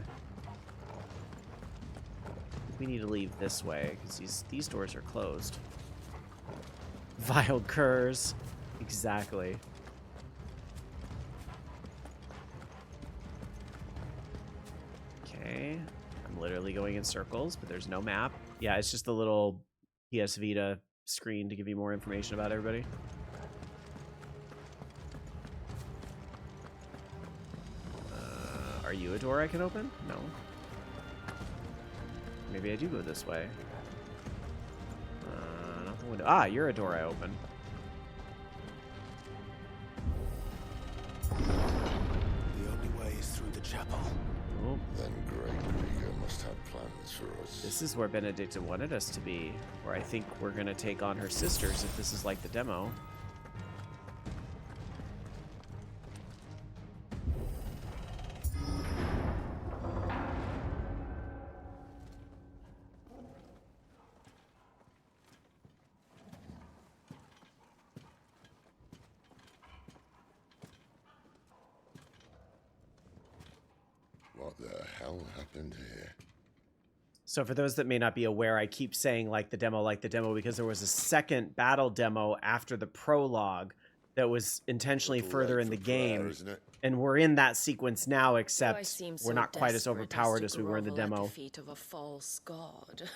We need to leave this way because these doors are closed. Vile curs. Exactly. Okay. I'm literally going in circles, but there's no map. Yeah, it's just a little PS Vita screen to give you more information about everybody. Are you a door I can open? No. Maybe I do go this way. Not the window. Ah, you're a door I open. The only way is through the chapel. Oh. Then Great Krieger must have plans for us. This is where Benedicta wanted us to be. Where I think we're going to take on her sisters if this is like the demo. What the hell happened here? So for those that may not be aware, I keep saying like the demo, because there was a second battle demo after the prologue that was intentionally further in the game. And we're in that sequence now, except we're not quite as overpowered as we were in the demo. At the feet of a false god.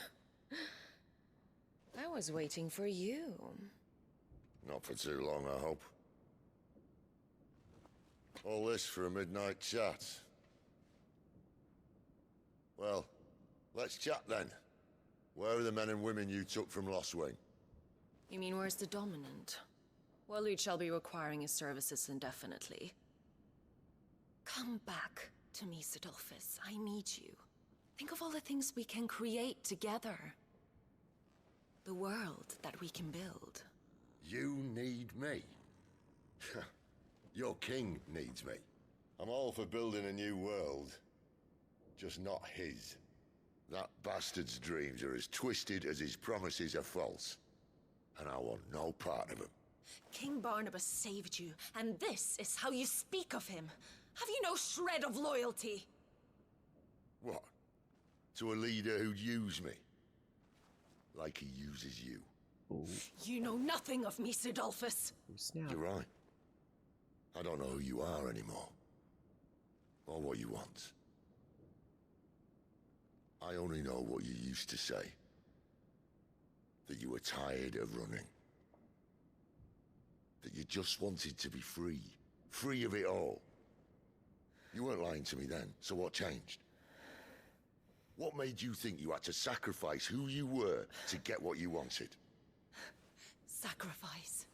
I was waiting for you. Not for too long, I hope. All this for a midnight chat. Well, let's chat then. Where are the men and women you took from Lost Wing? You mean where's the dominant? Well, you shall be requiring his services indefinitely. Come back to me, Sidolphus. I need you. Think of all the things we can create together. The world that we can build. You need me? Your king needs me. I'm all for building a new world. Just not his. That bastard's dreams are as twisted as his promises are false. And I want no part of them. King Barnabas saved you, and this is how you speak of him. Have you no shred of loyalty? What? To a leader who'd use me? Like he uses you. Ooh. You know nothing of me, Sidolphus. You're right. I don't know who you are anymore. Or what you want. I only know what you used to say. That you were tired of running. That you just wanted to be free. Free of it all. You weren't lying to me then, so what changed? What made you think you had to sacrifice who you were to get what you wanted? Sacrifice.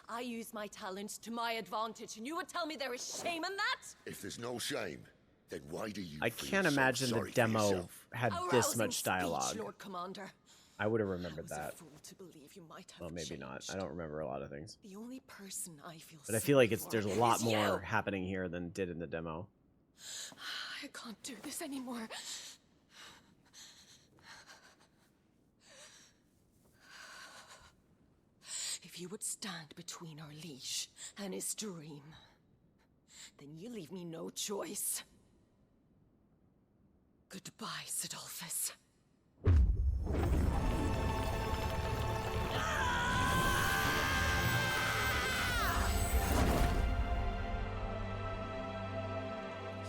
I use my talents to my advantage, and you would tell me there is shame in that? If there's no shame, then why do you I feel can't so imagine the sorry for demo yourself? had A this rousing much speech, dialogue. Lord Commander. I would have remembered I was a that. fool to believe you might have Well, maybe not. I don't remember a lot of things. The only person I feel But I feel like sorry there's a for lot is more you. happening here than did in the demo. I can't do this anymore. If you would stand between our liege and his dream, then you leave me no choice. Goodbye, Sidolphus.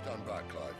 Stand back, Clive.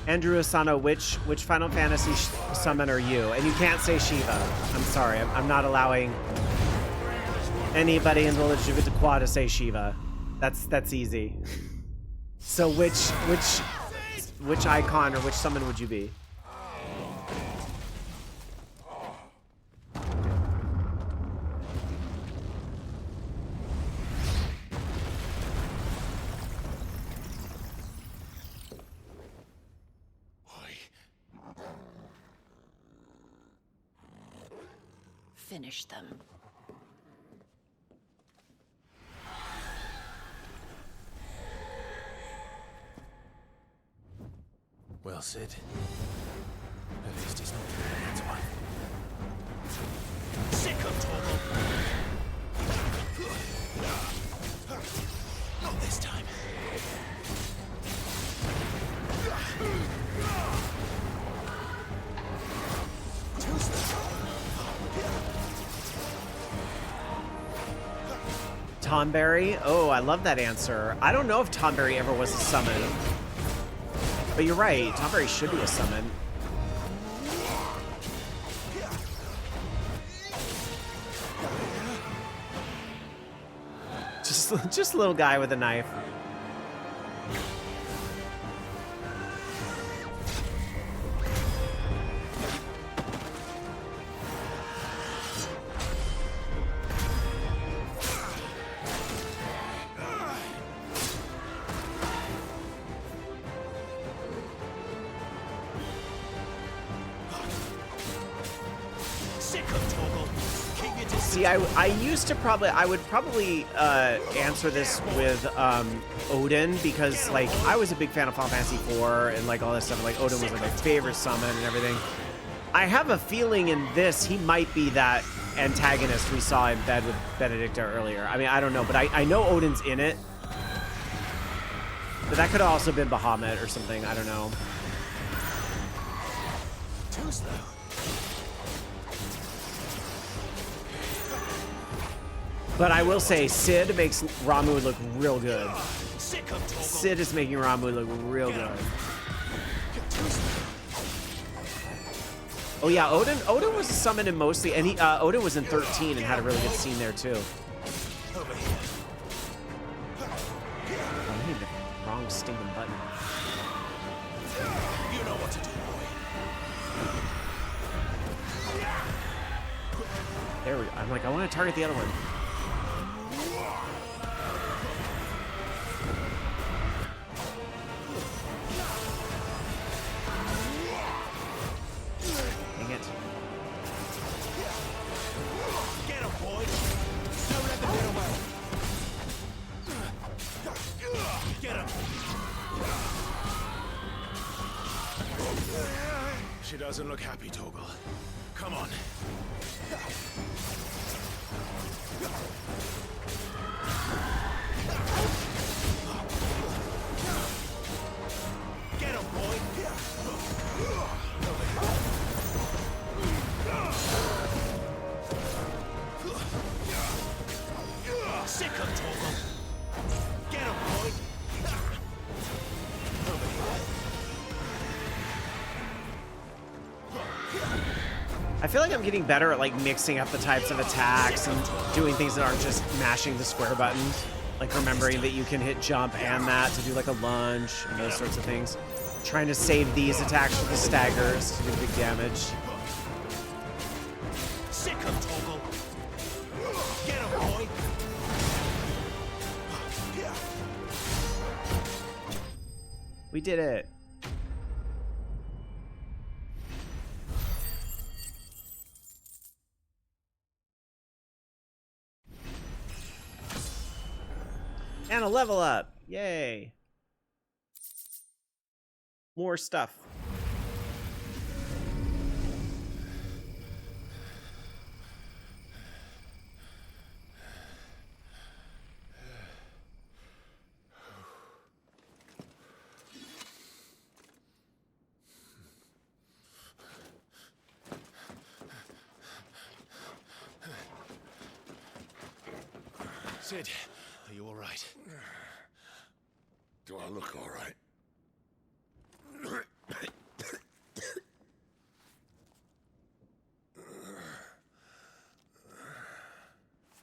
Andrew Asano, which Final Fantasy summon are you? And you can't say Shiva. I'm sorry. I'm not allowing anybody in the Village of Itaqua to say Shiva. That's easy. So which icon or which summon would you be? Finish them. Well, Sid. At least he's not doing it one. Sick of Torgal! Not this time. Tomberry? Oh, I love that answer. I don't know if Tomberry ever was a summon. But you're right, Tomberry should be a summon. Just a little guy with a knife. See, I used to I would probably answer this with Odin, because like I was a big fan of Final Fantasy IV and like all this stuff. Like Odin was like my favorite summon and everything. I have a feeling in this he might be that antagonist we saw in bed with Benedicta earlier. I mean, I don't know, but I know Odin's in it. But that could have also been Bahamut or something. I don't know. Too slow. But I will say, Sid makes Ramu look real good. Sid is making Ramu look real good. Oh yeah, Odin was summoned in mostly, and Odin was in 13 and had a really good scene there too. Oh, I hit the wrong stinking button. You know what to do, boy. There we go. I'm like, I want to target the other one. Dang it. Get him, boy. Don't let them get away. Get him. She doesn't look happy, Torgal. Come on. Get him, boy. Sick him, Torgal. Get him, boy. I feel like I'm getting better at like mixing up the types of attacks and doing things that aren't just mashing the square button. Like remembering that you can hit jump and that to do like a lunge and those sorts of things. Trying to save these attacks for the staggers to do big damage. Sick him, Torgal. Get him, boy. We did it. And a level up. Yay. More stuff. Sid, are you all right? Do I look all right?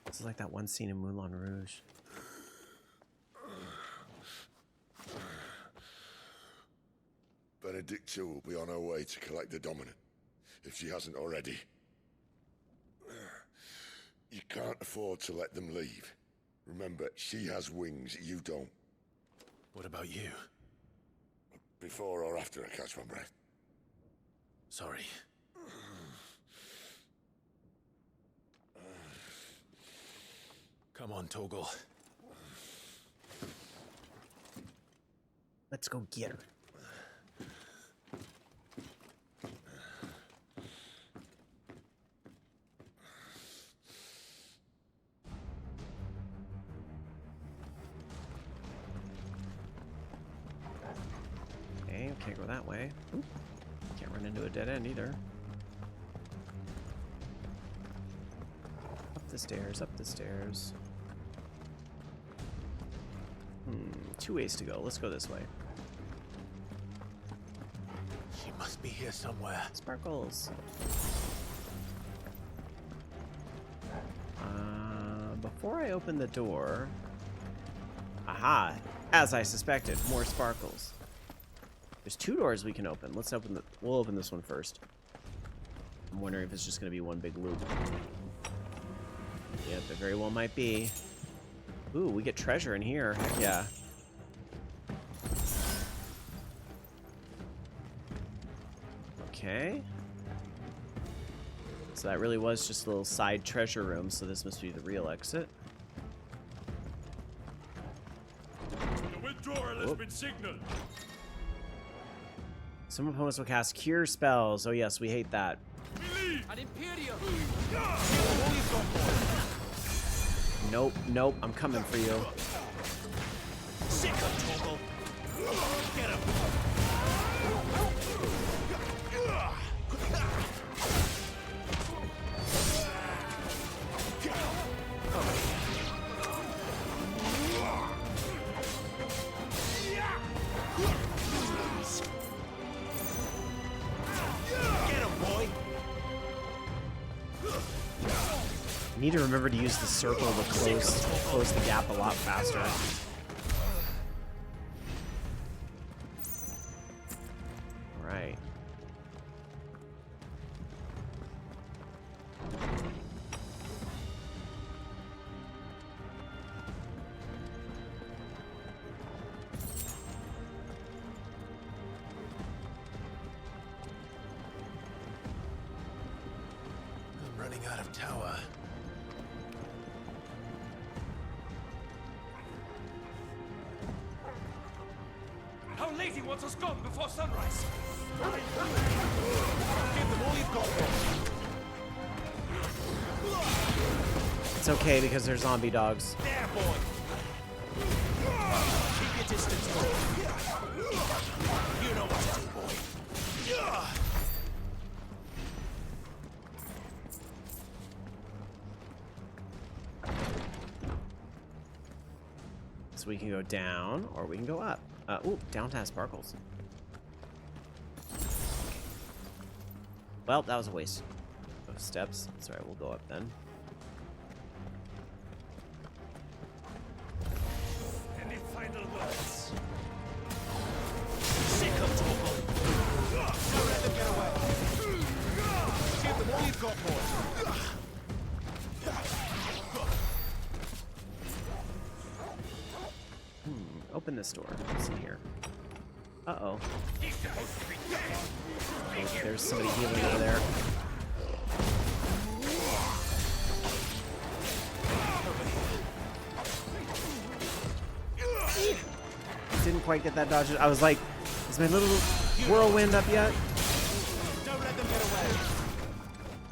This is like that one scene in Moulin Rouge. Benedicta will be on her way to collect the Dominant, if she hasn't already. You can't afford to let them leave. Remember, she has wings, you don't. What about you? Before or after I catch my breath? Sorry. Come on, Torgal. Let's go get her. Okay, can't go that way. Oop. Can't run into a dead end either. Up the stairs, up the stairs. Two ways to go. Let's go this way. She must be here somewhere. Sparkles. Before I open the door... Aha! As I suspected, more sparkles. There's two doors we can open. Let's open the... We'll open this one first. I'm wondering if it's just going to be one big loop. Yep, it very well might be. Ooh, we get treasure in here. Heck yeah. Okay. So that really was just a little side treasure room, so this must be the real exit. The withdrawal has been signaled. Some opponents will cast cure spells. Oh yes, we hate that. An Imperium. Nope, nope, I'm coming for you. Sick of Torgal. Get him. need to remember to use the circle to close the gap a lot faster. All right. I'm running out of tower. Our lady wants us gone before sunrise. Give them all you've got. It's okay because they're zombie dogs. There, boy. Keep your distance, boy. You know what to do, boy. So we can go down or we can go up. Ooh, down to have sparkles. Well, that was a waste of steps. That's all right, we'll go up then. Any final words? Sick of trouble. Don't let them get away. Give them all you've got, boy. Open this door. What's in here? Uh-oh. Oh, there's somebody healing over there. Didn't quite get that dodge. I was like, is my little whirlwind up yet? Don't let them get away.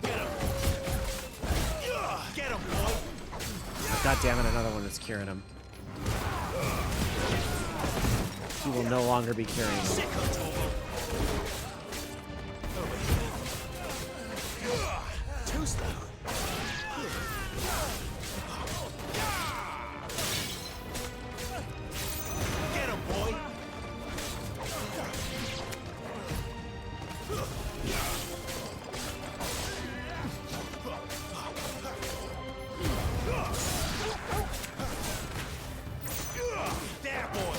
Get him. Get him, boy. God damn it, another one is curing him. He will no longer be carrying him. Too slow. Get him, boy. There, boy.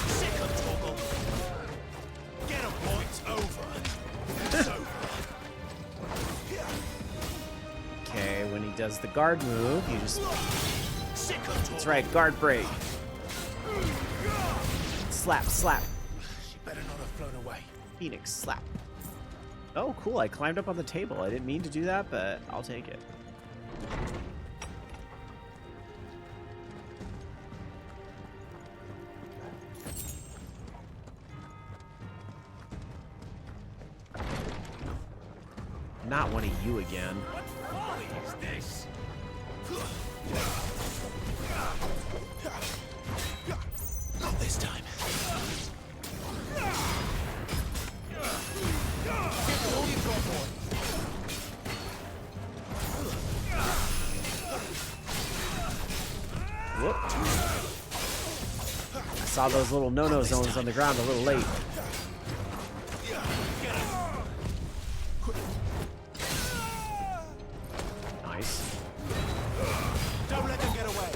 Sick of Toggle. Get him, boy. It's over. It's over. Okay, when he does the guard move, you just... Sick of That's Toggle. right, guard break. Slap, slap. She better not have flown away. Phoenix, slap. Oh, cool, I climbed up on the table. I didn't mean to do that, but I'll take it. Not one of you again. What folly is this? Not this time. Give them all you've got, boy. Whoop. I saw those little no-no zones on the ground a little late. Nice. Don't let them get away.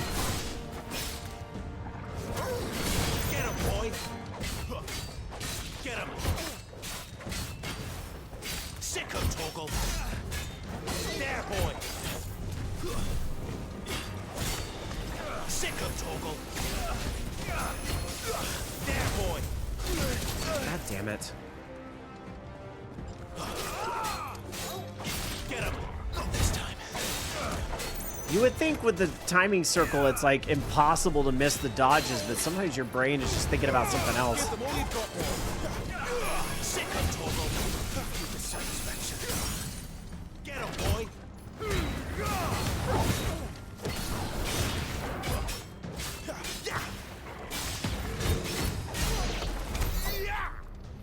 Get him, boy. Get him. Sick of Toggle. There, boy. Sick of Toggle. There, boy. God damn it. Get him. Not this time. You would think with the timing circle, it's like impossible to miss the dodges, but sometimes your brain is just thinking about something else. Give them all you've got, boy. Sick of Toggle. Give the satisfaction. Get him, boy.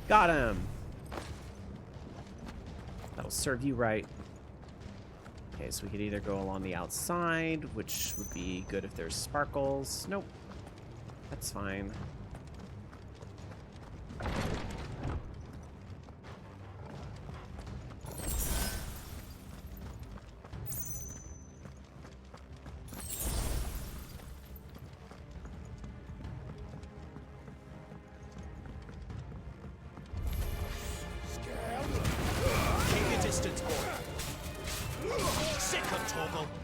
Got him. That'll serve you right. Okay, so we could either go along the outside, which would be good if there's sparkles. Nope. That's fine. careful.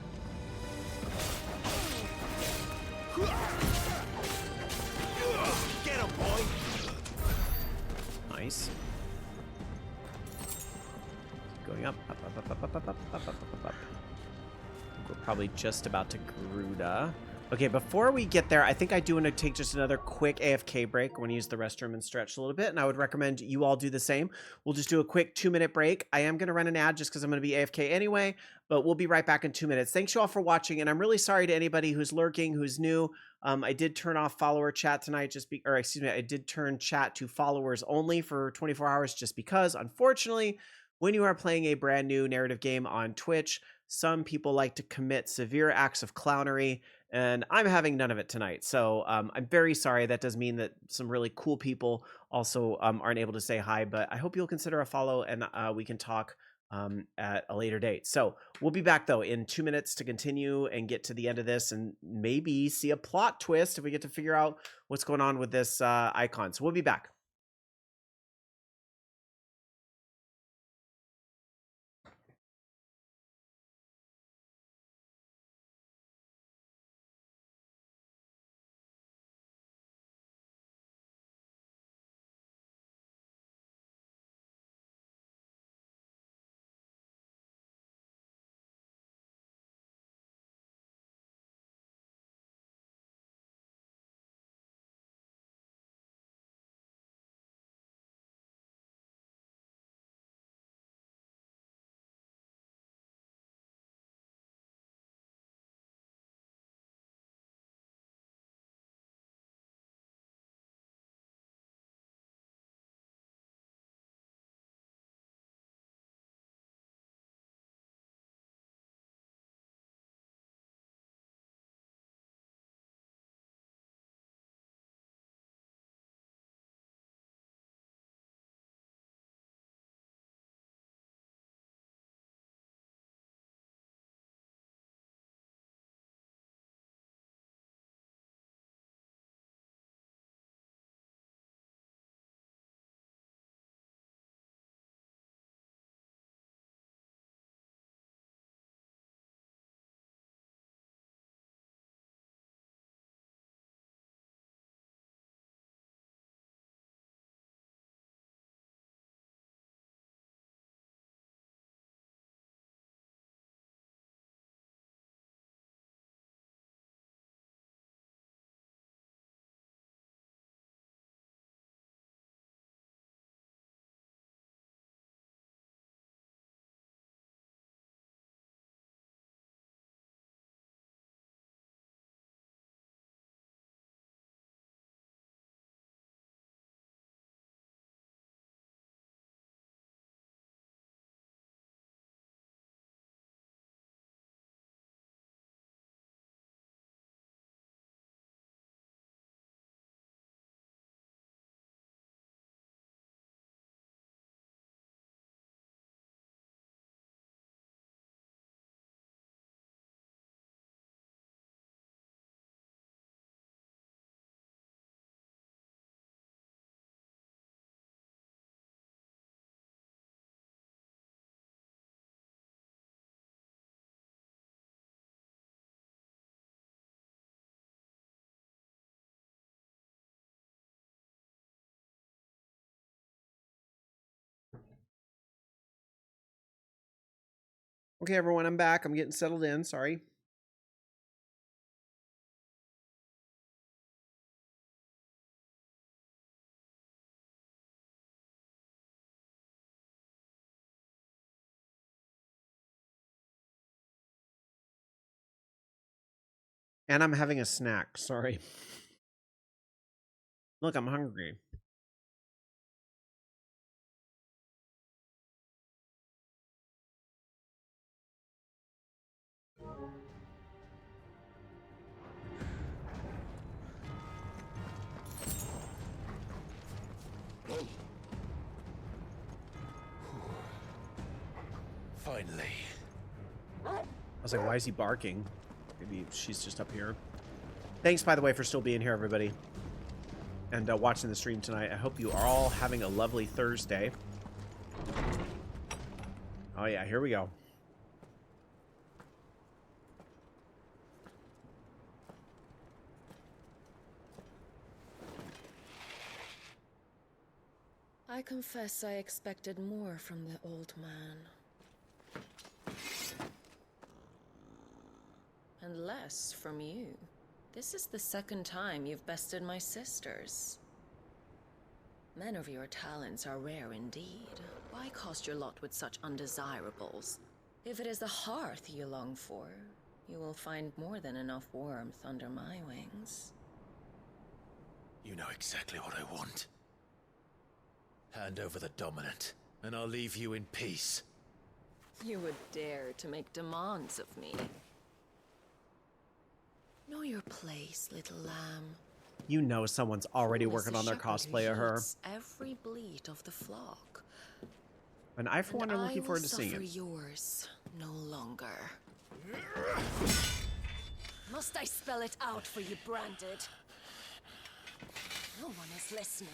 Get him, boy. Nice. Going up, up, up, up, up, up, up, up, up, up, up, up. We're probably just about to Garuda. Okay, before we get there, I think I do want to take just another quick AFK break. I want to use the restroom and stretch a little bit, and I would recommend you all do the same. We'll just do a quick 2-minute break. I am going to run an ad just because I'm going to be AFK anyway, but we'll be right back in 2 minutes. Thanks you all for watching, and I'm really sorry to anybody who's lurking, who's new. I did turn off follower chat tonight, I did turn chat to followers only for 24 hours just because, unfortunately, when you are playing a brand new narrative game on Twitch, some people like to commit severe acts of clownery, and I'm having none of it tonight. So I'm very sorry. That does mean that some really cool people also aren't able to say hi, but I hope you'll consider a follow, and we can talk at a later date. So we'll be back, though, in 2 minutes to continue and get to the end of this and maybe see a plot twist if we get to figure out what's going on with this icon. So we'll be back. Okay, everyone, I'm back. I'm getting settled in. Sorry. And I'm having a snack. Sorry. Look, I'm hungry. Finally. I was like, why is he barking? Maybe she's just up here. Thanks, by the way, for still being here, everybody. And watching the stream tonight. I hope you are all having a lovely Thursday. Oh, yeah, here we go. I confess I expected more from the old man. And less from you. This is the second time you've bested my sisters. Men of your talents are rare indeed. Why cast your lot with such undesirables? If it is the hearth you long for, you will find more than enough warmth under my wings. You know exactly what I want. Hand over the dominant, and I'll leave you in peace. You would dare to make demands of me. Know your place, little lamb. You know someone's already working on their cosplay of her. Every bleat of the flock. And I, for one, am looking forward to seeing it. Yours no longer. Must I spell it out for you, Branded? No one is listening.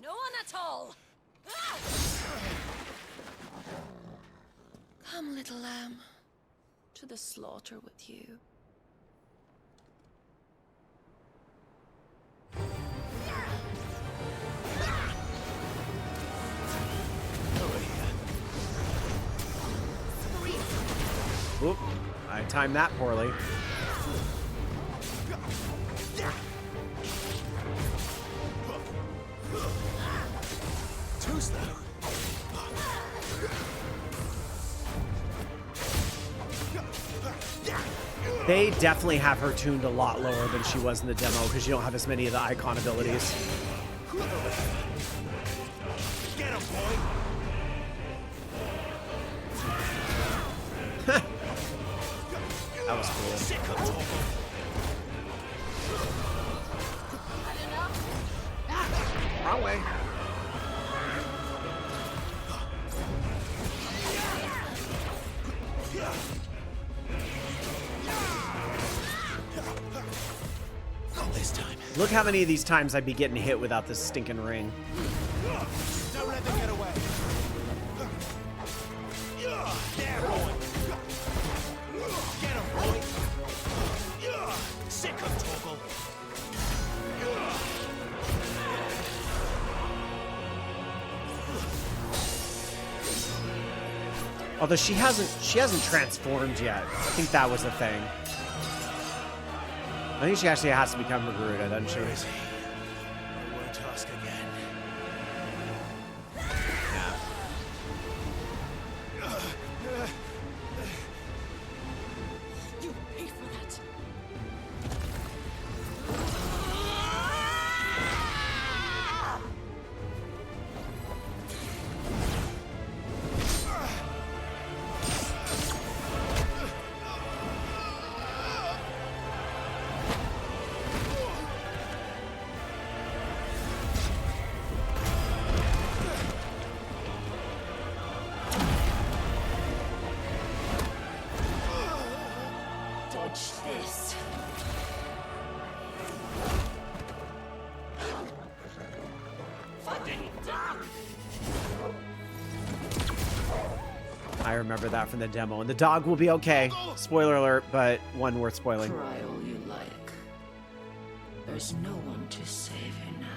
No one at all! Ah! Come, little lamb. To the slaughter with you. Oop, I timed that poorly. Too slow. They definitely have her tuned a lot lower than she was in the demo because you don't have as many of the icon abilities. Get him, boy. That was cool. Wrong way. Not this time. Look how many of these times I'd be getting hit without this stinking ring. Don't let them get away. There, boy. Get him, boy. Sick of Torgal. Although she hasn't transformed yet. I think that was the thing. I think she actually has to become Magruda, doesn't she? Where is he? I won't ask again. You pay for that. This. I remember that from the demo. And the dog will be okay. Spoiler alert, but one worth spoiling. Cry all you like. There's no one to save you now.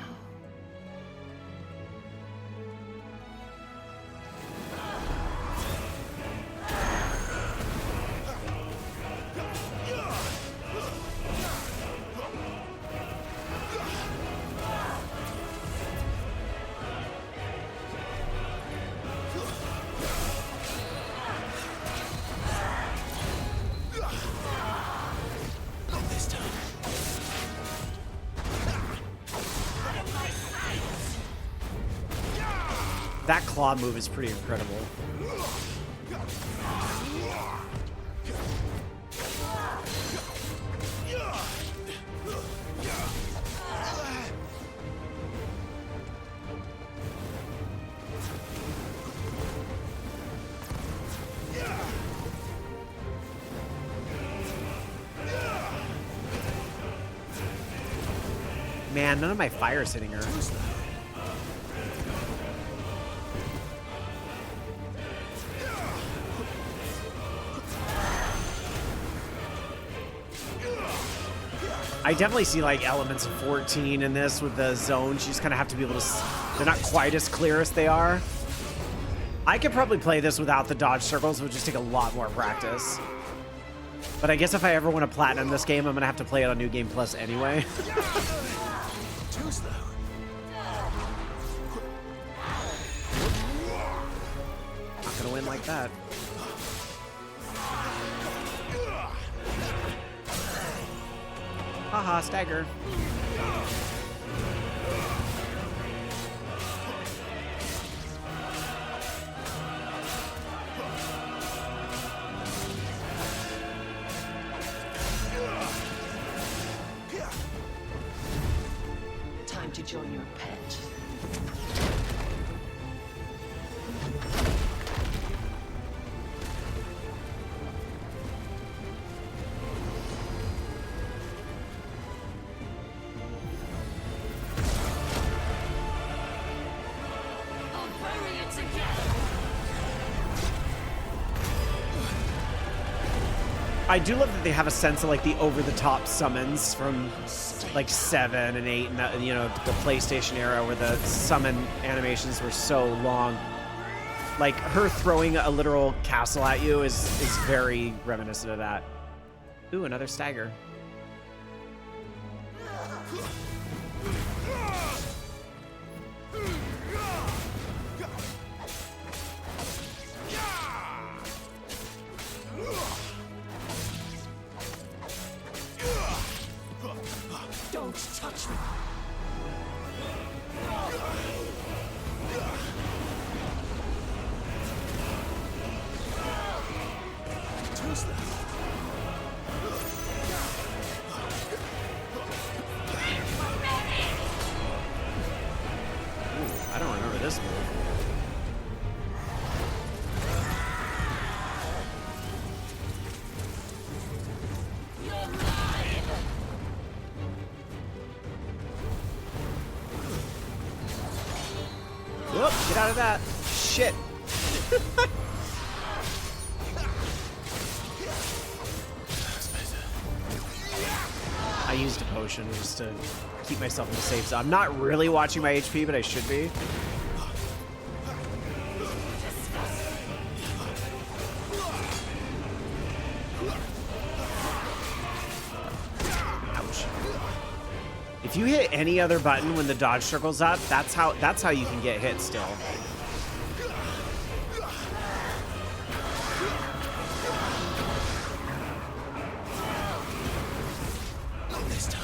Not this time. That claw move is pretty incredible. Man, none of my fire's hitting her. I definitely see like elements of 14 in this with the zone. You just kind of have to be able to They're not quite as clear as they are. I could probably play this without the dodge circles. It would just take a lot more practice. But I guess if I ever want to platinum this game, I'm going to have to play it on New Game Plus anyway. Too slow. Not going to win like that. Haha, stagger. Time to join your pet. I do love that they have a sense of like the over-the-top summons from like 7 and 8 and that, you know, the PlayStation era where the summon animations were so long. Like her throwing a literal castle at you is very reminiscent of that. Ooh, another stagger. Don't touch me. Too slow. Ooh, I don't remember this move. Whoop, get out of that. Shit. I used a potion just to keep myself in the safe zone. I'm not really watching my HP, but I should be. Ouch. If you hit any other button when the dodge circle's up, that's how you can get hit still. Not this time.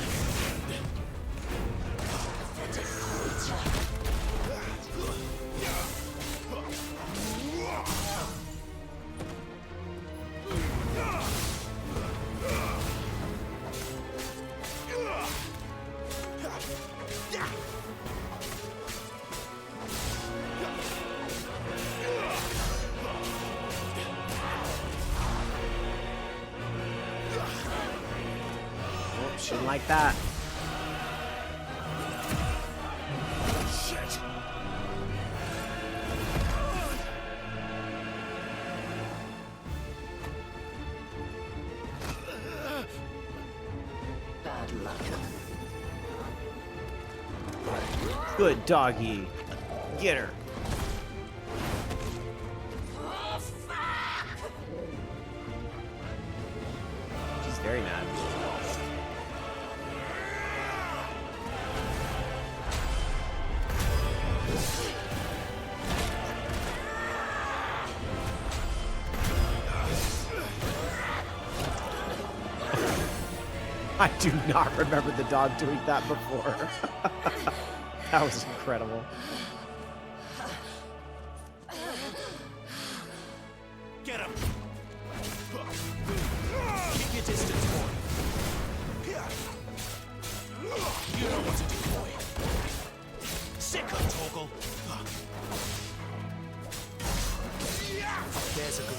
Shouldn't like that. Shit. Bad luck. Good doggy. Get her. She's very mad. I do not remember the dog doing that before. That was incredible. Get him. Keep your distance, boy. You know what to do, boy. Sick of Torgal. There's a good.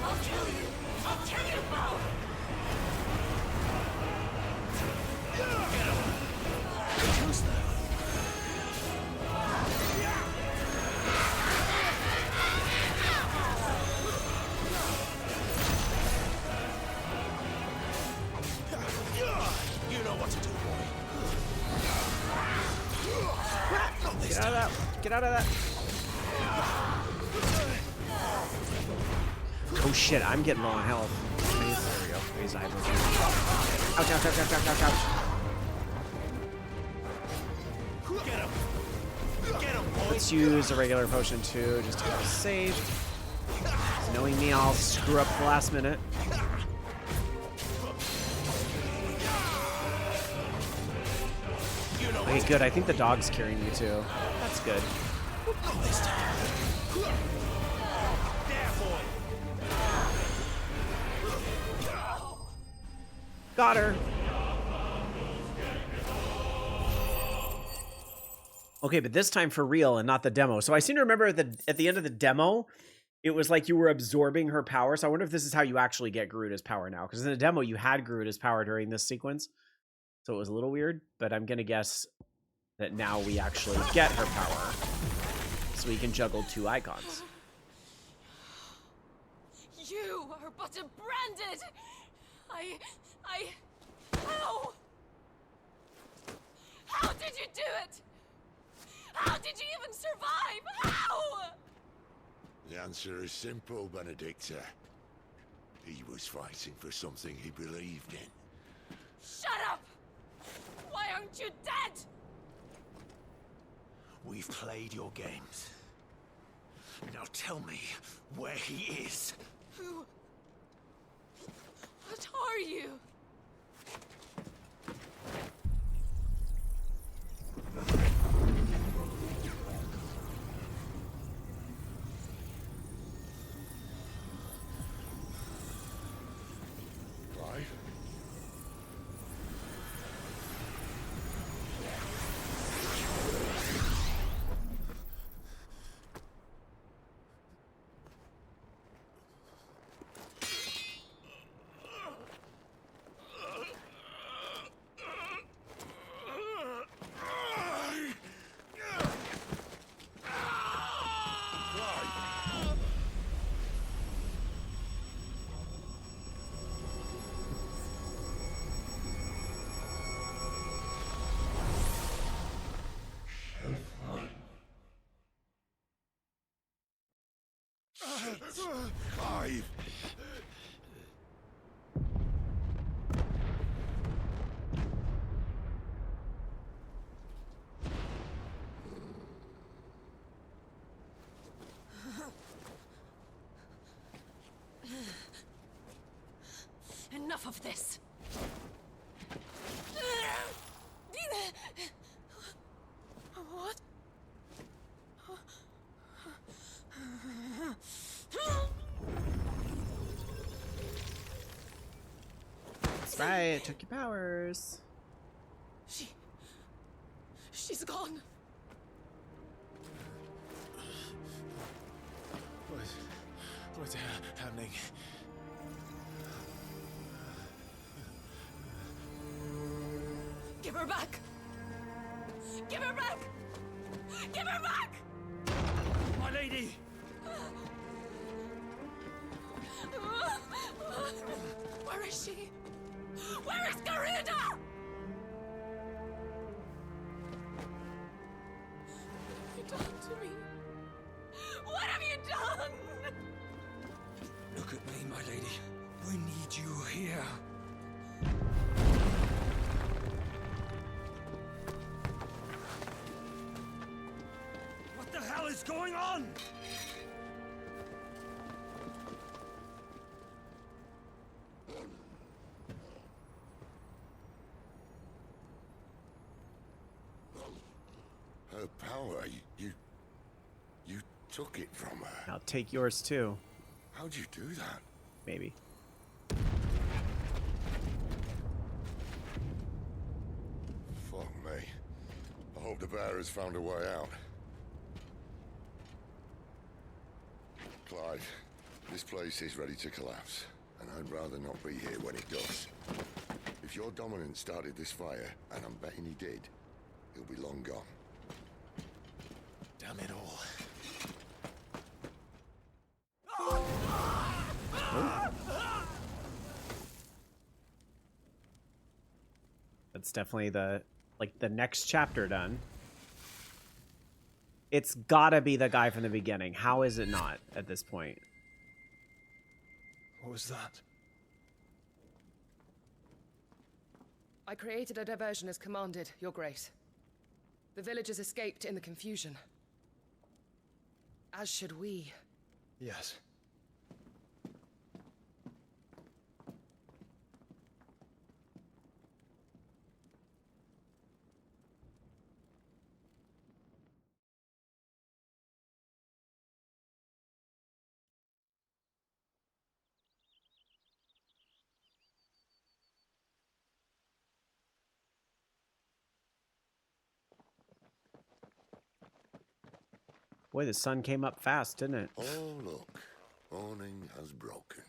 I'll kill you. I'll kill you both. Get him. Too slow. You know what to do, boy. Get out of that. Oh shit, I'm getting low on health. There we go. Raise eyebrows. Ouch, ouch, ouch, ouch, ouch, ouch, ouch. Get him! Get him, boys! Let's use a regular potion too, just to feel safe. Knowing me, I'll screw up at the last minute. Okay, good. I think the dog's carrying you too. That's good. Got her. Okay, but this time for real and not the demo. So I seem to remember at the end of the demo, it was like you were absorbing her power. So I wonder if this is how you actually get Garuda's power now. Because in the demo, you had Garuda's power during this sequence. So it was a little weird. But I'm going to guess that now we actually get her power. So we can juggle 2 icons. You are but a branded. How? How did you do it? How did you even survive? How? The answer is simple, Benedicta. He was fighting for something he believed in. Shut up! Why aren't you dead? We've played your games. Now tell me where he is. Who? What are you? Clive! Enough of this. What? That's right, took your powers. She's gone. What's happening? Give her back! Give her back! Give her back! My lady! Where is she? Where is Garuda? What have you done to me? What have you done? Look at me, my lady. We need you here. What the hell is going on? Her power, you took it from her. I'll take yours too. How'd you do that? Maybe. Fuck me. I hope the bearers found a way out. Clive, this place is ready to collapse, and I'd rather not be here when it does. If your dominant started this fire, and I'm betting he did, he'll be long gone. Damn it all. That's definitely the next chapter done. It's gotta be the guy from the beginning. How is it not at this point? What was that? I created a diversion as commanded, Your Grace. The villagers escaped in the confusion. As should we. Yes. Boy, the sun came up fast, didn't it? Oh, look. Morning has broken.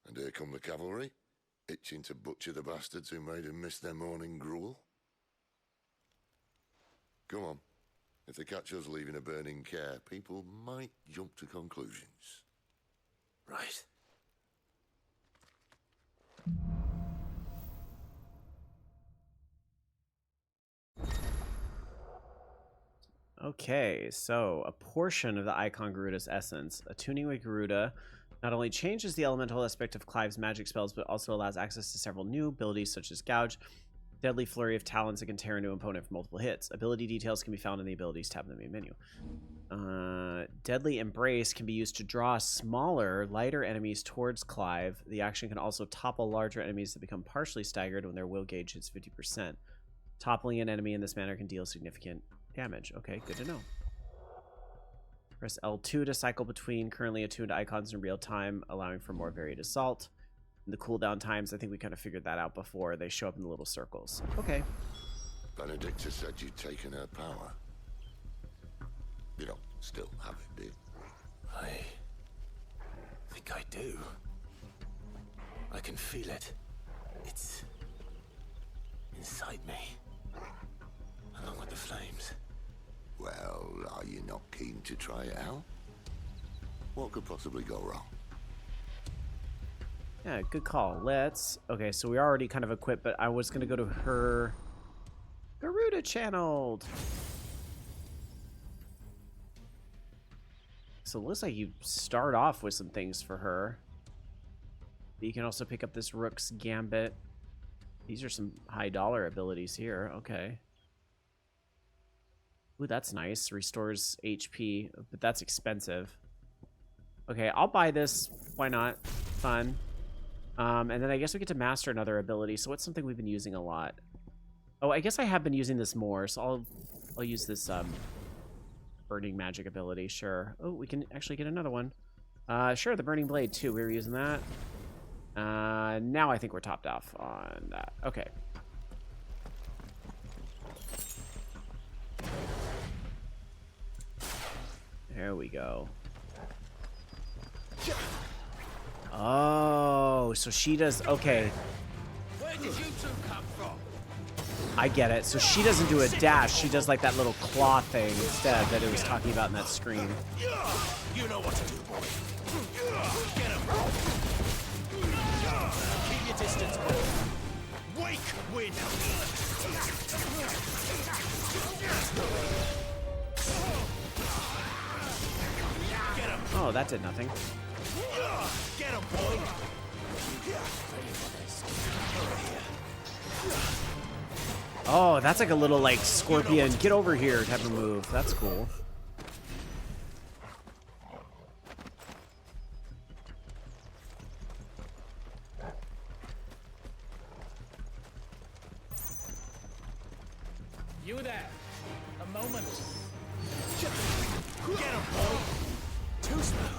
And here come the cavalry, itching to butcher the bastards who made them miss their morning gruel. Come on. If they catch us leaving a burning care, people might jump to conclusions. Right. Okay, so a portion of the Icon Garuda's essence. Attuning with Garuda not only changes the elemental aspect of Clive's magic spells, but also allows access to several new abilities such as Gouge, Deadly Flurry of Talons that can tear into an opponent for multiple hits. Ability details can be found in the Abilities tab in the main menu. Deadly Embrace can be used to draw smaller, lighter enemies towards Clive. The action can also topple larger enemies that become partially staggered when their will gauge hits 50%. Toppling an enemy in this manner can deal significant damage. Okay, good to know. Press L2 to cycle between currently attuned icons in real time, allowing for more varied assault. And the cooldown times, I think we kind of figured that out before. They show up in the little circles. Okay. Benedicta said you'd taken her power. You don't still have it, do you? I think I do. I can feel it. It's inside me, along with the flames. Well, are you not keen to try it out? What could possibly go wrong? Yeah, good call. Let's... Okay, so we already kind of equipped, but I was going to go to her... Garuda channeled! So it looks like you start off with some things for her. But you can also pick up this Rook's Gambit. These are some high dollar abilities here. Okay. Ooh, that's nice. Restores HP, but that's expensive. Okay, I'll buy this. Why not? Fun. And then I guess we get to master another ability. So what's something we've been using a lot? Oh, I guess I have been using this more, so I'll use this burning magic ability. Sure. Oh, we can actually get another one. Sure, the burning blade too. We were using that. Now I think we're topped off on that. Okay. There we go. Oh, so she does... Okay. Where did you two come from? I get it. So she doesn't do a dash. She does like that little claw thing instead that it was talking about in that screen. You know what to do, boy. Get him. Keep your distance, boy. Wake wind. Oh, that did nothing. Get him, boy. Oh, that's like a little like scorpion get over here type of move. That's cool. You there. A moment. Get him, boy. Too smooth.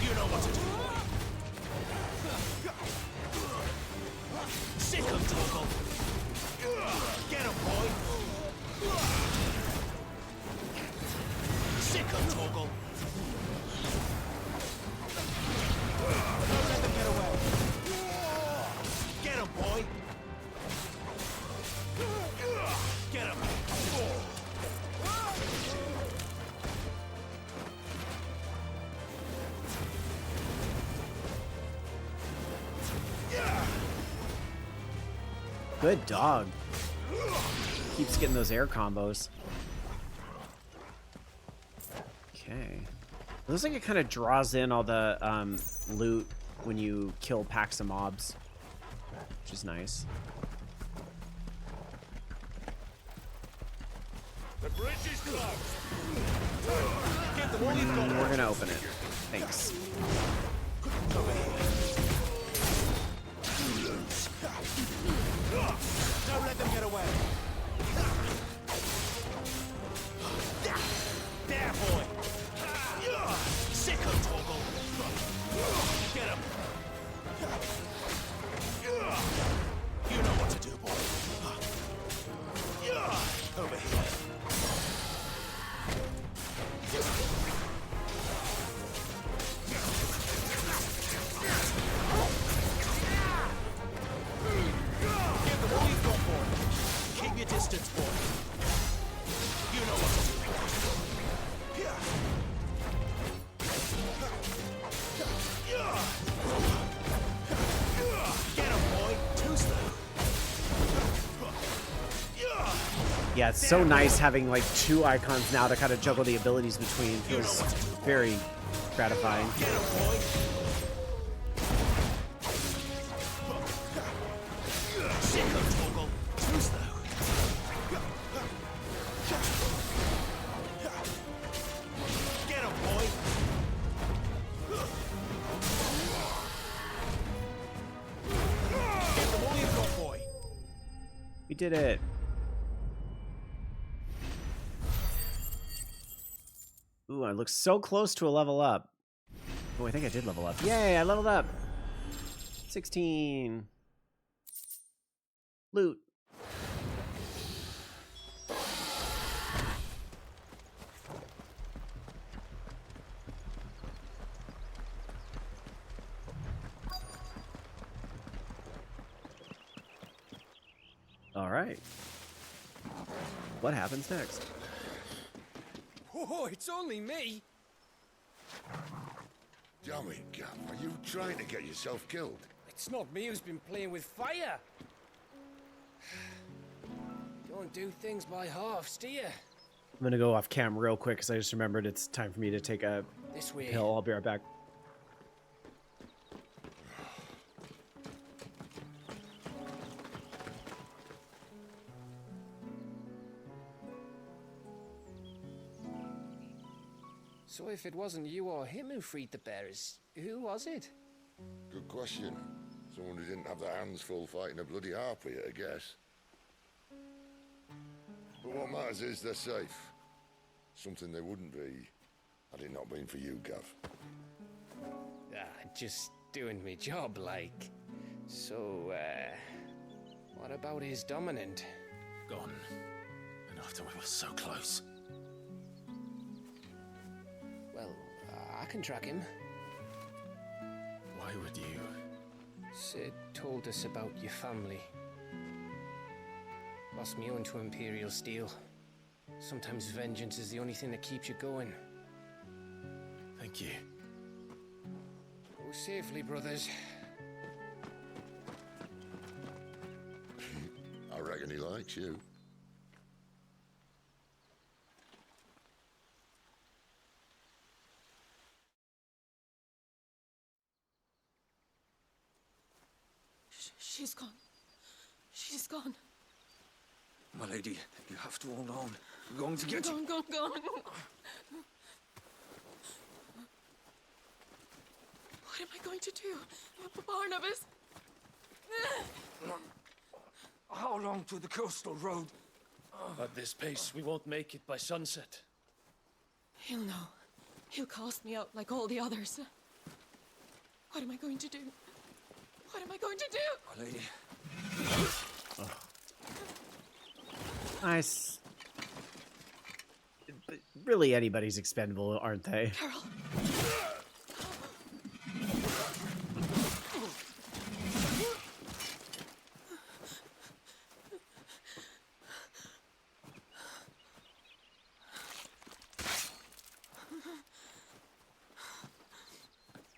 You know what to do, boy. Sick of Toggle. Get him, boy. Sick of Toggle. Don't let them get away. Get him, boy. Get him. Good dog. Keeps getting those air combos. Okay. It looks like it kind of draws in all the loot when you kill packs of mobs, which is nice. The bridge is closed. Get the wall. We're gonna open it. Thanks. Don't let them get away. There, boy. Sickle, Toggle. Get him. You know what to do, boy. Over here. Give them all you've got, boy. Keep your distance, boy. You know what to do. Get him, boy. Too slow. Yeah, it's so nice having like 2 icons now to kind of juggle the abilities between. Feels very gratifying. Get him, boy. Sickle, Toggle. Too slow. Get him, boy. Get them all you've got, boy. We did it. Ooh, I look so close to a level up. Oh, I think I did level up. Yay, I leveled up. 16. Loot. All right. What happens next? Oh, it's only me. Damn it, Gav. Are you trying to get yourself killed? It's not me who's been playing with fire. Don't do things by halves, do you? I'm gonna go off cam real quick because I just remembered it's time for me to take a This way. pill. I'll be right back. So if it wasn't you or him who freed the bearers, who was it? Good question. Someone who didn't have their hands full fighting a bloody harpy, I guess. But what matters is they're safe. Something they wouldn't be had it not been for you, Gav. Just doing my job, like. So, what about his dominant? Gone. And after we were so close. Well, I can track him. Why would you? Sid told us about your family. Lost me own to Imperial Steel. Sometimes vengeance is the only thing that keeps you going. Thank you. Go safely, brothers. I reckon he likes you. She's gone. She's gone. My lady, you have to hold on. We're going to get you. Gone. What am I going to do? Barnabas? How long to the coastal road? At this pace, we won't make it by sunset. He'll know. He'll cast me out like all the others. What am I going to do? What am I going to do? My lady. Nice. Really, anybody's expendable, aren't they? Carol.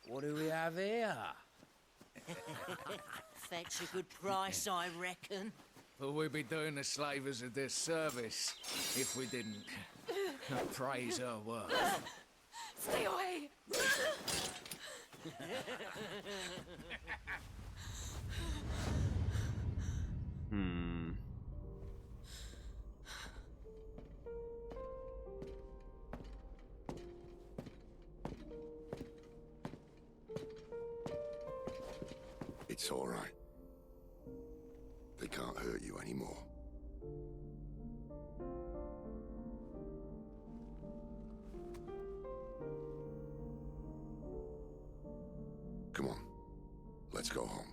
What do we have here? Fetch a good price, I reckon. But we'd be doing the slavers a disservice if we didn't praise her work. Stay away! It's all right. They can't hurt you anymore. Come on. Let's go home.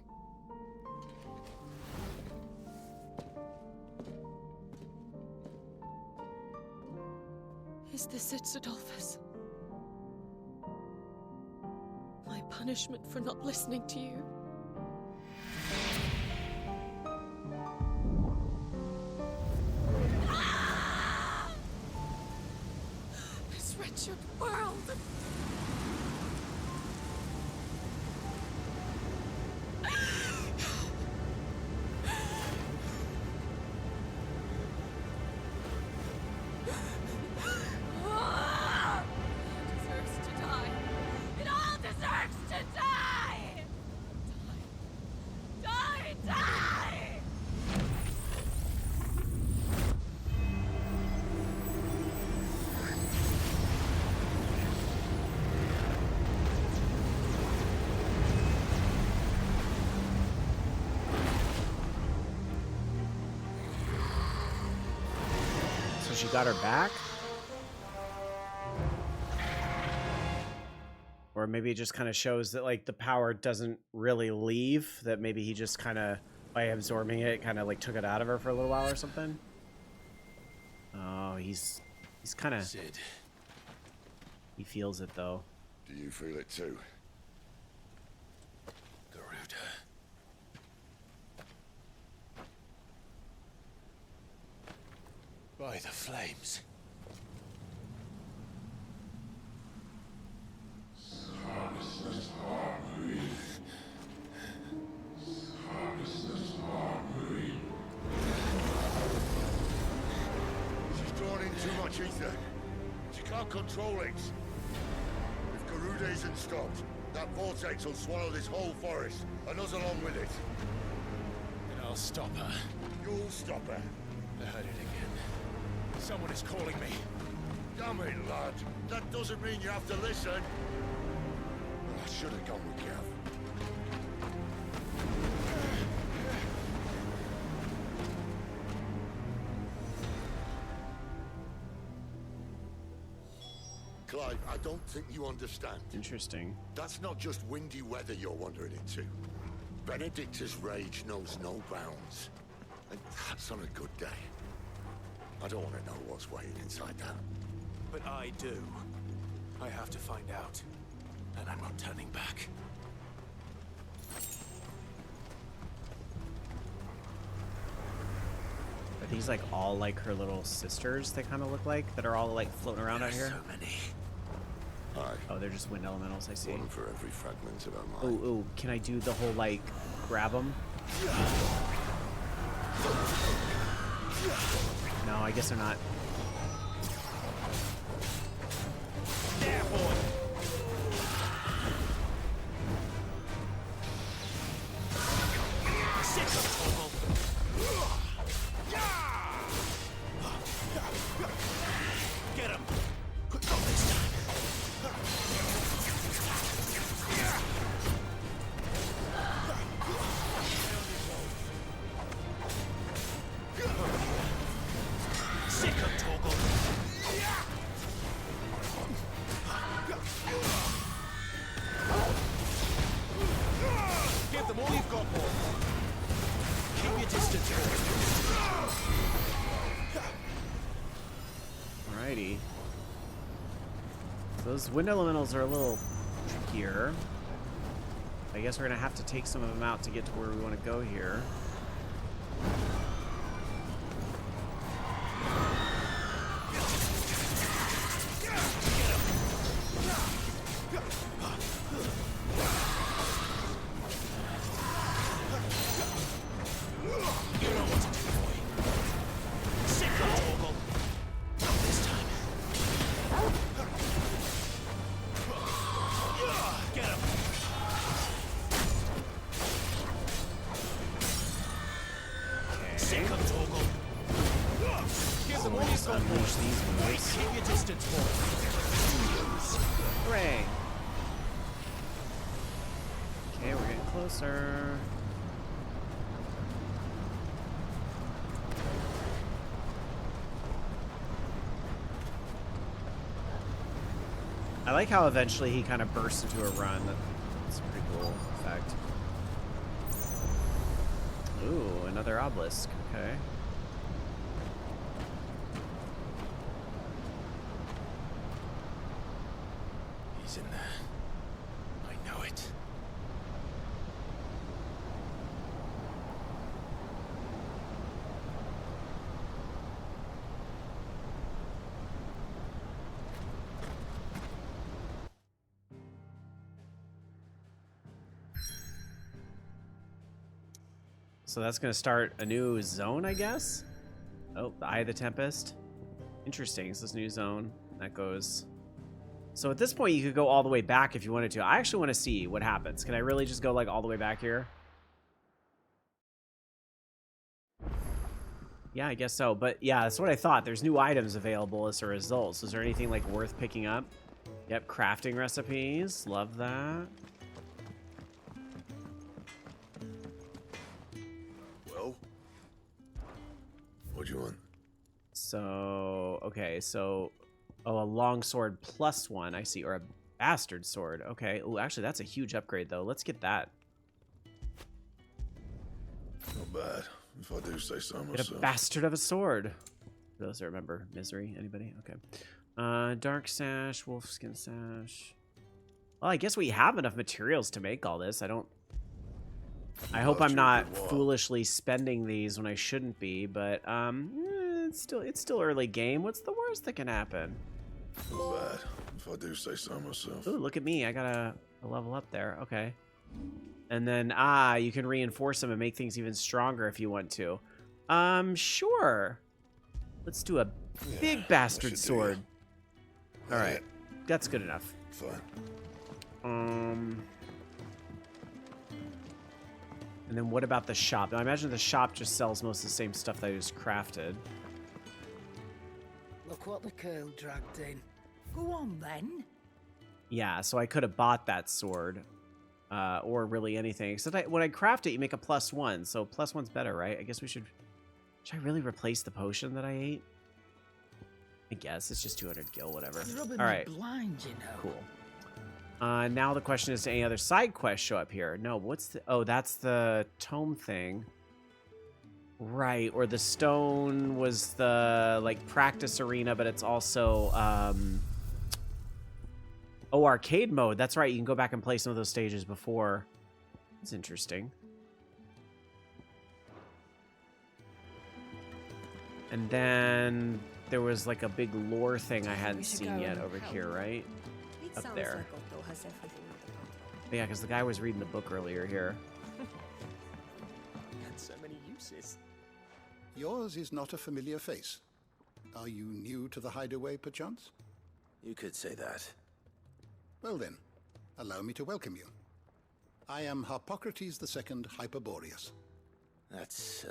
Is this it, Adolphus? My punishment for not listening to you? This wretched world! She got her back? Or maybe it just kind of shows that, like, the power doesn't really leave, that maybe he just kind of, by absorbing it, kind of, like, took it out of her for a little while or something. Oh, he's kind of... Sid. He feels it, though. Do you feel it, too? Garuda. By the flames. She's drawn in too much ether. She can't control it. If Garuda isn't stopped, that vortex will swallow this whole forest, and us along with it. Then I'll stop her. You'll stop her. I heard it again. Someone is calling me. Damn it, lad. That doesn't mean you have to listen. I should have gone with Gav. Clive, I don't think you understand. Interesting. That's not just windy weather you're wandering into. Benedicta's rage knows no bounds. And that's on a good day. I don't want to know what's waiting inside that. But I do. I have to find out. And I'm not turning back. Are these, like, all, like, her little sisters, they kind of look like? That are all, like, floating around out here? So many. Aye. Oh, they're just wind elementals, I see. One for every fragment of our Ooh, mind. ooh, can I do the whole, like, grab them? No, I guess they're not. There, boy! Sick of Torgal! Get him! Not this time! Sick of Torgal! Give them all you've got, boy. Keep your distance, boy. Alrighty. Those wind elementals are a little trickier. I guess we're gonna have to take some of them out to get to where we want to go here. You know what to do, boy. Just unleash these moves. Keep your distance, boy. Hooray! Okay, we're getting closer. I like how eventually he kind of bursts into a run. That's a pretty cool effect. Ooh, another obelisk. Okay. He's in there. I know it. So that's going to start a new zone, I guess? Oh, the Eye of the Tempest. Interesting. So this new zone. That goes... So at this point, you could go all the way back if you wanted to. I actually want to see what happens. Can I really just go, like, all the way back here? Yeah, I guess so. But, yeah, that's what I thought. There's new items available as a result. So is there anything, like, worth picking up? Yep, crafting recipes. Love that. Well? What do you want? So, okay, so... Oh, a longsword +1, I see. Or a bastard sword. Okay. Oh, actually, that's a huge upgrade, though. Let's get that. Not bad, if I do say so myself. Get a bastard of a sword. For those that remember Misery. Anybody? Okay. Dark sash, wolfskin sash. Well, I guess we have enough materials to make all this. I hope I'm not foolishly spending these when I shouldn't be, but it's still early game. What's the worst that can happen? Not bad, if I do say so myself. Ooh, look at me. I got a level up there. Okay. And then, you can reinforce them and make things even stronger if you want to. Sure. Let's do a big bastard sword. All right. That's good enough. Fine. And then what about the shop? Now, I imagine the shop just sells most of the same stuff that I just crafted. Look what the curl dragged in. Go on, then. Yeah, so I could have bought that sword. Or really anything. Except when I craft it, you make a +1. So +1's better, right? I guess we should... Should I really replace the potion that I ate? I guess. It's just 200 gil, whatever. All right. Blind, you know. Cool. Now the question is, do any other side quests show up here? No, what's the... Oh, that's the tome thing. Right, or the stone was the, like, practice arena, but it's also, Oh, arcade mode. That's right, you can go back and play some of those stages before. That's interesting. And then there was, like, a big lore thing I hadn't seen yet over here, right? Up there. Yeah, because the guy was reading the book earlier here. Had so many uses. Yours is not a familiar face. Are you new to the hideaway, perchance? You could say that. Well then, allow me to welcome you. I am Harpocrates II Hyperboreus. That's,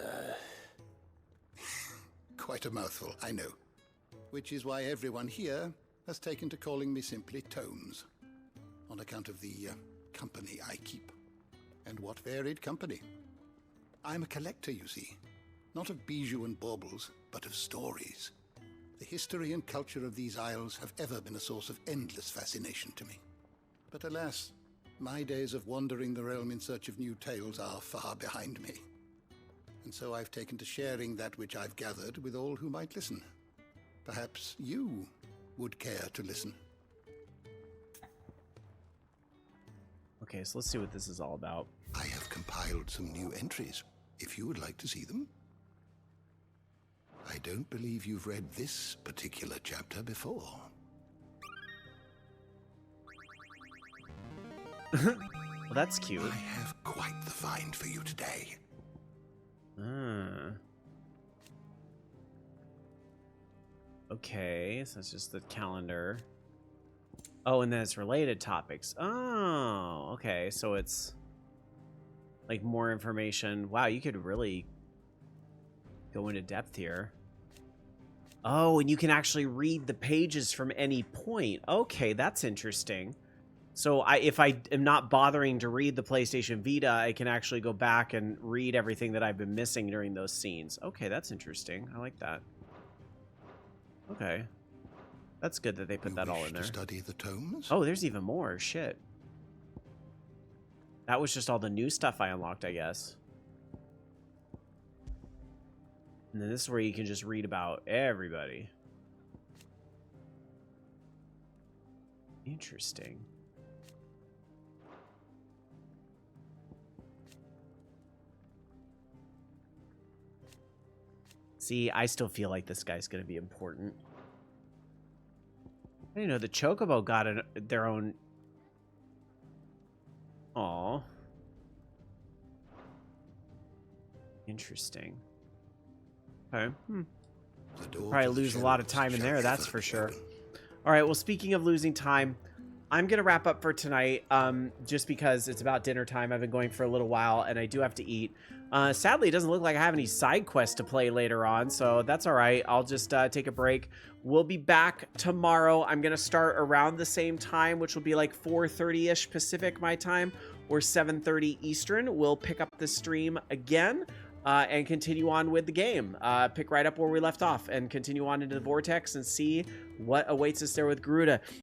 Quite a mouthful, I know. Which is why everyone here has taken to calling me simply Tomes, on account of the company I keep. And what varied company. I'm a collector, you see. Not of bijou and baubles, but of stories. The history and culture of these isles have ever been a source of endless fascination to me. But alas, my days of wandering the realm in search of new tales are far behind me. And so I've taken to sharing that which I've gathered with all who might listen. Perhaps you would care to listen. Okay, so let's see what this is all about. I have compiled some new entries, if you would like to see them. I don't believe you've read this particular chapter before. Well, that's cute. I have quite the find for you today. Okay, so it's just the calendar. Oh, and then it's related topics. Oh, okay, so it's like more information. Wow, you could really go into depth here. Oh, and you can actually read the pages from any point. Okay, that's interesting. So if I am not bothering to read the PlayStation Vita, I can actually go back and read everything that I've been missing during those scenes. Okay, that's interesting. I like that. Okay. That's good that they put that all in there. Study the tomes? Oh, there's even more. Shit. That was just all the new stuff I unlocked, I guess. And then this is where you can just read about everybody. Interesting. See, I still feel like this guy's going to be important. I didn't know the Chocobo got their own... Aw. Interesting. Okay. Probably lose a lot of time in there, that's for sure. All right, well, speaking of losing time, I'm going to wrap up for tonight, just because it's about dinner time. I've been going for a little while, and I do have to eat. Sadly, it doesn't look like I have any side quests to play later on, so that's all right. I'll just take a break. We'll be back tomorrow. I'm going to start around the same time, which will be like 4:30-ish Pacific my time, or 7:30 Eastern. We'll pick up the stream again. And continue on with the game. Pick right up where we left off and continue on into the Vortex and see what awaits us there with Garuda.